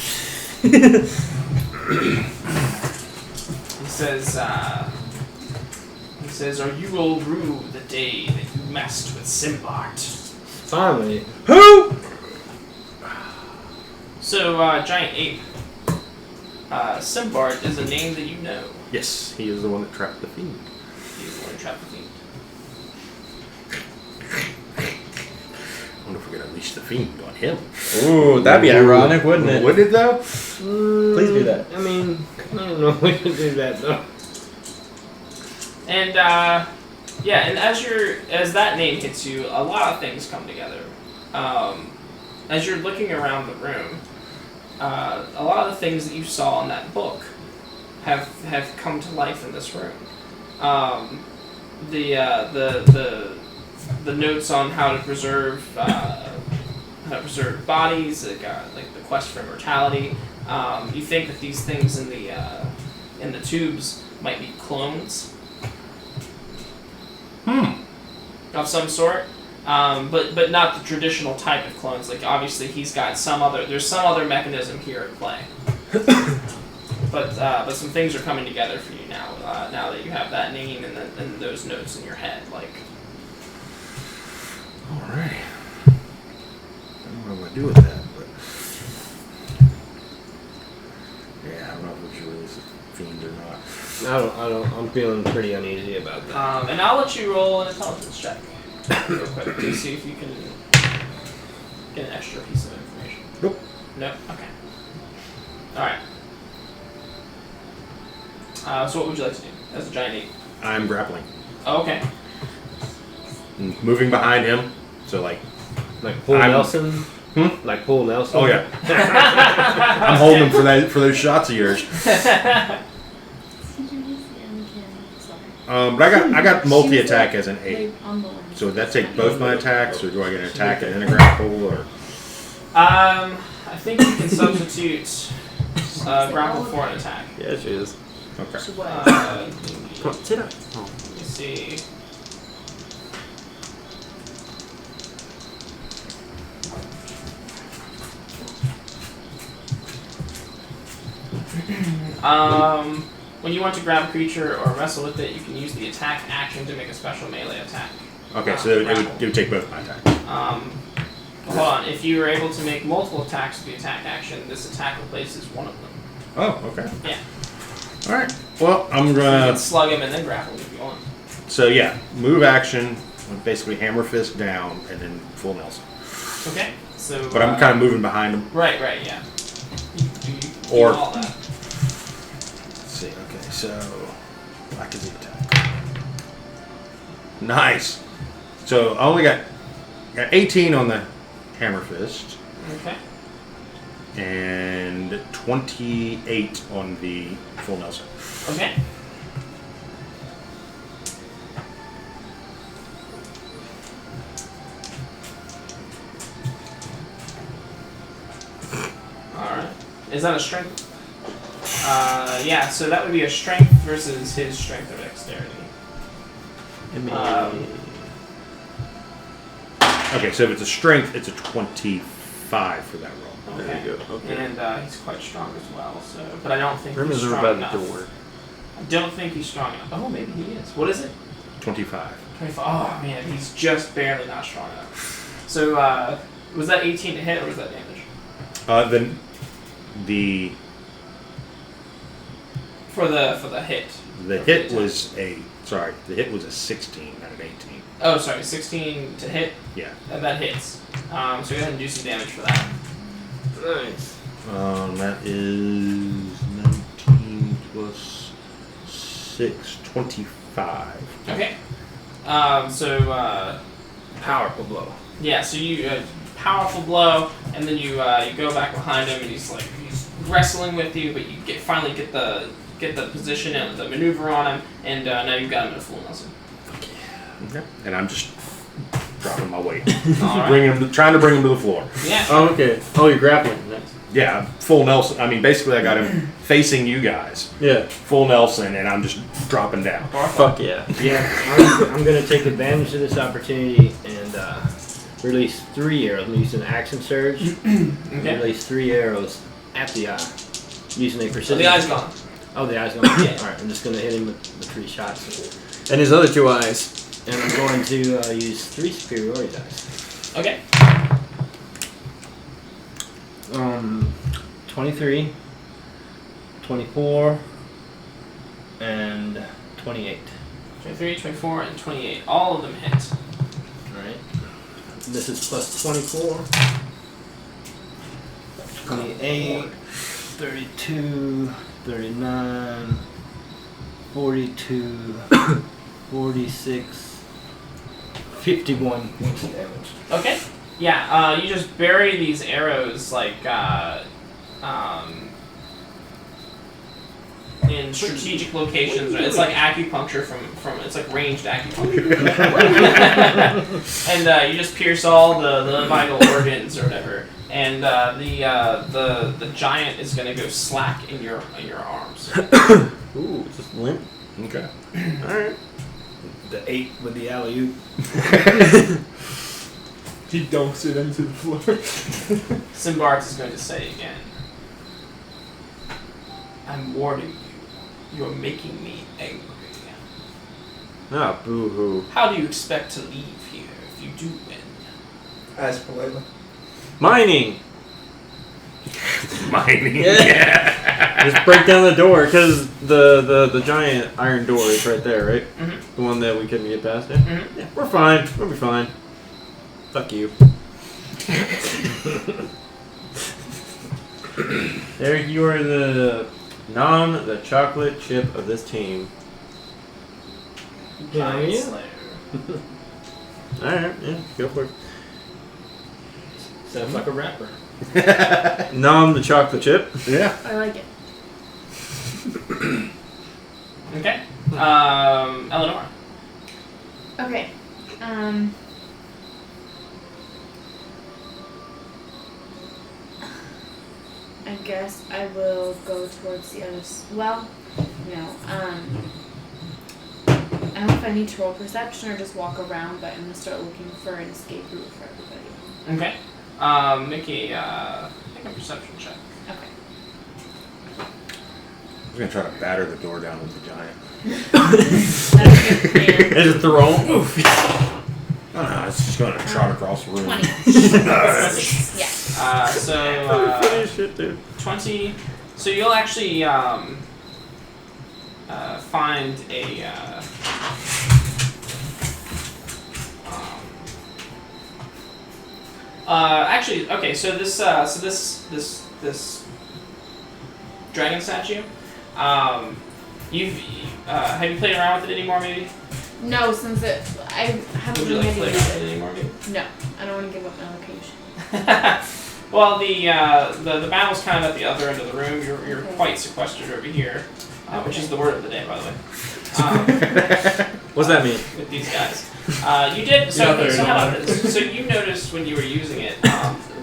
He says, "Or you will rue the day that you messed with Simbart." Finally. Who? So, Giant Ape, Simbart is a name that you know. Yes, he is the one that trapped the fiend. He's the one who trapped the fiend. I wonder if we're gonna unleash the fiend on him. Ooh, that'd be ironic, wouldn't it? Would it though? Please do that. I mean, I don't know if we can do that though. And and as that name hits you, a lot of things come together. As you're looking around the room, a lot of the things that you saw in that book have come to life in this room. The notes on how to preserve bodies, like the quest for immortality. You think that these things in the tubes might be clones of some sort, but not the traditional type of clones. Like obviously he's got there's some other mechanism here at play. But some things are coming together for you now. Now that you have that name and those notes in your head, like. Alright. I don't know what I'm gonna do with that, but yeah, I don't know if we should release the fiend or not. I don't. I'm feeling pretty uneasy about that. And I'll let you roll an intelligence check real quick to see if you can get an extra piece of information. Nope. No? Okay. Alright. So what would you like to do as a giant ape? I'm grappling. Oh, okay. Moving behind him, so like Like Paul Nelson. Like Paul Nelson. oh yeah. I'm holding him for those shots of yours. But I got multi-attack as an 8. So would that take both my attacks, or do I get an attack and then a grapple, or? I think you can substitute grapple for an attack. Yeah, she is. Okay. Come on, sit up. Oh. Let me see. When you want to grab a creature or wrestle with it, you can use the attack action to make a special melee attack. Okay, so it would take both my attacks. Hold on. If you are able to make multiple attacks with the attack action, this attack replaces one of them. Oh, okay. Yeah. All right. Well, I'm You gonna. can slug him and then grapple if you want. So yeah, move action, basically hammer fist down, and then full Nelson. Okay. So. But I'm kind of moving behind him. Right. Yeah. You Or- do all that. Let's see. Okay, so black is the attack. Nice. So I only got 18 on the hammer fist. Okay. and 28 on the full Nelson. Okay. Alright. Is that a strength? Yeah, so that would be a strength versus his strength or dexterity. Okay, so if it's a strength, it's a 25 for that roll. Okay. There you go. Okay. And he's quite strong as well, so but I don't think Grim he's is strong by enough. the door. I don't think he's strong enough. Oh, maybe he is. What is it? 25. 25. Oh man, he's just barely not strong enough. So was that 18 to hit or was that damage? Then the For the hit. the hit was a 16, not an 18. Oh, sorry, 16 to hit. Yeah. That hits. So go ahead and do some damage for that. Nice. That is 19 plus 6, 25. Okay. Powerful blow. Yeah, so you powerful blow, and then you go back behind him, and he's wrestling with you, but you finally get the position and the maneuver on him, and now you've got him in a full Nelson. Okay. And I'm just dropping my weight, All right. trying to bring him to the floor. Yeah. Oh, okay. Oh, you're grappling. Nice. Yeah, full Nelson. I mean, basically, I got him facing you guys, Yeah. full Nelson, and I'm just dropping down. Fuck yeah. Yeah, I'm going to take advantage of this opportunity and release 3 arrows. I'm using action surge. Okay. Release 3 arrows at the eye. Using a So precision. the eye's gone. Oh, the eye's gone. Yeah. Alright, I'm just going to hit him with 3 shots. And his other 2 eyes. And I'm going to use 3 superiority dice. Okay. 23, 24, and 28. 23, 24, and 28. All of them hit. Alright. This is plus 24. 28, 32, 39, 42, 46, 51 points of damage. Okay. Yeah, you just bury these arrows in strategic locations. It's like acupuncture from it's like ranged acupuncture. And you just pierce all the vital organs or whatever. And the giant is gonna go slack in your arms. Ooh, just limp. Okay. Alright. The 8 with the alley-oop. He dunks it into the floor. Simbark is going to say again, I'm warning you. You are making me angry. Ah, boo-hoo. How do you expect to leave here if you do win? As politely. Mining! Mining. Yeah. Just break down the door, because the giant iron door is right there, right? Mm-hmm. The one that we couldn't get past it? Mm-hmm. Yeah, we're fine. We'll be fine. Fuck you. There you are the chocolate chip of this team. Giant Yeah. Slayer. Alright, yeah, go for it. Sounds like a rapper. Nom the chocolate chip. Yeah. I like it. Okay. Eleanor. Okay. I guess I will go towards the other. Well, no. I don't know if I need to roll perception or just walk around, but I'm gonna start looking for an escape route for everybody. Okay. Make a perception check. Okay. I'm gonna try to batter the door down with the giant. That's a good plan. It's a throw. Oh no, it's just gonna trot across the room. 20. Yeah. Finish it, dude. 20. So you'll actually find a actually, okay. So this dragon statue. Have you played around with it anymore? Maybe. No, since I haven't Would you really like to play had around to with it anymore? Maybe. No, I don't want to give up my location. Well, the battle's kind of at the other end of the room. You're Okay. quite sequestered over here, which is the word of the day, by the way. What's that mean? With these guys, you did. So, Yeah, there so, you how about this? So you noticed when you were using it,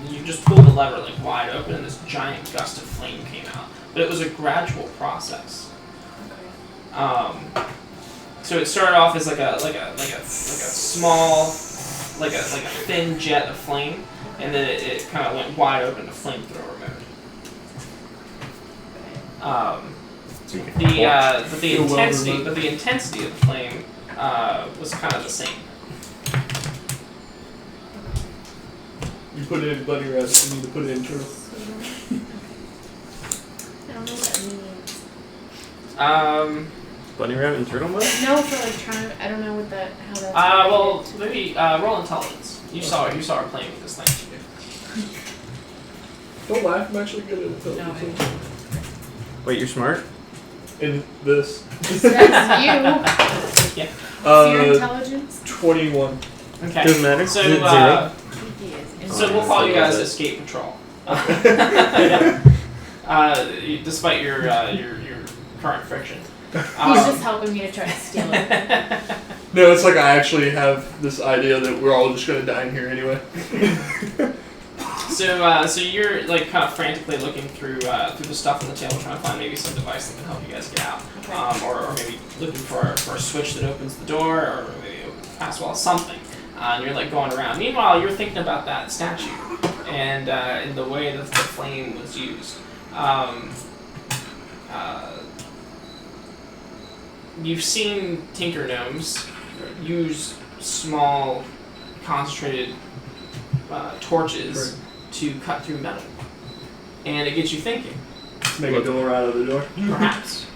you just pulled the lever like wide open, and this giant gust of flame came out. But it was a gradual process. So it started off as like a small, like a thin jet of flame, and then it kind of went wide open to flamethrower mode. So you can But the Feel well intensity, remote. but the intensity of the flame was kind of the same. You put it in bunny rabbit, you need to put it in turtle. I don't know what that means. Bunny rabbit and turtle mode? No, for like trying. I don't know what that. How that's. Well, related to- maybe roll intelligence. You saw her playing with this thing. Don't laugh, I'm actually good at No, intelligence. Wait, you're smart? In this. That's you. Your intelligence. 21. Okay. Doesn't matter. So, Zero. He is. so we'll call you guys escape patrol. Despite your current friction. He's just helping me to try to steal it. No, it's like I actually have this idea that we're all just gonna die in here anyway. So you're like kind of frantically looking through the stuff on the table, trying to find maybe some device that can help you guys get out, or maybe looking for a switch that opens the door, or maybe a pass wall, something. And you're like going around. Meanwhile, you're thinking about that statue and the way that the flame was used. You've seen tinker gnomes use small, concentrated torches to cut through metal, and it gets you thinking. Make a door out of the door. Perhaps.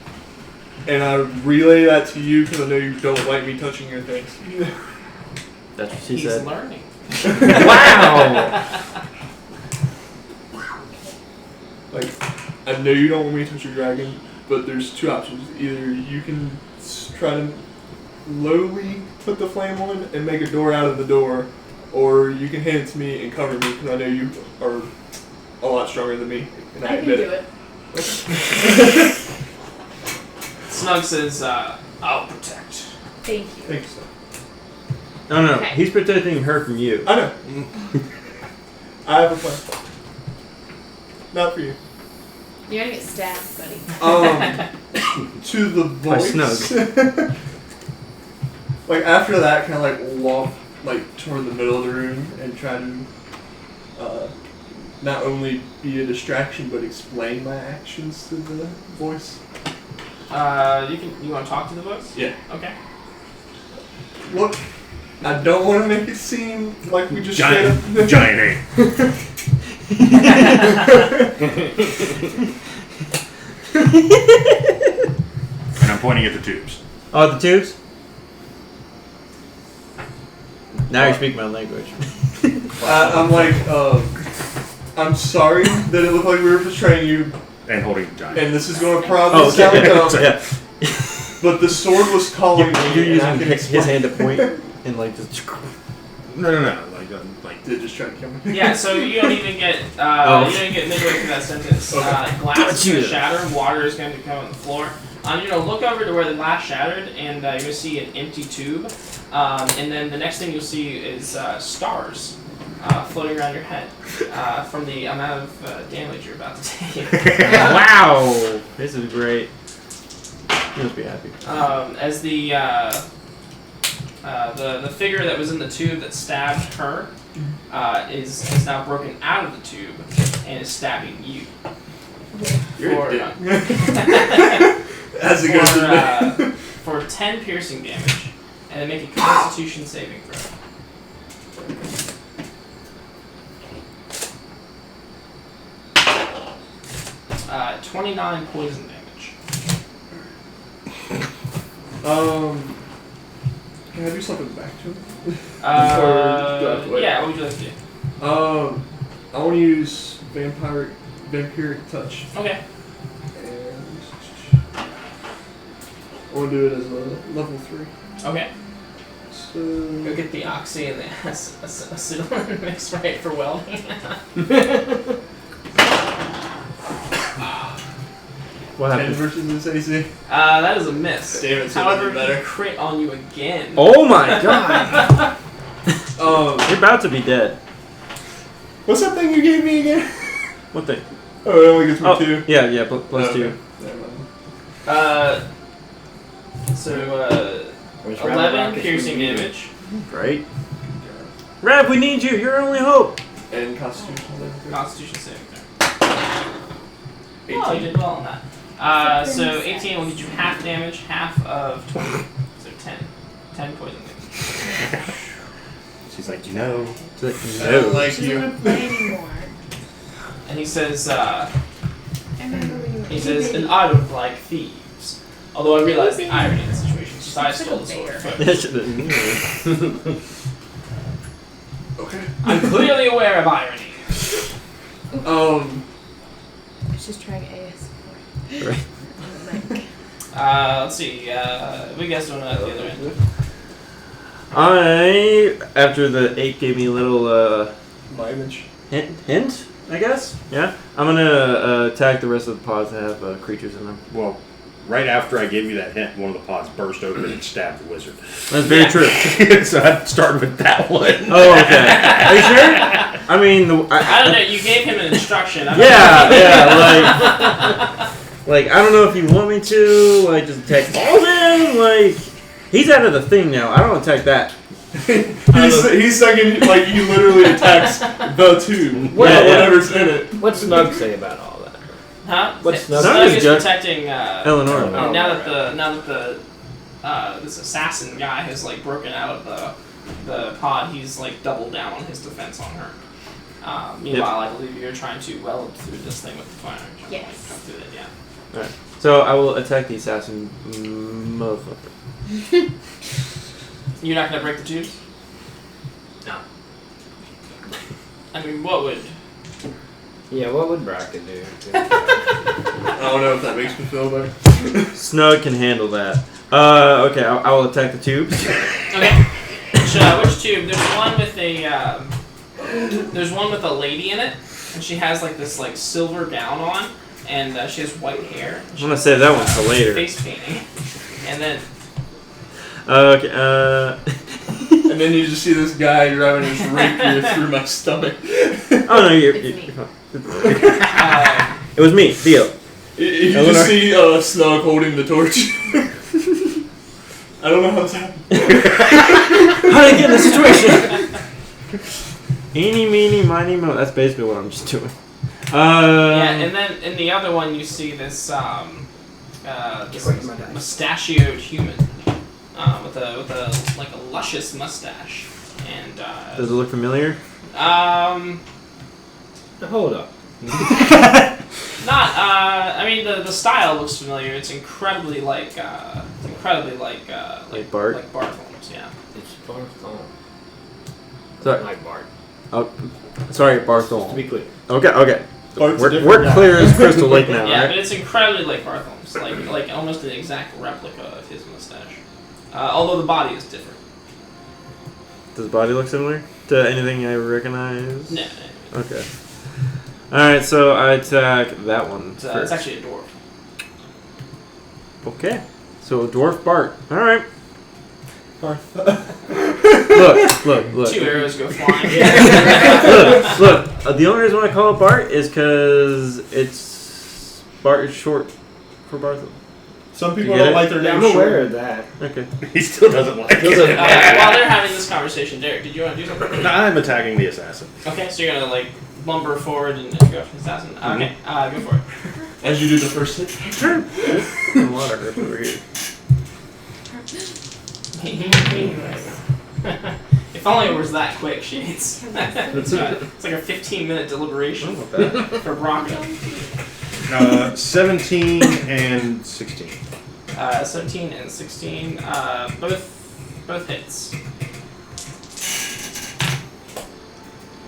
And I relay that to you because I know you don't like me touching your things. That's what she He's said. learning. Wow! Like, I know you don't want me to touch your dragon, but there's two options. Either you can try to lowly put the flame on and make a door out of the door, or you can hand it to me and cover me because I know you are a lot stronger than me. And I can admit do it. Snug says, "I'll protect." Thank you. Thank you, sir. No, no, Okay. he's protecting her from you. I know. I have a plan. Not for you. You're gonna get stabbed, buddy. To the By voice. Snug. Like after that, kind of like walk like toward the middle of the room and try to not only be a distraction but explain my actions to the voice. You want to talk to the voice? Yeah. Okay. Look, I don't want to make it seem like we just straight up. Giant A. And I'm pointing at the tubes. Oh, the tubes? Now you speak my language. I'm like, I'm sorry that it looked like we were betraying you, And holding the giant. and this is going to probably Oh, sound okay. dumb, Yeah. but the sword was calling me. You're and I using can his explain. hand to point and like just. No. Like They're just trying to kill me. Yeah. So you don't even get you don't even get midway through that sentence. Okay. Glass is going to Gotcha. shatter. Water is going to come on the floor. You're going to look over to where the glass shattered, and you're going to see an empty tube. And then the next thing you'll see is stars floating around your head from the amount of damage you're about to take. Wow! This is great. You must be happy. As the figure that was in the tube that stabbed her is now broken out of the tube and is stabbing you. You're For, a dick. As it goes to me. for 10 piercing damage, and then make a Constitution saving throw. 29 poison damage. Can I do something back to him? Or do I have to wait? Yeah, what would you like to do? I want to use vampiric touch, Okay. and I want to do it as a level 3. Okay. Go get the oxy and the acetylene mix right for welding. What 10 happened? versus this AC. That is a miss. Damn it, so However, that'd be better. he crit on you again. Oh my god! You're about to be dead. What's that thing you gave me again? What thing? Oh, it only gives me Oh, 2. yeah, plus Okay. 2. Never mind. Where's Rabbit 11 Rocket's piercing movie? damage. Right. Rev, we need you. You're our only hope. And Constitution saving throw. Constitution saving throw. Oh, you did well on that. So 18 will get you half damage, half of 20. So 10. 10 poison damage. She's like, you know. It's like, I don't no. like She doesn't you. want to play anymore. And he says, I remember when you were he says, baby. and I don't like thieves. Although I realize the irony of the situation. Since I stole the sword first. Okay. I'm clearly aware of irony. She's trying AS. Right. Like, Let's see. We guys don't know at the other end. After the ape gave me a little My image. hint, I guess. Yeah. I'm gonna attack the rest of the pods that have creatures in them. Well, right after I gave you that hint, one of the pods burst open and stabbed the wizard. That's very true. So I started with that one. Oh, okay. Are you sure? I mean, I don't know. You gave him an instruction. I don't like I don't know if you want me to just attack all of them. Like he's out of the thing now. I don't attack that. He's second, like, he literally attacks the 2. Whatever's in it. What's Snug say about all that? Huh? What's Snug Snug is is just- protecting Eleanor. And now that this assassin guy has like broken out of the pod, he's like doubled down on his defense on her. Meanwhile, I believe you're trying to weld through this thing with the fire. Yes. Like, come through it, yeah. Alright. So I will attack the assassin motherfucker. You're not gonna break the tubes? No. I mean, what would? Yeah, what would Bracken do? I don't know if that makes me feel better. Snug can handle that. Okay, I will attack the tubes. Okay. Which tube? There's one with a lady in it, and she has like this like silver gown on, and she has white hair. I'm gonna save that one for later. Face painting, and then. Okay. And then you just see this guy driving his rapier through my stomach. Oh no, you're It's fine. It was me, Theo. You Eleanor. just see Snug holding the torch. I don't know how this happened. How did I get in this situation? Eeny, meeny, miny, mo. That's basically what I'm just doing. Yeah, and then in the other one you see this mustachioed human with a like a luscious mustache, and Does it look familiar? Hold up. not I mean the style looks familiar. It's incredibly like Bart? like Bartholom's, yeah. It's Barthol. Sorry. Like Bart. Oh, sorry, To Barthol. be clear. Okay. Bart's a We're different guy. clear as Crystal Lake now, Yeah, but right? it's incredibly like Bartholom's, like almost an exact replica of his mustache. Although the body is different. Does the body look similar to anything I recognize? No. Okay. Alright, so I attack that one It's first. actually a dwarf. Okay. So Dwarf Bart. Alright. Barth. Look. 2 arrows go flying. Look. The only reason why I call it Bart is because it's Bart is short for Barthol. Some You people get don't it? like their Yeah, name I'm aware short. of that. Okay. He still doesn't like it. While they're having this conversation, Derek, did you want to do something? I'm attacking the assassin. Okay, so you're gonna like lumber forward and go after the assassin. Okay, go for it. As you do the first hit. Sure. A lot of herb over here. If only it was that quick, Shades. It's like a 15-minute deliberation for Bronco. 17 and 16. 17 and 16, both hits.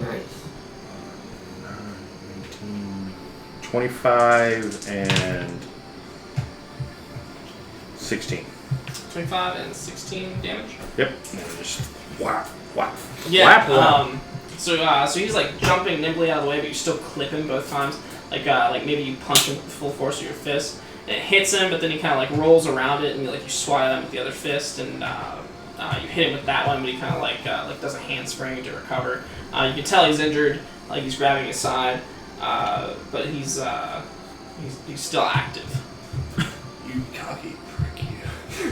Nice. 19, 25 and 16. 25 and 16 damage. Yep. And then just whap, whap. Yeah. Whap, whap. So he's like jumping nimbly out of the way, but you still clip him both times. Like maybe you punch him with the full force of your fist. It hits him, but then he kind of like rolls around it, and you swat at him with the other fist, and you hit him with that one, but he kind of like does a handspring to recover. You can tell he's injured, like he's grabbing his side, but he's still active. You cocky prick, you.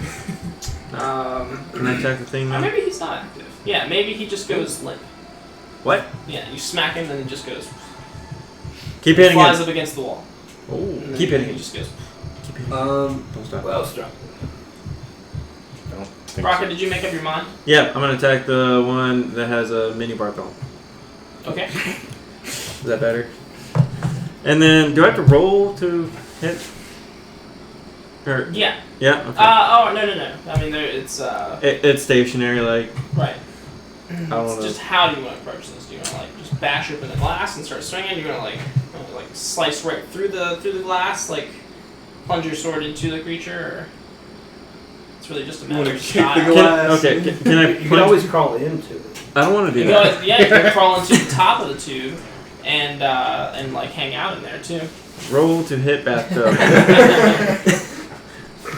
Can I attack the thing Or now? maybe he's not active. Yeah, maybe he just goes limp. What? Yeah, you smack him, then he just goes. Keep hitting Flies it. up against the wall. Oh, And then keep hitting He it. just goes. Keep hitting it. Um, Don't stop. Well struck. Don't think Rocket, so. did you make up your mind? Yeah, I'm gonna attack the one that has a mini Barthol. Okay. Is that better? And then, do I have to roll to hit? Or Yeah. yeah. Okay. No. I mean, it's It's stationary, like right. I don't It's know. just how do you want to approach this? Do you want to just bash open the glass and start swinging? Do you want to like slice right through the glass, like plunge your sword into the creature? Or it's really just a You wanna matter of kick the style. glass? Can I? You can punch- always crawl into it. I don't want to do You that. go, yeah, you can crawl into the top of the tube and like hang out in there too. Roll to hit bathtub.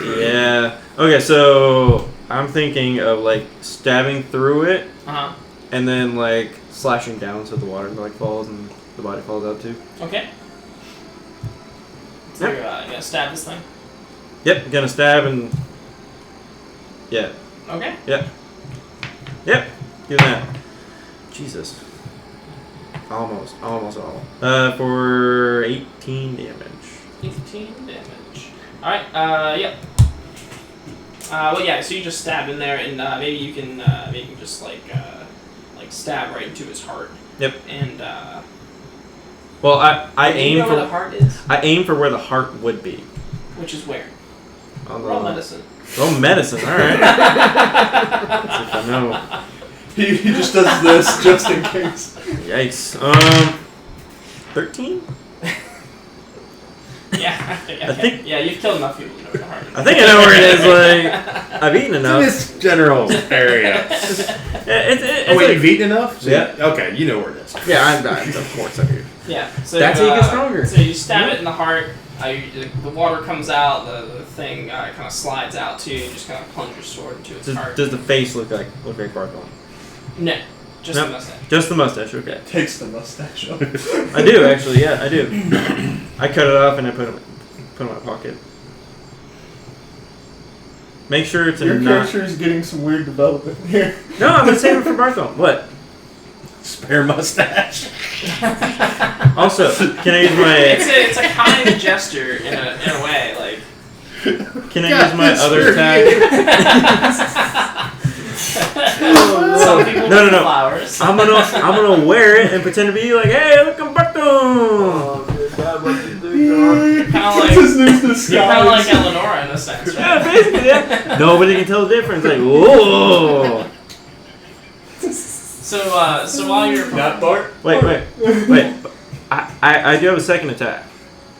Yeah. Okay, so I'm thinking of like stabbing through it Uh-huh. and then like slashing down so the water like falls and the body falls out too. Okay. So Yep. you're gonna stab this thing? Yep, gonna stab and yeah. Okay. Yep. Do that. Jesus. Almost all. For 18 damage. 15 damage. Alright, yep. Well, yeah, so you just stab in there, and maybe you can just like stab right into his heart. Yep. And Well, I do you aim know for where the heart is, I aim for where the heart would be. which is where. On the Roll medicine. Roll medicine. All right. Let's see if I know. He just does this just in case. Yikes. 13? Yeah, I think- yeah, you've killed enough people to know where the heart is. I think I know where it is. Like I've eaten It's in enough. this general area. It's Oh, wait, like- you've eaten enough? So Yeah. Okay, you know where it is. yeah, I'm of course I do. Yeah. So That's how you get stronger. So you stab it in the heart. The water comes out. The thing kind of slides out too. You just kind of plunge your sword into its heart. Does the face look like Barthol? No, just Nope. the mustache. Just the mustache. Okay. Takes the mustache off. I do actually. Yeah, I do. I cut it off and I put it in my pocket. Make sure it's Your in character is getting some weird development here. No, I'm gonna save it for Barthol. What? Spare mustache. Also, can I use my It's a kind gesture in a way, like. can I God, use my this other hurt attack? Some people No, with no. flowers. I'm gonna wear it and pretend to be like, hey, look, I'm Barthol. Oh, good God, what you do, John? Kind of like It's his new you're kind of like disguise. Eleonora in a sense, Yeah, right? basically, yeah. Nobody can tell the difference. Like, whoa. So while you're Not Bart. Wait. I do have a second attack.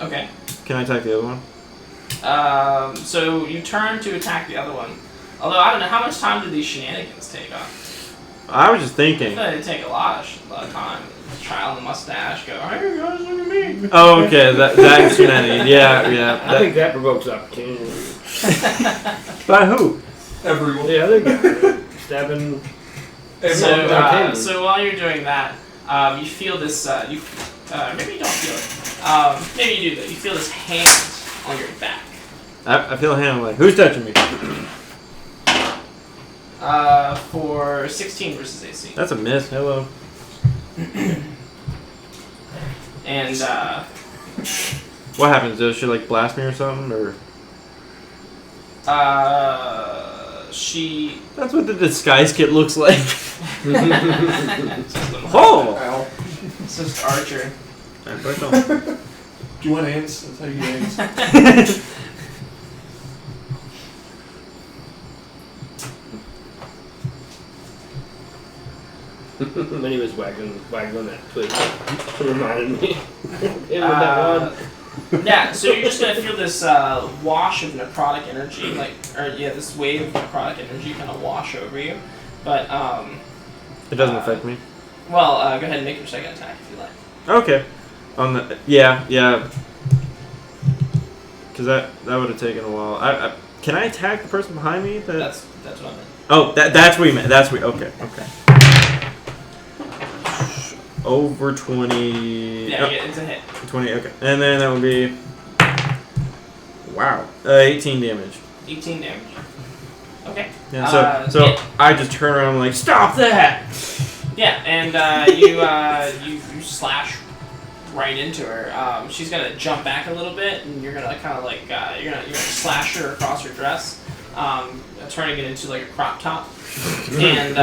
okay, Can I attack the other one? so you turn to attack the other one. Although I don't know how much time did these shenanigans take off. I was just I thinking. feel like it'd take a lot of time. Trial the mustache. Go, hey guys, look at me. Oh, okay, that's shenanigans. Yeah. I think that provokes opportunity. By who? Everyone. The other guy stabbing. So while you're doing that, you feel this. Maybe you don't feel it. Maybe you do though. You feel this hand on your back. I feel a hand like, who's touching me? For 16 versus AC. That's a miss. Hello. And What happens? Does she like blast me or something? Or she. that's what the disguise kit looks like. Oh. Ow. It's just Archer. Do you want ants? That's how you get ants. When he was waggling that twig, it reminded me. It was that one. Yeah, so you're just gonna feel this wash of necrotic energy, this wave of necrotic energy kind of wash over you. But It doesn't affect me. well, go ahead and make your second attack if you like. Okay. On the yeah. Because that would have taken a while. Can I attack the person behind me? That's what I meant. Oh, that's what you meant. Okay. Over 20. Yeah, it's a hit. 20. Okay, and then that would be. Wow. 18 damage. 18 damage. Okay. Yeah. So yeah. I just turn around and I'm like, stop that! Yeah, and you slash right into her. She's gonna jump back a little bit, and you're gonna kind of like you're gonna slash her across her dress, turning it into like a crop top, and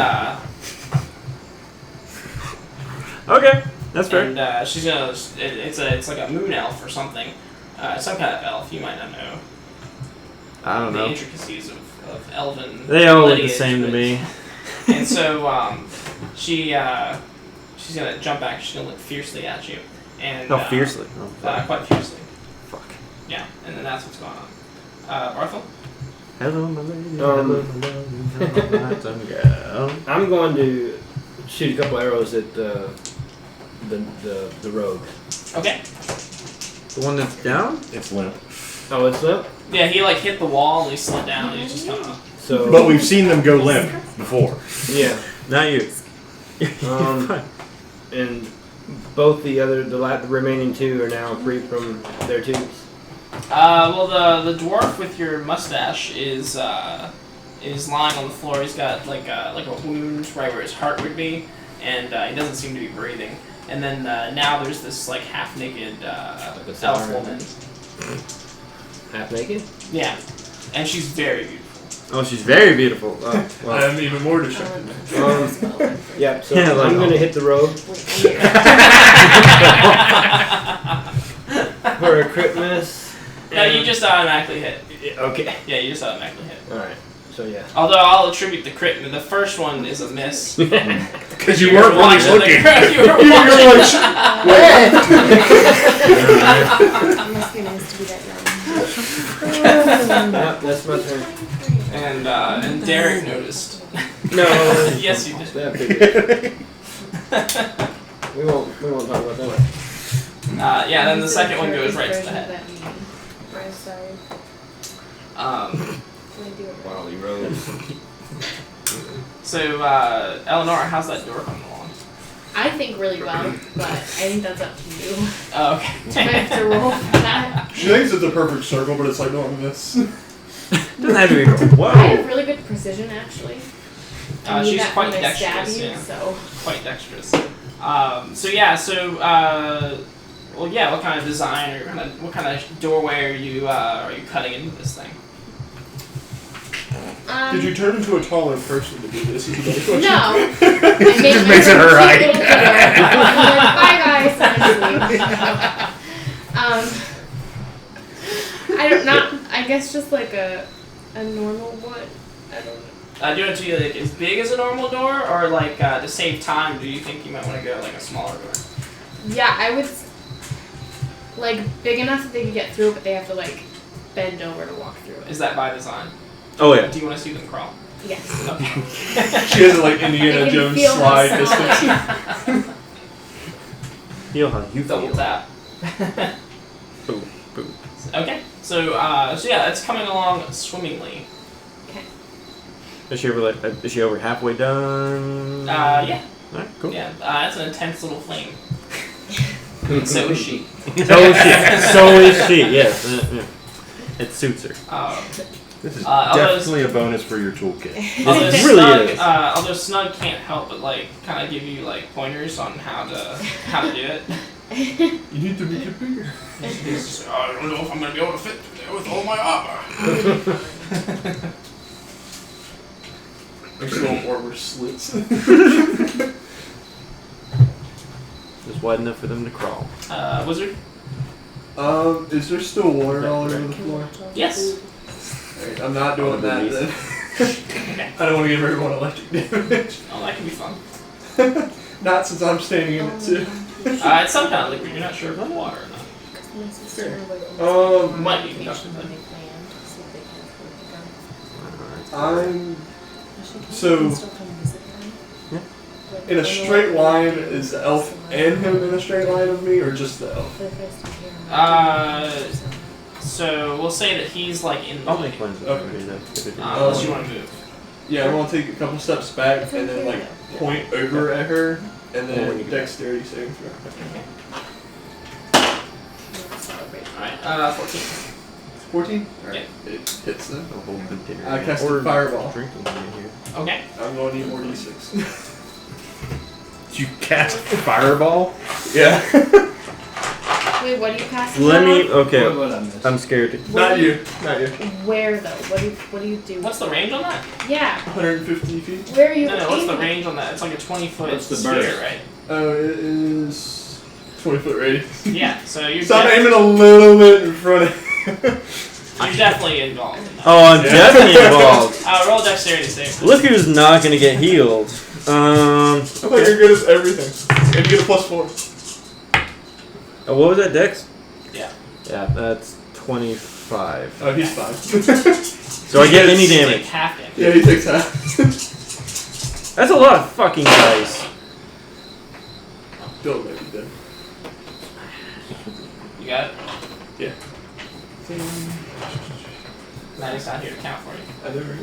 Okay, that's fair. and she's gonna it's like a moon elf or something, some kind of elf. You might not know. I don't the know. intricacies of elven. They all look the lineage, same to but- me. And so she's gonna jump back. She's gonna look fiercely at you, and Fiercely. quite fiercely. Fuck. Yeah, and then that's what's going on. Barthel. Hello, my lady. Um, Hello, girl. I'm going to shoot a couple arrows at the rogue. Okay. The one that's down? It's limp. Oh, it's limp. Yeah, he like hit the wall and he slid down. And he's just kind of. So. But we've seen them go limp before. Yeah. Not you. And both the remaining two are now free from their tubes. Well, the dwarf with your mustache is lying on the floor. He's got like a wound right where his heart would be, and he doesn't seem to be breathing. And then now there's this like half naked elf woman. Half naked? Yeah, and she's very beautiful. Oh, she's very beautiful. Oh, I well. am even more distracted. Yeah, so Yeah, like- I'm going to hit the rogue for a crit miss. No, you just automatically hit. Okay. Yeah, you just automatically hit. Alright, so yeah. Although I'll attribute the crit. The first one is a miss. Because you weren't really watching looking. You were watching. It must be nice to be that young. Yep, that's my turn. And Derek noticed. No. Yes, you did. That figures. we won't talk about that. Yeah, then the second one goes right to the head. Right side. Wily rogue. So, Eleanor, how's that door coming along? I think really well, but I think that's up to you. Oh, okay. Do I have to roll for that? She thinks it's a perfect circle, but it's like doing this. Doesn't have to be. I have Whoa. really good precision, actually. I need She's that quite when I stab dexterous, you, yeah. so. Quite dexterous. What kind of design or what kind of doorway are you cutting into this thing? Did you turn into a taller person to do this? Is the better question. No. Just makes it her right. Bye guys. I guess just like a normal one. I don't know. Do you want it to be like as big as a normal door, or like to save time? Do you think you might want to go like a smaller door? Yeah, I would like big enough that they could get through, but they have to like bend over to walk through it. Is that by design? Oh, yeah. Do you want to see them crawl? Yes. Okay. She has like I Indiana can Jones feel slide myself. distance. Feel how you Double feel. tap. Boom, boom. Okay. So yeah, it's coming along swimmingly. Okay. Is she over halfway done? Yeah. Alright, cool. Yeah. It's an intense little flame. So is she. So is she. Yes. Yeah. It suits her. This is although- definitely a bonus for your toolkit. Although It really Snug, is. although Snug can't help but like kind of give you like pointers on how to do it. You need to make it bigger. He's just, I don't know if I'm gonna be able to fit through there with all my armor. There's still more slits. Just wide enough for them to crawl. Wizard. Is there still water all over the floor? Yes. Alright, I'm not doing that then. I don't want to give everyone electric damage. Oh, that can be fun. Not since I'm standing in it too. It's some kind of liquid. You're not sure if it's water or not. Might be conducted. I'm so in a straight line. Is the elf and him in a straight line of me, or just the elf? So we'll say that he's like in the I'll way. make one. Okay. Unless you want to move. Yeah, I'm gonna take a couple steps back and then like point over at her, and then dexterity saving throw. Alright, 14. 14. Yeah. It hits them. A whole container. I cast Or a fireball. drinking in here. Okay. I'm gonna need more d6. You cast fireball? Yeah. Wait, what do you pass? Let me. Okay. What I missed? I'm scared. Not you. Not you. Where though? What do you do? What's the range on that? Yeah. 150 feet. Where are you? No, what's the aiming? range on that? It's like a 20-foot What's the sphere, burst? right? Oh, it is 20-foot radius. Yeah, so you're, So I'm aiming a little bit in front of. you're definitely involved in that. Oh, I'm definitely involved. Roll dexterity save. Look who's not gonna get healed. I thought you're good at everything. And you get a +4. Oh, what was that, Dex? Yeah. Yeah, that's 25. Oh, he's fine. So I get any You take damage. half damage. Yeah, he takes half. That's a lot of fucking dice. Don't make it dead. You got it? Yeah. Maddie's not here to count for you. I never.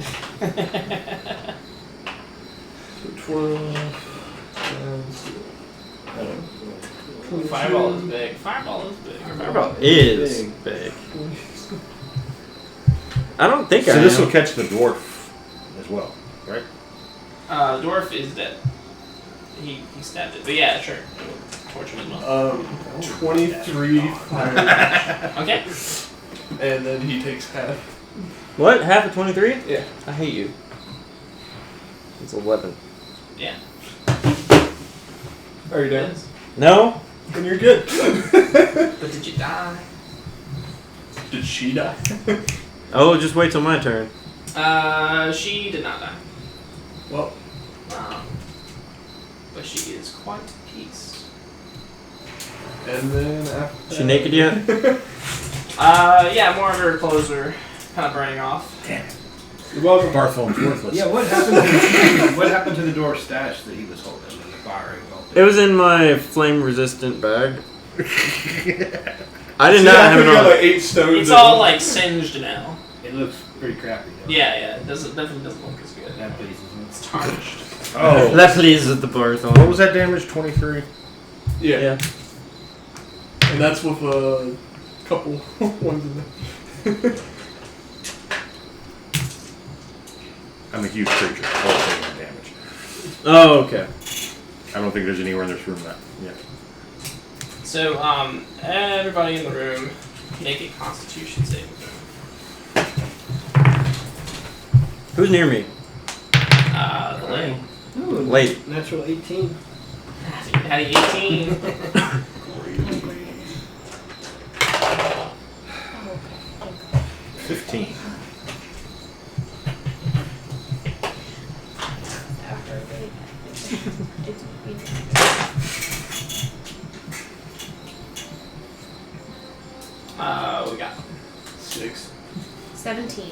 So 12. Fireball is big. Fireball is big. Fireball is big. I don't think I So this am. will catch the dwarf as well, right? The dwarf is dead. He stabbed it. But yeah, sure. Torch him as well. 23 fire damage. Okay. And then he takes half. What? Half of 23? Yeah. I hate you. It's 11. Yeah. Are you done? No? Then you're good. But did you die? Did she die? Oh, just wait till my turn. She did not die. Well, But she is quite peaced. and then after She naked yet? Yeah, more of her clothes are kind of burning off. Damn it. You're welcome. Bartholom's worthless. Yeah, what happened to the dwarf stash that he was holding when the fire engulfed It was in my flame resistant bag. I did See, not I have it got on. like 8 stones. It's in all it. like singed now. It looks pretty crappy though. Yeah, it definitely doesn't look as good. That pleases me. It's tarnished. Oh, That pleases the Barthol. what was that damage? 23? Yeah. Yeah. And that's with a couple ones in there. I'm a huge creature. All taking damage. Oh, okay. I don't think there's anywhere in this room that. Yeah. So, everybody in the room, make a Constitution saving throw. Who's near me? The lady. Ooh, Late. Natural 18. Had a 18. Oh, 15. We got 6. 17.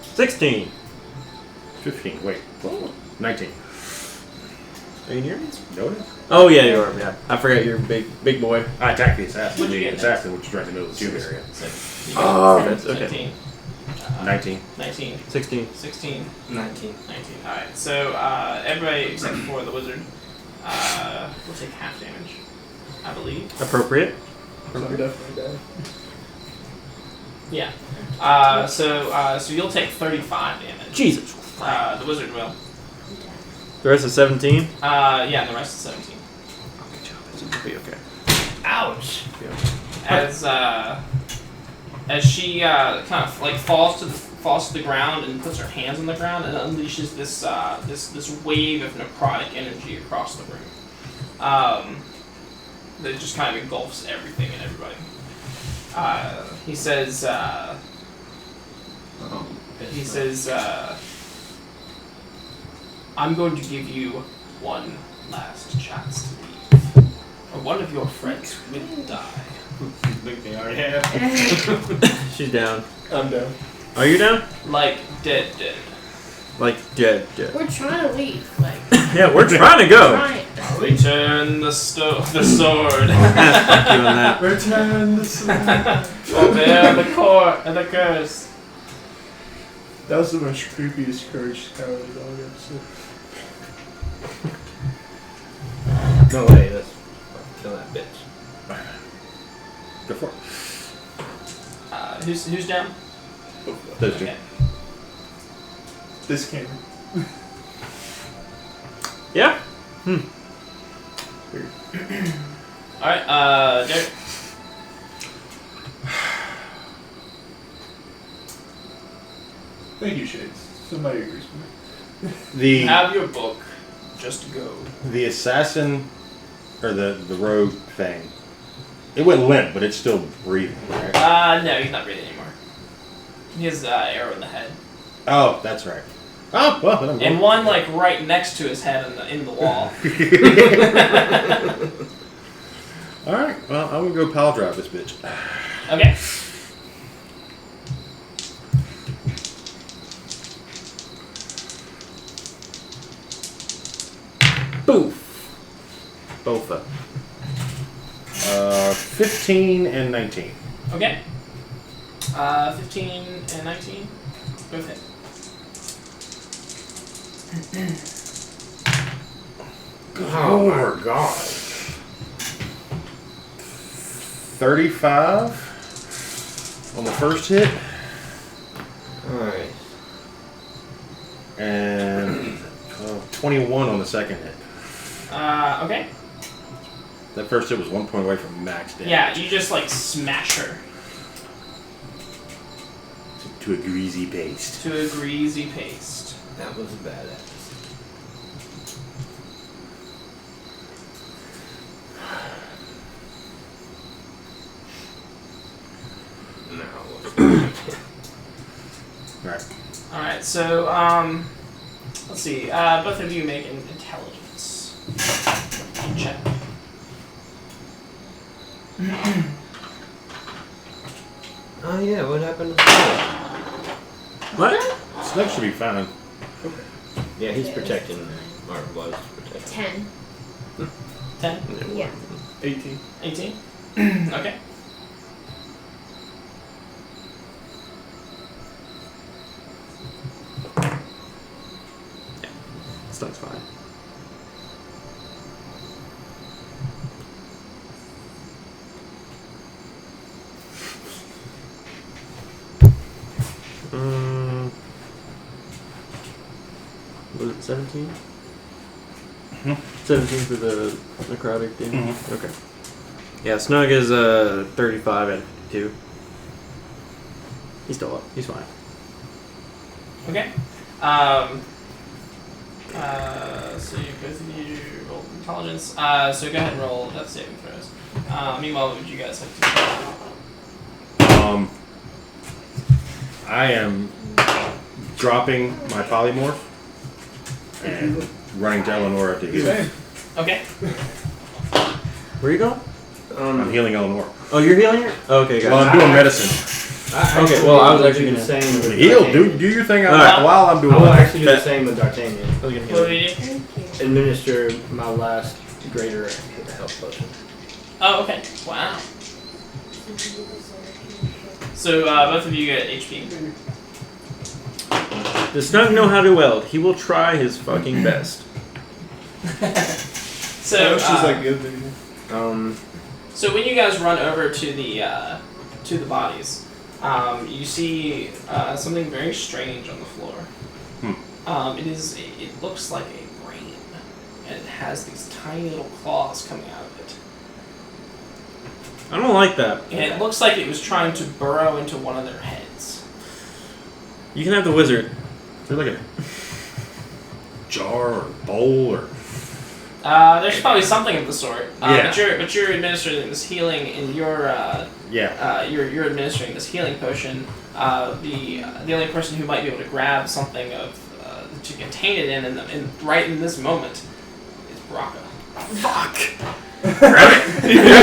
16. 15. Wait. 19. Are you near me? Noted. Oh, yeah, you are. Yeah. I forgot you're big boy. I attacked the assassin. What'd you The get? assassin, which is right in the middle of the tube area. Oh, that's okay. 17. 19. 19. 16. 16. 19. 19. Alright, so everybody except for the wizard will take half damage, I believe. Appropriate. So I'm definitely dead. Yeah. So you'll take 35 damage. Jesus. The wizard will. The rest is 17. Yeah, the rest is 17. Good job. It'll be okay. Ouch! As she kind of like falls to the ground and puts her hands on the ground and unleashes this wave of necrotic energy across the room. That just kind of engulfs everything and everybody. He says, I'm going to give you one last chance to leave, or one of your friends will die. think they already have. She's down. I'm down. Are you down? Like dead. Like dead. We're trying to leave. Like, Yeah, we're trying to go. trying. Return the sword. Fuck you on that. Return the sword. Bear the curse. That was the most creepiest Courage Cowardly Dog episode. No way, let's kill that bitch. Go for it. Who's down? Those two. Okay. This camera. Yeah. All right. Derek. Thank you, Shades. Somebody agrees with me. The Have your book. Just go. the assassin or the rogue thing. It went limp, but it's still breathing, right? No, he's not breathing anymore. He has arrow in the head, Oh, that's right. Oh, well, then I'm and one like right next to his head in the wall. All right. Well, I'm gonna go pile drive this bitch. Okay. Boof. Bofa. 15 and 19. Okay. 15 and 19. Both hit. Oh my god. 35 on the first hit, Alright. and 21 on the second hit. Okay. That first hit was 1 point away from max damage. Yeah, you just like smash her To a greasy paste. to a greasy paste. That was badass. Right. All right. So let's see. Both of you make an intelligence check. Oh yeah, what happened to Snug? What? Snug should be fine. Yeah, he's protecting, or was protecting. 10. 10. Yeah. 18. 18. Okay. Stuff's fine. Was it 17? 17 for the necrotic damage? Okay. Yeah, Snug is 35 out of 52. He's still up. He's fine. Okay. So you both of you roll intelligence. So go ahead and roll death saving throws. Meanwhile, what would you guys like to do? I am dropping my polymorph and running to Eleonora to heal. Same. Okay. Where are you going? I'm healing Eleonora. Oh, you're healing her? Okay, Well, gotcha. I'm doing medicine. Okay, well, I was actually do the gonna- same. with Heal. D'Artagnan. Do your thing Alright. while I'm doing I will it. actually do the same with D'Artagnan. I was gonna What heal do you do? Thank you. Administer my last greater health potion. Oh, okay. Wow. So both of you get HP. Does Snug know how to weld? He will try his fucking best. So She's like the other day. So when you guys run over to the bodies, you see something very strange on the floor. It looks like a brain, and it has these tiny little claws coming out of it. I don't like that. And it looks like it was trying to burrow into one of their heads. You can have the wizard. Is there like a jar or bowl or? There's probably something of the sort. Yeah. But you're administering this healing in your Yeah. you're administering this healing potion. The only person who might be able to grab something of to contain it in right in this moment is Braca. Fuck! Grab it!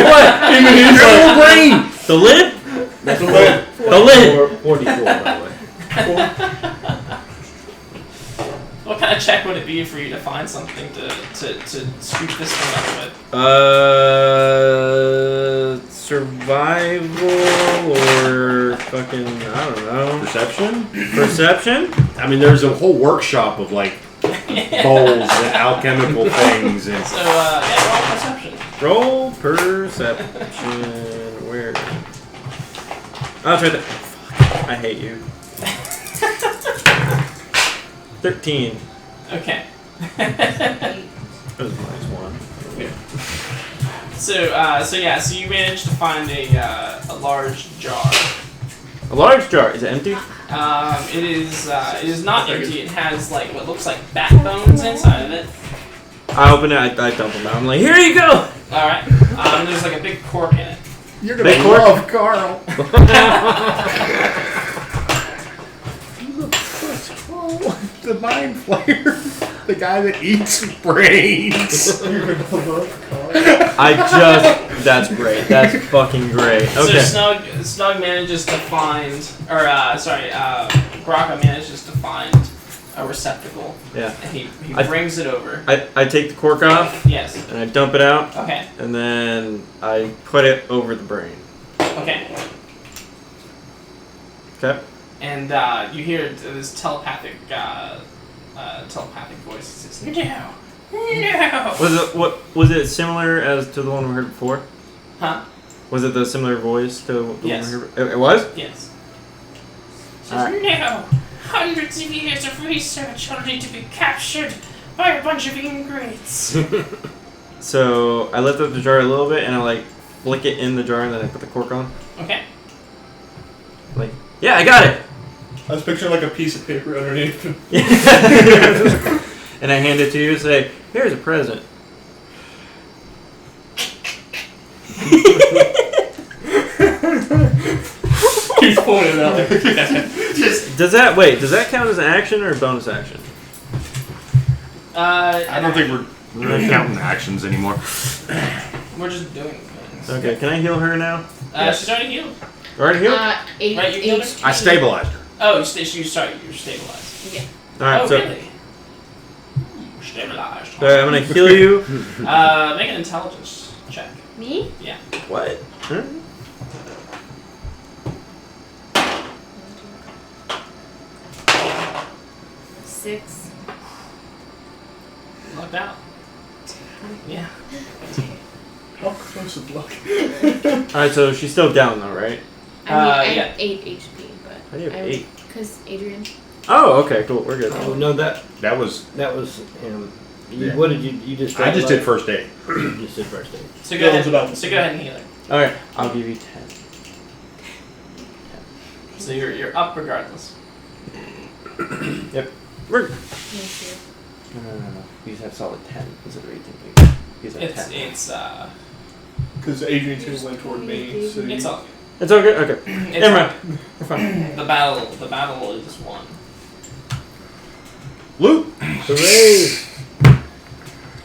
What? Even his little brain. The lid? That's the lid. The lid! 44, by the way. What kind of check would it be for you to find something to scoop this thing up with? Survival or fucking, I don't know. Perception? Perception? I mean, there's a whole workshop of like bowls and alchemical things and. So, yeah, roll perception. Roll perception. Where? Oh, it's right there. Fuck. I hate you. 13. Okay. That was a nice one. So you managed to find a large jar. A large jar. Is it empty? It is not empty. It has like what looks like backbones inside of it. I open it. I dump them out. I'm like, here you go. All right. There's like a big cork in it. You're Big cork? love Carl. The mind flayer. The guy that eats brains. That's great. That's fucking great. Okay. So Snug manages to find, Graka manages to find a receptacle. Yeah. And he brings it over. I take the cork off Yes. and I dump it out Okay. and then I put it over the brain. Okay. Okay. And you hear this telepathic voice. It says, "No, no." Was it similar as to the one we heard before? Huh? Was it the similar voice to the Yes. one we heard? It was? Yes. It says, Alright. "No. Hundreds of years of research only to be captured by a bunch of ingrates." So I lift up the jar a little bit and I like flick it in the jar and then I put the cork on. Okay. Like, yeah, I got it. I was picturing like a piece of paper underneath. And I hand it to you and say, here's a present. He's pulling it out. Does that count as an action or a bonus action? I don't think we're really counting actions anymore. We're just doing things. Okay, can I heal her now? She's already healed. Already healed? Right, you healed her? I stabilized her. Oh, you're stabilized. Yeah. Alright, Oh, so really? Stabilized. alright, I'm gonna heal you. Make an intelligence check. Me? Yeah. What? Huh? Six. Lucked out. Yeah. How close is luck? Alright, so she's still down though, right? I yeah. have 8 HP, but How do you have 8? Because Adrian. Oh, okay, cool. We're good. Oh no, that was. him. Yeah. What did you just? I just did first aid. You just did first aid. So Yeah, it's about the go ahead and heal her. Alright, I'll give you 10. So you're up regardless. Yep. We're Thank you. No. You just have solid 10 instead of 18. You just have 10. It's Because Adrian's gonna went toward me, so it's all good. It's all good? Okay. It's Never mind. We're fine. The battle is won. Loot. Hooray!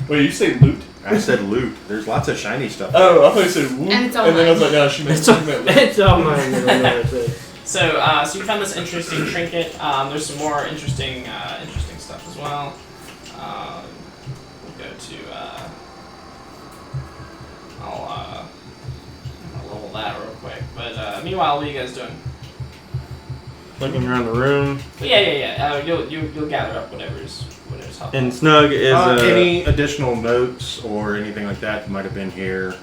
Wait, you say loot? I said loot. There's lots of shiny stuff. Oh, I thought you said woo. And it's all then I was mine. like, no, she meant It's all- loot. It's all mine. I don't know what to say. So you found this interesting trinket. There's some more interesting stuff as well. We'll go to. I'll level that real quick. But meanwhile, what are you guys doing? Looking around the room. But yeah. You'll gather up whatever's helpful. And Snug is Any additional notes or anything like that might have been here.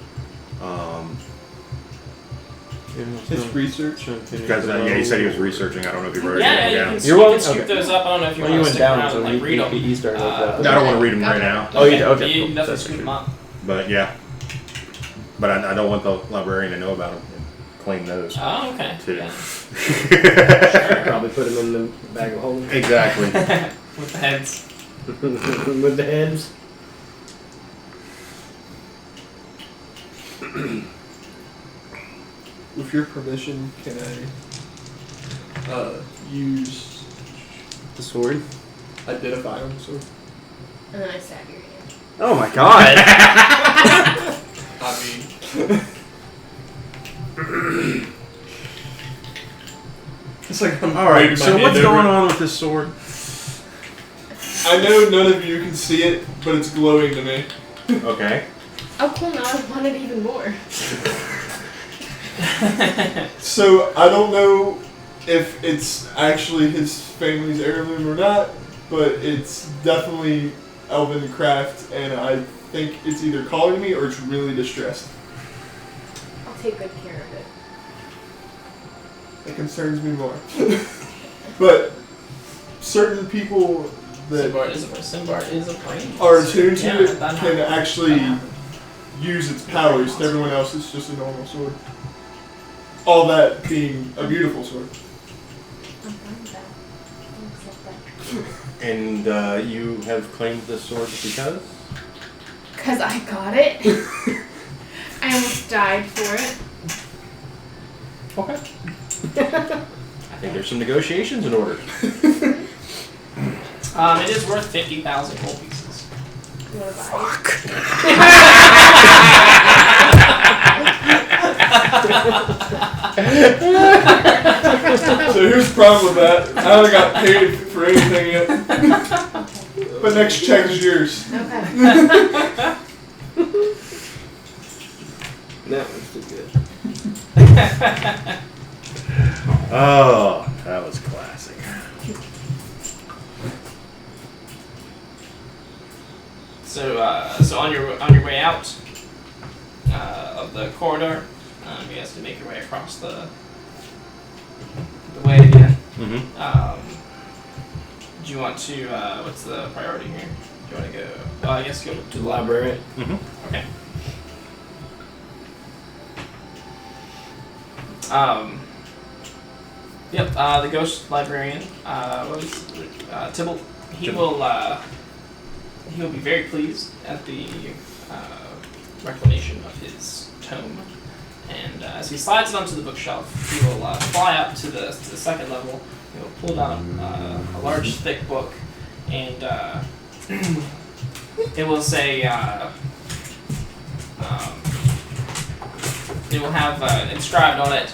His research. Because he said he was researching. I don't know if you wrote Yeah, it you down. can, You're you welcome. can scoop Okay. those up. I don't know if you Well, want you to went stick down, around so and like read them. you started with that. I don't want to read them right now. Oh, you did? Okay, You cool. can definitely That's scoop good. them up. But yeah. But I don't want the librarian to know about them. Claim those. Oh, okay. Too. Yeah. Probably put them in the bag of holding Exactly. With the heads. with the heads. With your permission, can I use The sword. identify him? So And then I stab your hand. Oh my god! I mean, It's like I'm All right. waving my So hand what's over going it. on with this sword? I know none of you can see it, but it's glowing to me. Okay. Oh, cool. Now I want it even more. So I don't know if it's actually his family's heirloom or not, but it's definitely elven craft, and I think it's either calling me or it's really distressed. I'll take good care of it. It concerns me more. But certain people that Sinbad is a brain. are attuned to Yeah, it that can happened. actually That happened. use its powers. To everyone else, it's just a normal sword. All that being a beautiful sword. I'm fine with that. I'll accept that. And you have claimed this sword because? Because I got it. I almost died for it. Okay. I think there's some negotiations in order. It is worth 50,000 gold pieces. You want to buy So here's the problem with that. I haven't got paid for anything yet. But next check is yours. it? Okay. That was too good. Oh, that was classic. So on your way out of the corridor, you guys can make your way across the way again. Mm-hmm. Do you want to? What's the priority here? Do you want to go? Well, I guess go to the Library. Mm-hmm. Okay. Yep. The ghost librarian. What was Tybalt? He will be very pleased at the reclamation of his tome, and as he slides it onto the bookshelf, he will fly up to the second level. He will pull down a large, thick book, and it will say. It will have inscribed on it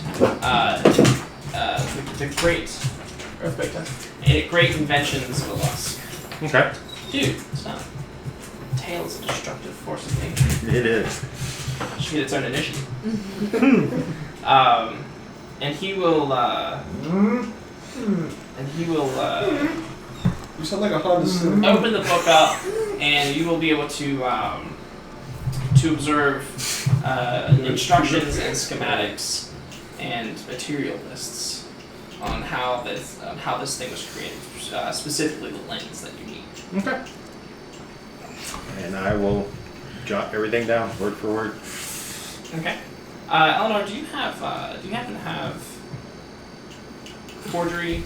the great earthquake test. Great inventions of the Lusk. Okay. Dude, it's not. Tails a destructive force of nature. It is. It should get its own initiative. And he will. You sound like a Honda Civic. Open the book up, and you will be able to observe instructions and schematics and material lists on how this thing was created, specifically the lens that you need. Okay. And I will jot everything down, word for word. Okay. Eleanor, do you happen to have forgery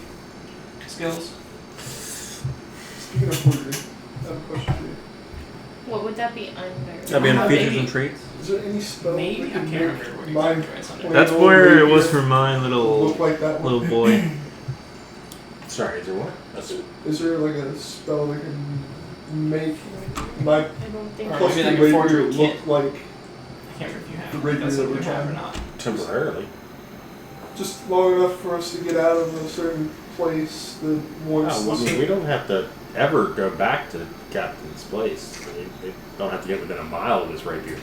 skills? Speaking of forgery, I have a question for you. What would that be under? That'd be under features Maybe. and traits. Is there any spell Maybe I that can't can remember what make mine it's under. plain That's old where it was rapier for mine, look like that one? little boy. Sorry, is there what? Is there like a spell that can make my I don't think. Or plus maybe two like a rapier forgery look kit. like I can't remember if you have. The rapier That's that what we you have or have. not. Temporarily. just long enough for us to get out of a certain place that once Oh, I mean, we don't have to ever go back to Captain's place. They don't have to get within a mile of this rapier.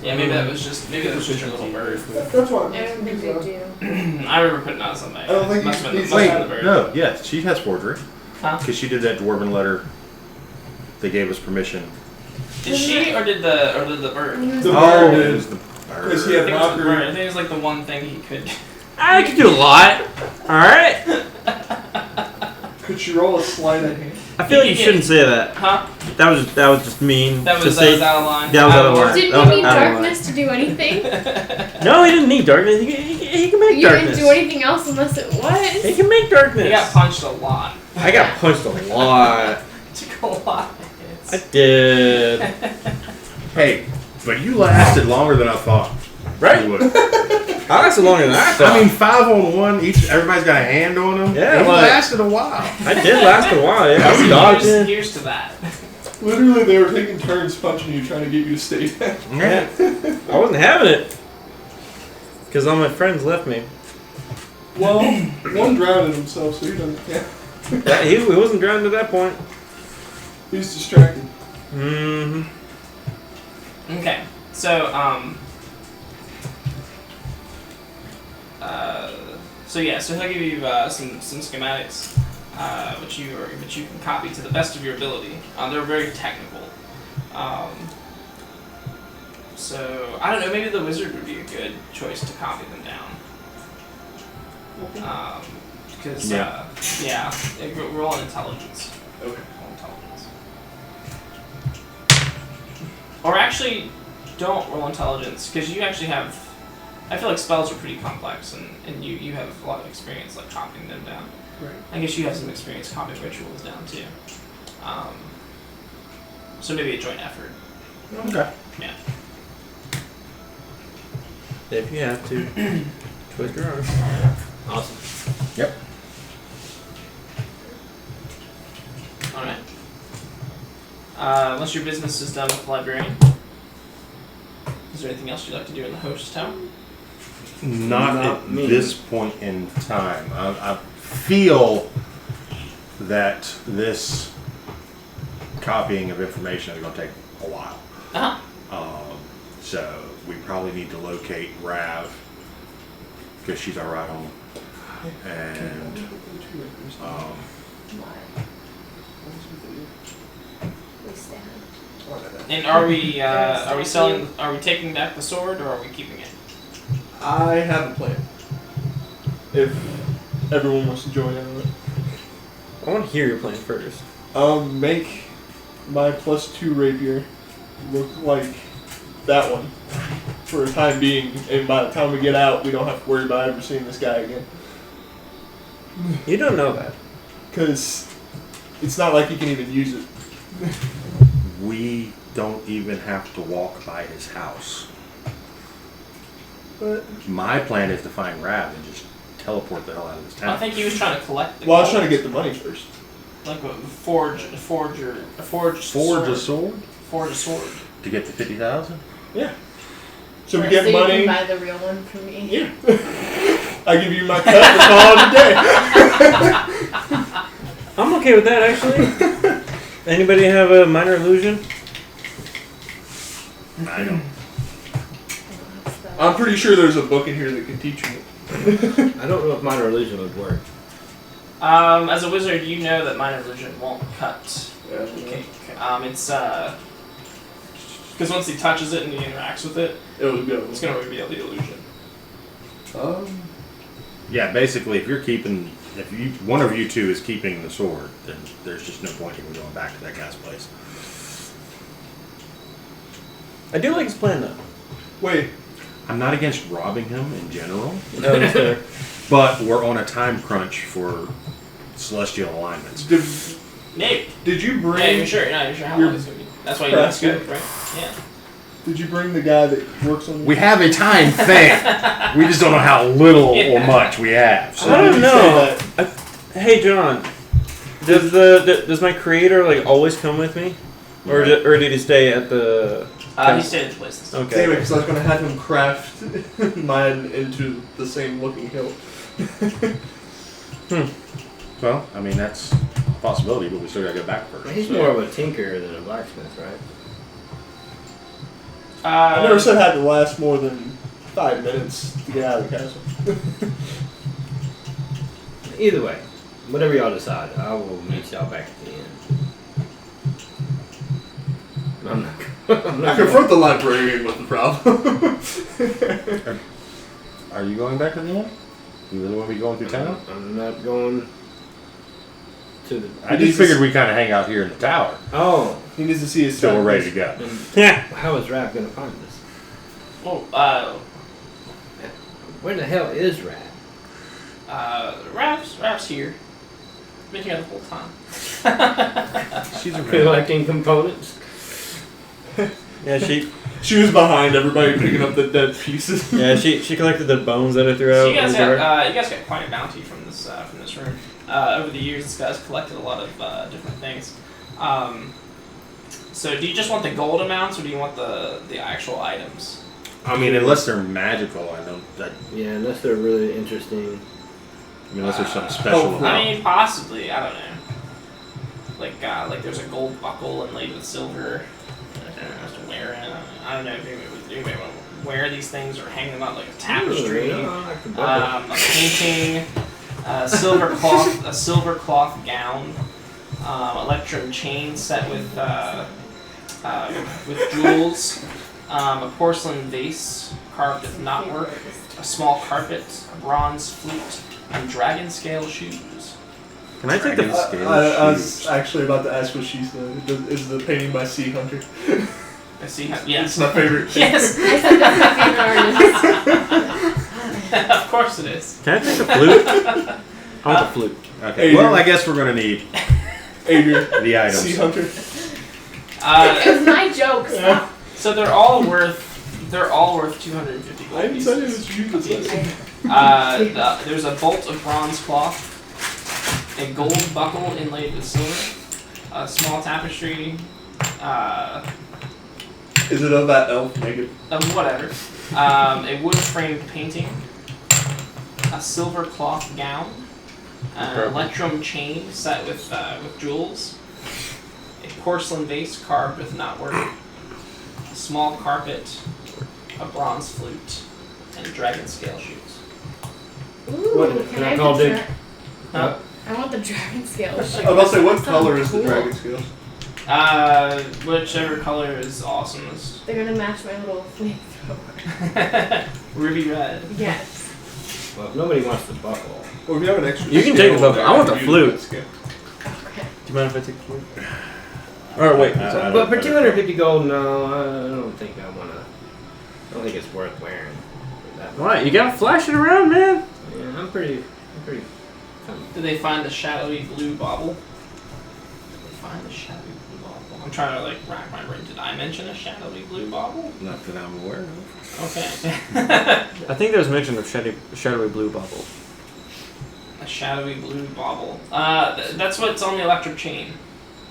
Yeah, maybe that was just your little bird. That's what I don't think they do. I remember putting out something. I don't think must have been he's- must Wait, have been the bird. no, yes, she has forgery. Huh? Because she did that dwarven letter. They gave us permission. Did she or did the bird? The Oh, bird it is was the Because he bird. I had think it was the bird. I mockery. think it was like the one thing he could. I could do a lot. All right. Could you roll a sleight of hand? I feel like you shouldn't say that. Huh? That was just mean That to was, say. out of line. That was out of line. Didn't Oh, you need I don't darkness to do anything? No, he didn't need darkness. He can make You darkness. didn't do anything else unless it He was. can make darkness. He got punched a lot. I got punched a lot. Took a lot of I hits. did. Hey, but you lasted longer than I thought. Right? You would. I lasted longer than I thought. I mean, 5-on-1, everybody's got a hand on them. Yeah, it like- lasted a while. I did last a while. Yeah, I was dodging. Here's to that. Literally, they were taking turns punching you, trying to get you to stay down. Yeah. I wasn't having it. Because all my friends left me. Well, one drowned himself, so he doesn't count. He wasn't drowned at that point. He's distracted. Mm-hmm. Okay, so so he'll give you some schematics, which you can copy to the best of your ability. They're very technical. So I don't know. Maybe the wizard would be a good choice to copy them down. Because roll on intelligence. Okay. Roll intelligence. Or actually, don't roll intelligence because you actually have. I feel like spells are pretty complex, and you have a lot of experience like copying them down. Right. I guess you have some experience copying rituals down too. So maybe a joint effort. Okay. Yeah. If you have to, twist your arm. Awesome. Yep. All right. Once your business is done with the librarian, is there anything else you'd like to do in the host town? Not Not at me. this point in time. I feel that this copying of information is going to take a while. So we probably need to locate Rav because she's our ride home. And We stand. And are we selling? Are we taking back the sword or are we keeping it? I have a plan. If everyone wants to join in on it. I want to hear your plan first. Make my +2 rapier look like that one for a time being, and by the time we get out, we don't have to worry about ever seeing this guy again. You don't know that. Because it's not like he can even use it. we don't even have to walk by his house. But My plan is to find Rav and just teleport the hell out of this I town. think he was trying to collect the well, I was gold. trying to get the money first. Like a forge a Forge a sword Forge a sword. to get to 50,000? Yeah. So we Right, get so money. you can buy the real one for me. Yeah. I give you my cut and call it a day. I'm okay with that, actually. Anybody have a minor illusion? I don't. I'm pretty sure there's a book in here that can teach you it. I don't know if minor illusion would work. As a wizard, you know that minor illusion won't cut Yeah. the cake. It's because once he touches it and he interacts with it, It would go. it's gonna reveal the illusion. Yeah, basically, if one of you two is keeping the sword, then there's just no point in going back to that guy's place. I do like his plan, though. Wait. I'm not against robbing him in general, No, that's fair. but we're on a time crunch for celestial alignments. Maybe. Did you bring? Yeah, you're sure. You're not sure how Your long it's gonna be. That's why you need to go, right? Yeah. Did you bring the guy that works on? We have a time thing. We just don't know how little or much we have. So I don't Did you know. say Hey, John. Does my creator like always come with me, or did he stay at the? He stayed at the place. Okay. Anyway, because I was going to have him craft mine into the same looking hilt. Well, I mean, that's a possibility, but we still gotta go back first. He's more of a tinker than a blacksmith, right? I never said it had to last more than 5 minutes to get out of the castle. Either way, whatever y'all decide, I will meet y'all back at the end. I'm not. I confront the librarian with the problem. Are you going back to the inn? You really want to be going through town? I'm not going to the. I just figured we kind of hang out here in the tower Oh, He needs to see his till son. we're ready to go. Yeah. how is Raph gonna find this? Well, Where the hell is Raph? Raph's here. Been here the whole time. She's around. Collecting components. Yeah, she She was behind everybody picking up the dead pieces. she collected the bones that I threw So out. you guys in the jar. got quite a bounty from this room. Over the years, this guy's collected a lot of different things. So do you just want the gold amounts, or do you want the actual items? I mean, unless they're magical, I don't. Yeah, unless they're really interesting. I mean, unless there's something special about. I mean, possibly. I don't know. Like there's a gold buckle inlaid with silver. If anyone wants to wear it, I don't know if anybody want to wear these things or hang them out like a tapestry. A painting, a silver cloth gown, electrum chain set with jewels, a porcelain vase carved with knotwork, a small carpet, a bronze flute, and dragon scale shoes. Can I take the? I was actually about to ask what she said. Is the painting by Sea Hunter? I see. Yes. It's my favorite. Yes. I said that's my favorite artist. Of course it is. Can I take the flute? I want the flute. Okay. Adrian. Well, I guess we're gonna need Adrian. the items. Sea Hunter. It was my joke. Stop. So they're all worth 250 gold I didn't say it pieces. was you this lesson. There's a bolt of bronze cloth, a gold buckle inlaid with silver, a small tapestry, Is it of that elf naked? whatever, a wood framed painting, a silver cloth gown, an electrum chain set with jewels, a porcelain vase carved with knotwork, a small carpet, a bronze flute, and dragon scale shoes. Ooh, What- can I have call the Dick? Huh? I want the dragon scale shoe. I was about to say, what That color is sounds the cool. dragon scale? Whichever color is awesomest. They're gonna match my little flamethrower. Ruby red. Yes. Well, if nobody wants the buckle. Well, if you have an extra You can scale take the buckle. there, I want the use flute. that scale. Okay. Do you mind if I take the flute? Or wait. I don't- But for 250 gold, no, I don't think I wanna. I don't think it's worth wearing. For that much. Why? You gotta flash it around, man. Yeah, I'm pretty. Did they find the shadowy blue bauble? Did they find the shadowy blue bauble? I'm trying to like rack my brain. Did I mention a shadowy blue bauble? Not that I'm aware of. Okay. I think there's mention of shadowy blue bubble. A shadowy blue bauble. That's what's on the electric chain.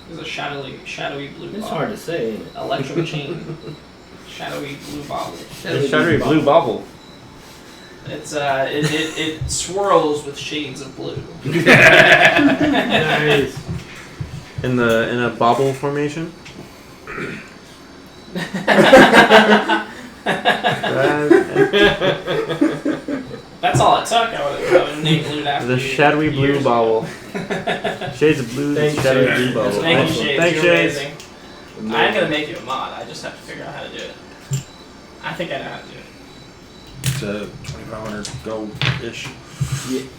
There's a shadowy blue It's bauble. hard to say, ain't it? Electric chain. Shadowy blue bauble. Shadowy blue bubble. It's it swirls with shades of blue. Nice. In a bobble formation. That's all it took. I would have named Blue after The you shadowy blue years ago. bobble. Shades of blue. Thanks, Shadowy Shades. blue bubble. Thank you, Shades. Thanks, You're Shades. amazing. I'm gonna make you a mod. I just have to figure out how to do it. I think I know how to do it. It's a 2,500 gold-ish.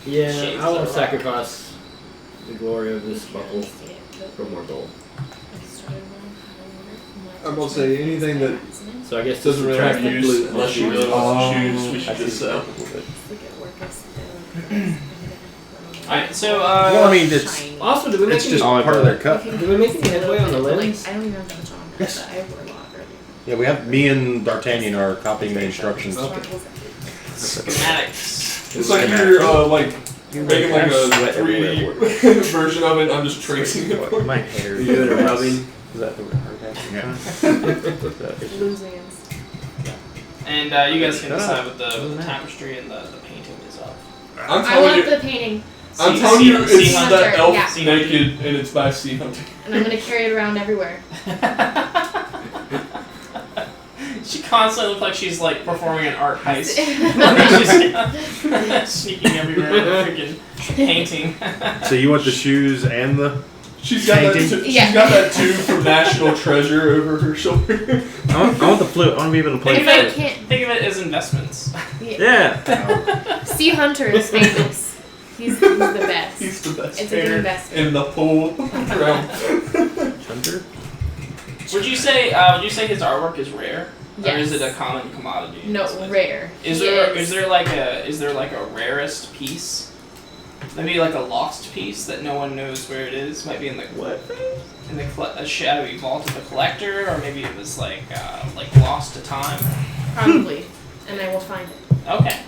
Yeah, Shades I will of sacrifice the glory of this buckle for more gold. I'm gonna say anything that So I guess it this doesn't really have subtract the use blue. unless you really want the shoes. We should just sell. Alright, so Well, I mean, it's Also, do we make it's just any, part of their cut. do we make any headway on the lens? I don't even have that much on, Yes. but I wore a lot earlier. Yeah, we have me and D'Artagnan are copying the instructions. schematics. It's like you're making like a 3D version of it. I'm just tracing it. My hair. You doing a rubbing? Is that the word? Yeah. Losing. And you guys can decide what the tapestry and the painting is of. I'm I telling want you, the painting, I'm telling you, Sea it's Hunter, that elf yeah. naked and it's by Sea Hunter. and I'm gonna carry it around everywhere. She constantly looks like she's like performing an art heist. She's sneaking everywhere with a freaking painting. So you want the shoes and the? She's got that. Painting? She's Yeah. got that tube from National Treasure over her shoulder. I want the flute. I want to be able to play Think If I of it, can't, think of it as investments. Yeah. Sea Hunter is famous. He's the best. He's the best It's a good painter investment. in the whole realm. Hunter? Would you say his artwork is rare? Or is it a common commodity? No, rare. Is He there like a rarest piece? Maybe like a lost piece that no one knows where it is. Might be in the a shadowy vault of the collector, or maybe it was like lost to time. Probably, and I will find it. Okay,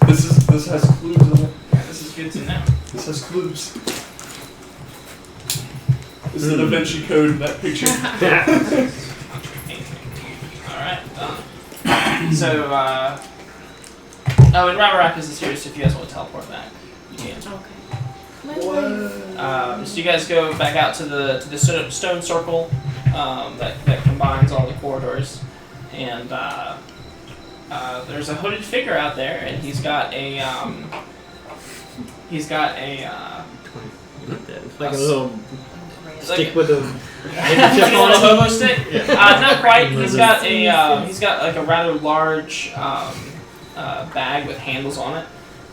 This has clues in it. yeah, this is good to know. This has clues. This is the Da Vinci Code in that picture. All right, done. So, and Rabarak is here, so if you guys want to teleport back, you can. Okay. So you guys go back out to the stone circle that combines all the corridors, and there's a hooded figure out there, and he's got a Like a little stick like with a a little hobo stick. Yeah. Not quite. He's got like a rather large bag with handles on it,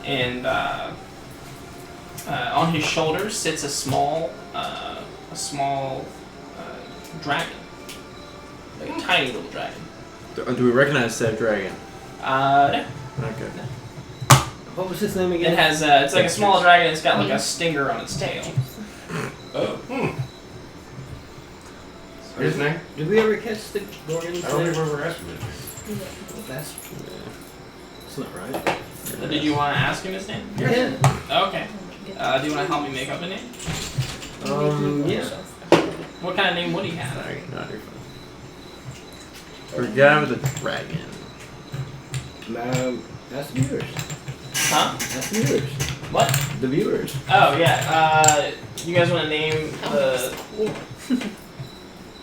and on his shoulders sits a small dragon, like a tiny little dragon. Do we recognize that dragon? No. Okay. What was his name It again? has it's like a small dragon. It's got like a stinger on its tail. Oh. His name? Did we ever catch the Gorgon? I don't remember asking it. That's not right. Did you want to ask him his name? Yeah. Okay. Do you want to help me make up a name? Yeah. What kind of name would he have? Sorry, not your phone. For the guy with the dragon. That's viewers. Huh? That's viewers. What? The viewers. Oh yeah. You guys want to name the?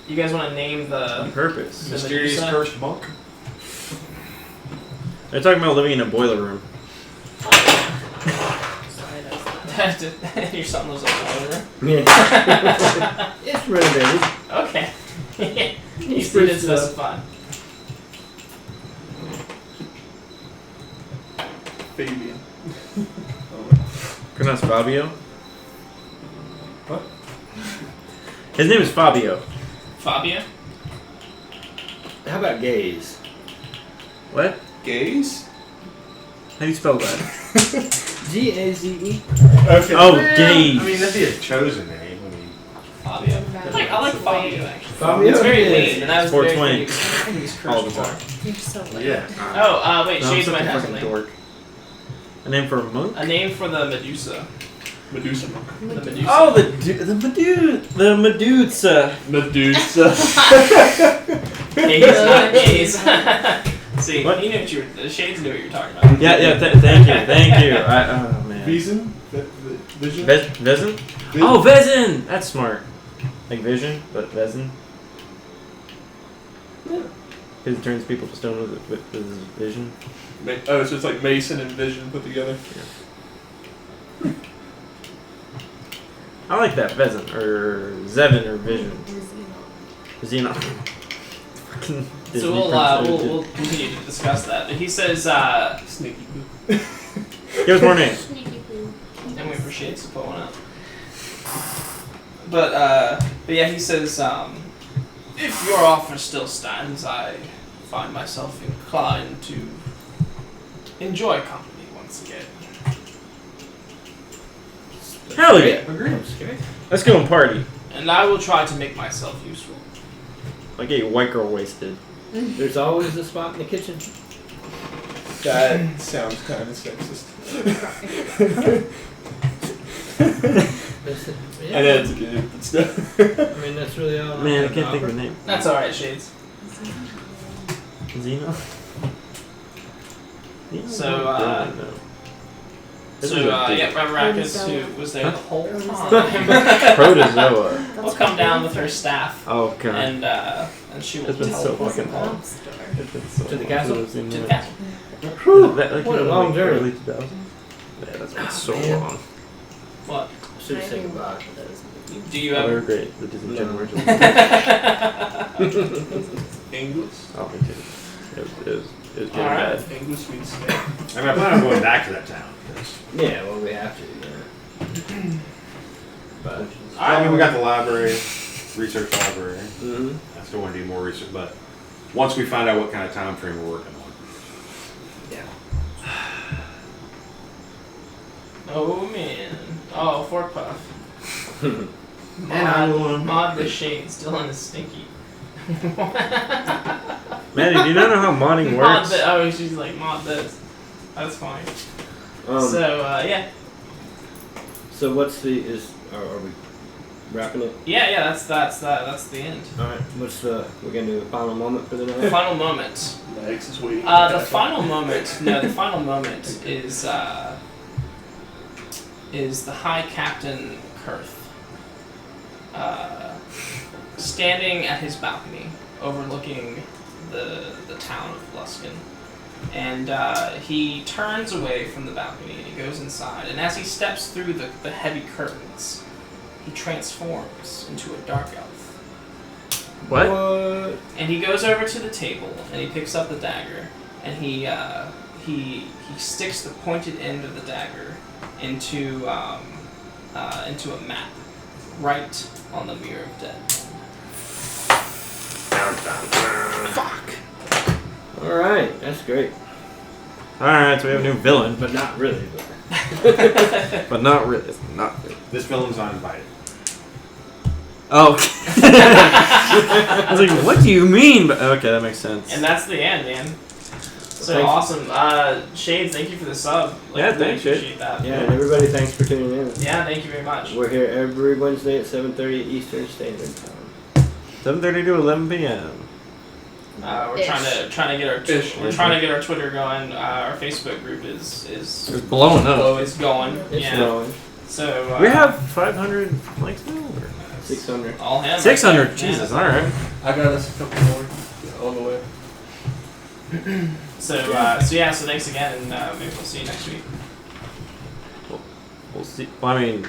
You guys want to name the? Purpose. The Mysterious Medusa? cursed monk. They're talking about living in a boiler room. Your son lives over. Yeah. It's renovated. Okay. You It's see pretty this stuff. specified. Fabian. Pronounced Fabio? What? His name is Fabio. Fabio. How about gaze? What? Gaze? How do you spell that? G-A-Z-E. Okay. Oh, Well, gaze. I mean, that'd be a chosen name. I mean, Fabio. I like Fabio actually. Fabio? It's very Yeah. lean, and I was very 420. confused. All the time. You're so late. yeah. Oh, wait, No, I'm Shades such might a have fucking something. dork. A name for a monk? A name for the Medusa. Medusa monk. The Medusa. Oh, the Medusa. Medusa. Gaze, not gaze. See, What? he knew what you were. Shades knew what you were talking about. Yeah, thank you. Oh man. Vision? Vision? Vezin? Oh, Vezin! That's smart. Like vision, but Vezin. Yeah. Because it turns people to stone with his vision. Oh, so it's like Mason and Vision put together? I like that, Vezin. Or Zevin or Vision. Xenon. Fucking So Disney we'll continue to discuss that. But he says, Sneaky. Give us more names. Sneaky poo. and wait for Shades to put one up. But yeah, he says, if your offer still stands, I find myself inclined to enjoy company once again. Hell yeah. Agreed. Let's go and party. And I will try to make myself useful. Like a white girl wasted. There's always a spot in the kitchen. That sounds kind of sexist. Yeah. I know it's good, but still. I mean, that's really all. Man, I have can't to think of a offer. name. That's alright, Shades. Xeno? So, yeah, Rabarakis, who was there the whole time, Protozoa. will come down with her staff, Oh god. and she will It's been so teleport fucking home long. It's been so To the long castle? since I've seen to the that. castle. Is that like What a in, long like, journey. Early 2000s? Yeah, that's been so man. long. What? Should have said goodbye. Do you Oh, they were ever? great. The Disney Channel version. English? Oh, me too. It was getting Alright. bad. English means I mean, I plan on going back to that town. 'cause- Yeah, well, we have to, yeah. But, I mean, we got the library, research library. mm-hmm. I still want to do more research, but once we find out what kind of time frame we're working on. Oh man. Oh, Fork Puff. And I will. Mod the shade still in the stinky. Manny, do you not know how modding Mod works? the, oh, she's like mod this. That's fine. So So yeah. what's the, are we wrapping it. Yeah. That's the end. All right. What's we're gonna do a final moment for the The night? final moment. Max is waiting. The final moment. No, the final moment is the High Captain Kurth, standing at his balcony, overlooking the town of Luskin, and he turns away from the balcony and he goes inside. And as he steps through the heavy curtains, he transforms into a dark elf. What? And he goes over to the table and he picks up the dagger and he sticks the pointed end of the dagger into a map right on the Mirror of Dead. Fuck. All right, that's great, Alright, so we have a new villain. but not really. But not really. It's not really. This villain's not invited. Oh. I was like, what do you mean? But okay, that makes sense. And that's the end, man. So Thanks. awesome. Shades, thank you for the sub. Yeah, really thanks, Shades. appreciate that. Yeah, and everybody, thanks for tuning in. Yeah, thank you very much. We're here every Wednesday at 7:30 Eastern Standard Time. 7:30 to 11 p.m. We're Ish. trying to get our Ish. we're trying to get our Twitter going. Our Facebook group is It's blowing up. is going. It's Yeah. growing. So We have 500 likes now? Or? 600. all hands. 600. Yeah. Jesus, alright. I got us a couple more on the way. So thanks again, and maybe we'll see you next week. We'll see. Well, I mean,